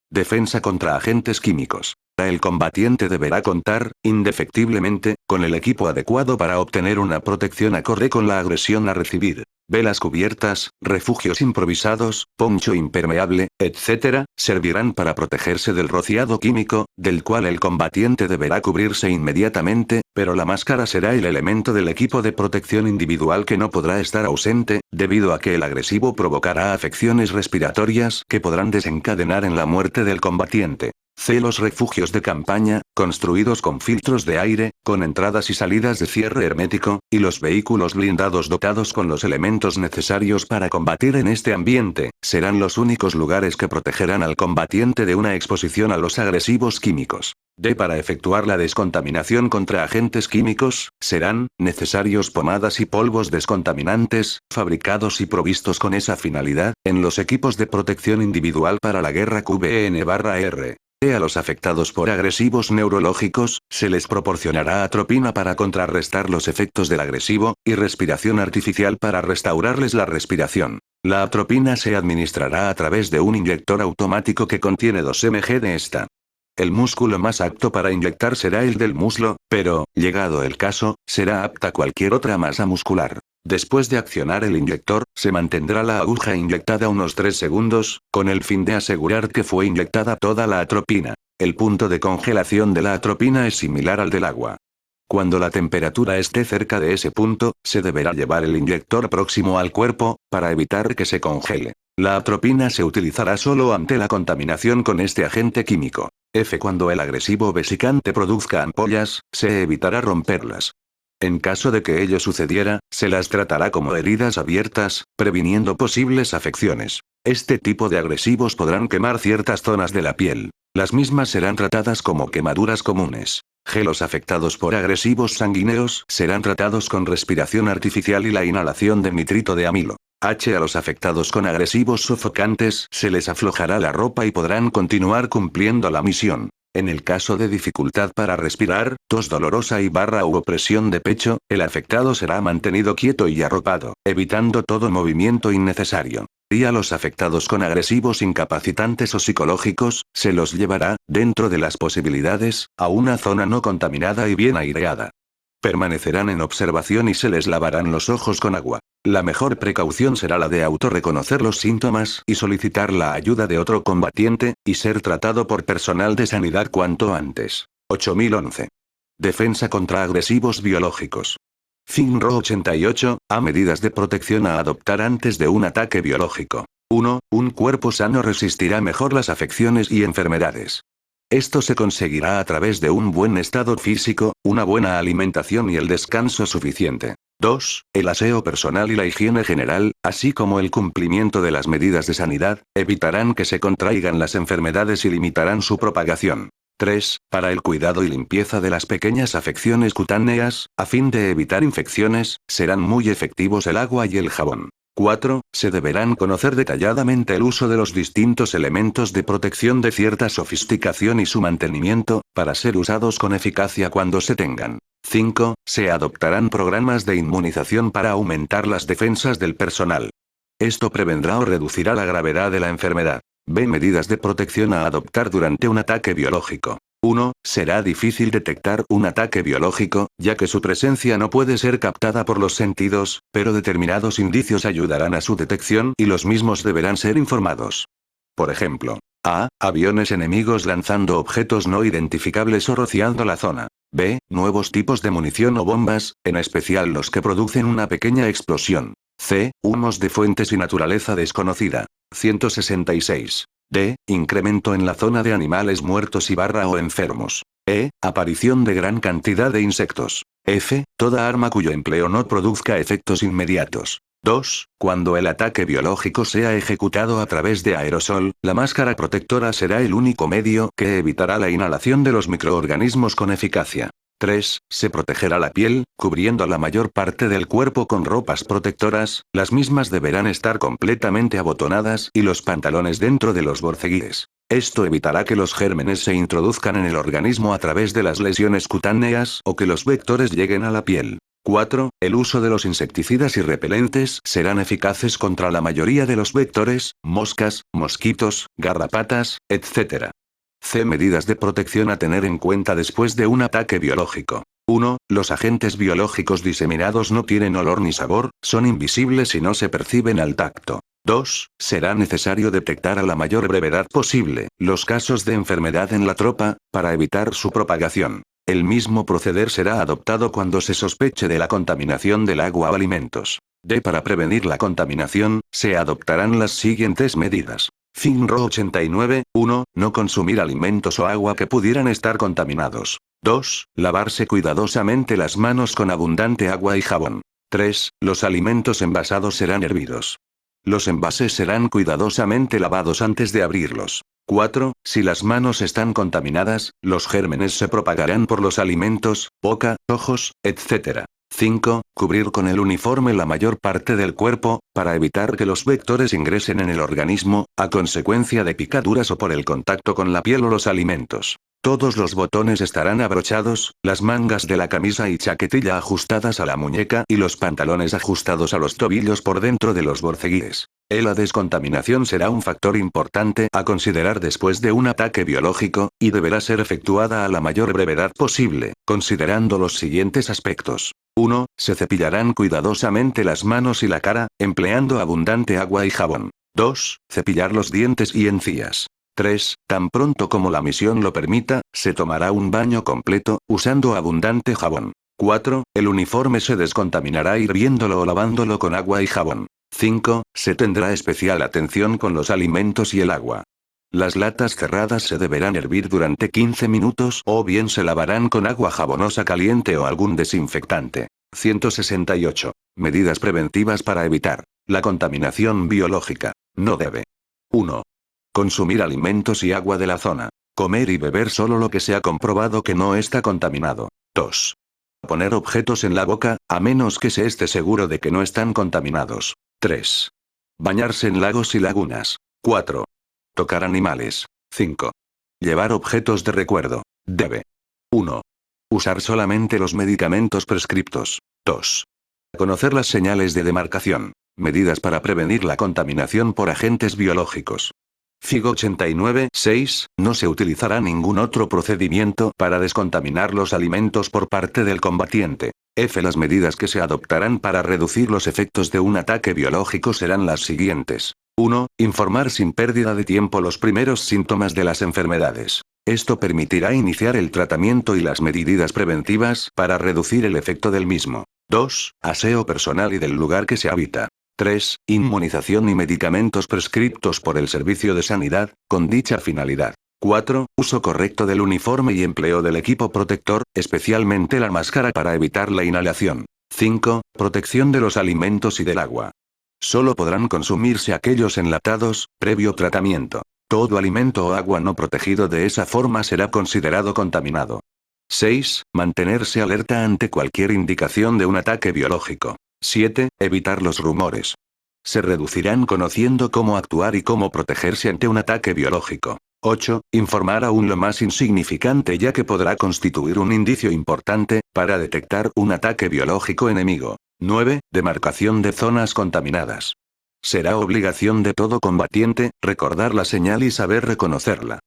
Speaker 1: Defensa contra agentes químicos. El combatiente deberá contar, indefectiblemente, con el equipo adecuado para obtener una protección acorde con la agresión a recibir. Velas cubiertas, refugios improvisados, poncho impermeable, etc., servirán para protegerse del rociado químico, del cual el combatiente deberá cubrirse inmediatamente, pero la máscara será el elemento del equipo de protección individual que no podrá estar ausente, debido a que el agresivo provocará afecciones respiratorias que podrán desencadenar en la muerte del combatiente. C. Los refugios de campaña, construidos con filtros de aire, con entradas y salidas de cierre hermético, y los vehículos blindados dotados con los elementos necesarios para combatir en este ambiente, serán los únicos lugares que protegerán al combatiente de una exposición a los agresivos químicos. D. Para efectuar la descontaminación contra agentes químicos, serán necesarios pomadas y polvos descontaminantes, fabricados y provistos con esa finalidad, en los equipos de protección individual para la guerra QBN/R. A los afectados por agresivos neurológicos, se les proporcionará atropina para contrarrestar los efectos del agresivo, y respiración artificial para restaurarles la respiración. La atropina se administrará a través de un inyector automático que contiene 2 mg de esta. El músculo más apto para inyectar será el del muslo, pero, llegado el caso, será apta cualquier otra masa muscular. Después de accionar el inyector, se mantendrá la aguja inyectada unos 3 segundos, con el fin de asegurar que fue inyectada toda la atropina. El punto de congelación de la atropina es similar al del agua. Cuando la temperatura esté cerca de ese punto, se deberá llevar el inyector próximo al cuerpo, para evitar que se congele. La atropina se utilizará solo ante la contaminación con este agente químico. F. Cuando el agresivo vesicante produzca ampollas, se evitará romperlas. En caso de que ello sucediera, se las tratará como heridas abiertas, previniendo posibles afecciones. Este tipo de agresivos podrán quemar ciertas zonas de la piel. Las mismas serán tratadas como quemaduras comunes. G. Los afectados por agresivos sanguíneos serán tratados con respiración artificial y la inhalación de nitrito de amilo. H. A los afectados con agresivos sofocantes se les aflojará la ropa y podrán continuar cumpliendo la misión. En el caso de dificultad para respirar, tos dolorosa u opresión de pecho, el afectado será mantenido quieto y arropado, evitando todo movimiento innecesario. Y a los afectados con agresivos incapacitantes o psicológicos, se los llevará, dentro de las posibilidades, a una zona no contaminada y bien aireada. Permanecerán en observación y se les lavarán los ojos con agua. La mejor precaución será la de autorreconocer los síntomas y solicitar la ayuda de otro combatiente, y ser tratado por personal de sanidad cuanto antes. 8011. Defensa contra agresivos biológicos. FINRO 88, A medidas de protección a adoptar antes de un ataque biológico. 1. Un cuerpo sano resistirá mejor las afecciones y enfermedades. Esto se conseguirá a través de un buen estado físico, una buena alimentación y el descanso suficiente. 2. El aseo personal y la higiene general, así como el cumplimiento de las medidas de sanidad, evitarán que se contraigan las enfermedades y limitarán su propagación. 3. Para el cuidado y limpieza de las pequeñas afecciones cutáneas, a fin de evitar infecciones, serán muy efectivos el agua y el jabón. 4. Se deberán conocer detalladamente el uso de los distintos elementos de protección de cierta sofisticación y su mantenimiento, para ser usados con eficacia cuando se tengan. 5. Se adoptarán programas de inmunización para aumentar las defensas del personal. Esto prevendrá o reducirá la gravedad de la enfermedad. B. Medidas de protección a adoptar durante un ataque biológico. 1. Será difícil detectar un ataque biológico, ya que su presencia no puede ser captada por los sentidos, pero determinados indicios ayudarán a su detección y los mismos deberán ser informados. Por ejemplo, A. Aviones enemigos lanzando objetos no identificables o rociando la zona. B. Nuevos tipos de munición o bombas, en especial los que producen una pequeña explosión. C. Humos de fuentes y naturaleza desconocida. 166. D. Incremento en la zona de animales muertos y o enfermos. E. Aparición de gran cantidad de insectos. F. Toda arma cuyo empleo no produzca efectos inmediatos. 2. Cuando el ataque biológico sea ejecutado a través de aerosol, la máscara protectora será el único medio que evitará la inhalación de los microorganismos con eficacia. 3. Se protegerá la piel, cubriendo la mayor parte del cuerpo con ropas protectoras, las mismas deberán estar completamente abotonadas y los pantalones dentro de los borceguíes. Esto evitará que los gérmenes se introduzcan en el organismo a través de las lesiones cutáneas o que los vectores lleguen a la piel. 4. El uso de los insecticidas y repelentes serán eficaces contra la mayoría de los vectores, moscas, mosquitos, garrapatas, etc. C. Medidas de protección a tener en cuenta después de un ataque biológico. 1. Los agentes biológicos diseminados no tienen olor ni sabor, son invisibles y no se perciben al tacto. 2. Será necesario detectar a la mayor brevedad posible los casos de enfermedad en la tropa, para evitar su propagación. El mismo proceder será adoptado cuando se sospeche de la contaminación del agua o alimentos. D. Para prevenir la contaminación, se adoptarán las siguientes medidas. FINRO 89, 1. No consumir alimentos o agua que pudieran estar contaminados. 2. Lavarse cuidadosamente las manos con abundante agua y jabón. 3. Los alimentos envasados serán hervidos. Los envases serán cuidadosamente lavados antes de abrirlos. 4. Si las manos están contaminadas, los gérmenes se propagarán por los alimentos, boca, ojos, etc. 5. Cubrir con el uniforme la mayor parte del cuerpo, para evitar que los vectores ingresen en el organismo, a consecuencia de picaduras o por el contacto con la piel o los alimentos. Todos los botones estarán abrochados, las mangas de la camisa y chaquetilla ajustadas a la muñeca y los pantalones ajustados a los tobillos por dentro de los borceguíes. La descontaminación será un factor importante a considerar después de un ataque biológico, y deberá ser efectuada a la mayor brevedad posible, considerando los siguientes aspectos. 1. Se cepillarán cuidadosamente las manos y la cara, empleando abundante agua y jabón. 2. Cepillar los dientes y encías. 3. Tan pronto como la misión lo permita, se tomará un baño completo, usando abundante jabón. 4. El uniforme se descontaminará hirviéndolo o lavándolo con agua y jabón. 5. Se tendrá especial atención con los alimentos y el agua. Las latas cerradas se deberán hervir durante 15 minutos o bien se lavarán con agua jabonosa caliente o algún desinfectante. 168. Medidas preventivas para evitar la contaminación biológica. No debe. 1. Consumir alimentos y agua de la zona. Comer y beber solo lo que se ha comprobado que no está contaminado. 2. Poner objetos en la boca, a menos que se esté seguro de que no están contaminados. 3. Bañarse en lagos y lagunas. 4. Tocar animales. 5. Llevar objetos de recuerdo. Debe. 1. Usar solamente los medicamentos prescriptos. 2. Conocer las señales de demarcación. Medidas para prevenir la contaminación por agentes biológicos. FIG 89, 6. No se utilizará ningún otro procedimiento para descontaminar los alimentos por parte del combatiente. Las medidas que se adoptarán para reducir los efectos de un ataque biológico serán las siguientes. 1. Informar sin pérdida de tiempo los primeros síntomas de las enfermedades. Esto permitirá iniciar el tratamiento y las medidas preventivas para reducir el efecto del mismo. 2. Aseo personal y del lugar que se habita. 3. Inmunización y medicamentos prescriptos por el Servicio de Sanidad, con dicha finalidad. 4. Uso correcto del uniforme y empleo del equipo protector, especialmente la máscara para evitar la inhalación. 5. Protección de los alimentos y del agua. Solo podrán consumirse aquellos enlatados, previo tratamiento. Todo alimento o agua no protegido de esa forma será considerado contaminado. 6. Mantenerse alerta ante cualquier indicación de un ataque biológico. 7. Evitar los rumores. Se reducirán conociendo cómo actuar y cómo protegerse ante un ataque biológico. 8. Informar aún lo más insignificante ya que podrá constituir un indicio importante, para detectar un ataque biológico enemigo. 9. Demarcación de zonas contaminadas. Será obligación de todo combatiente, recordar la señal y saber reconocerla.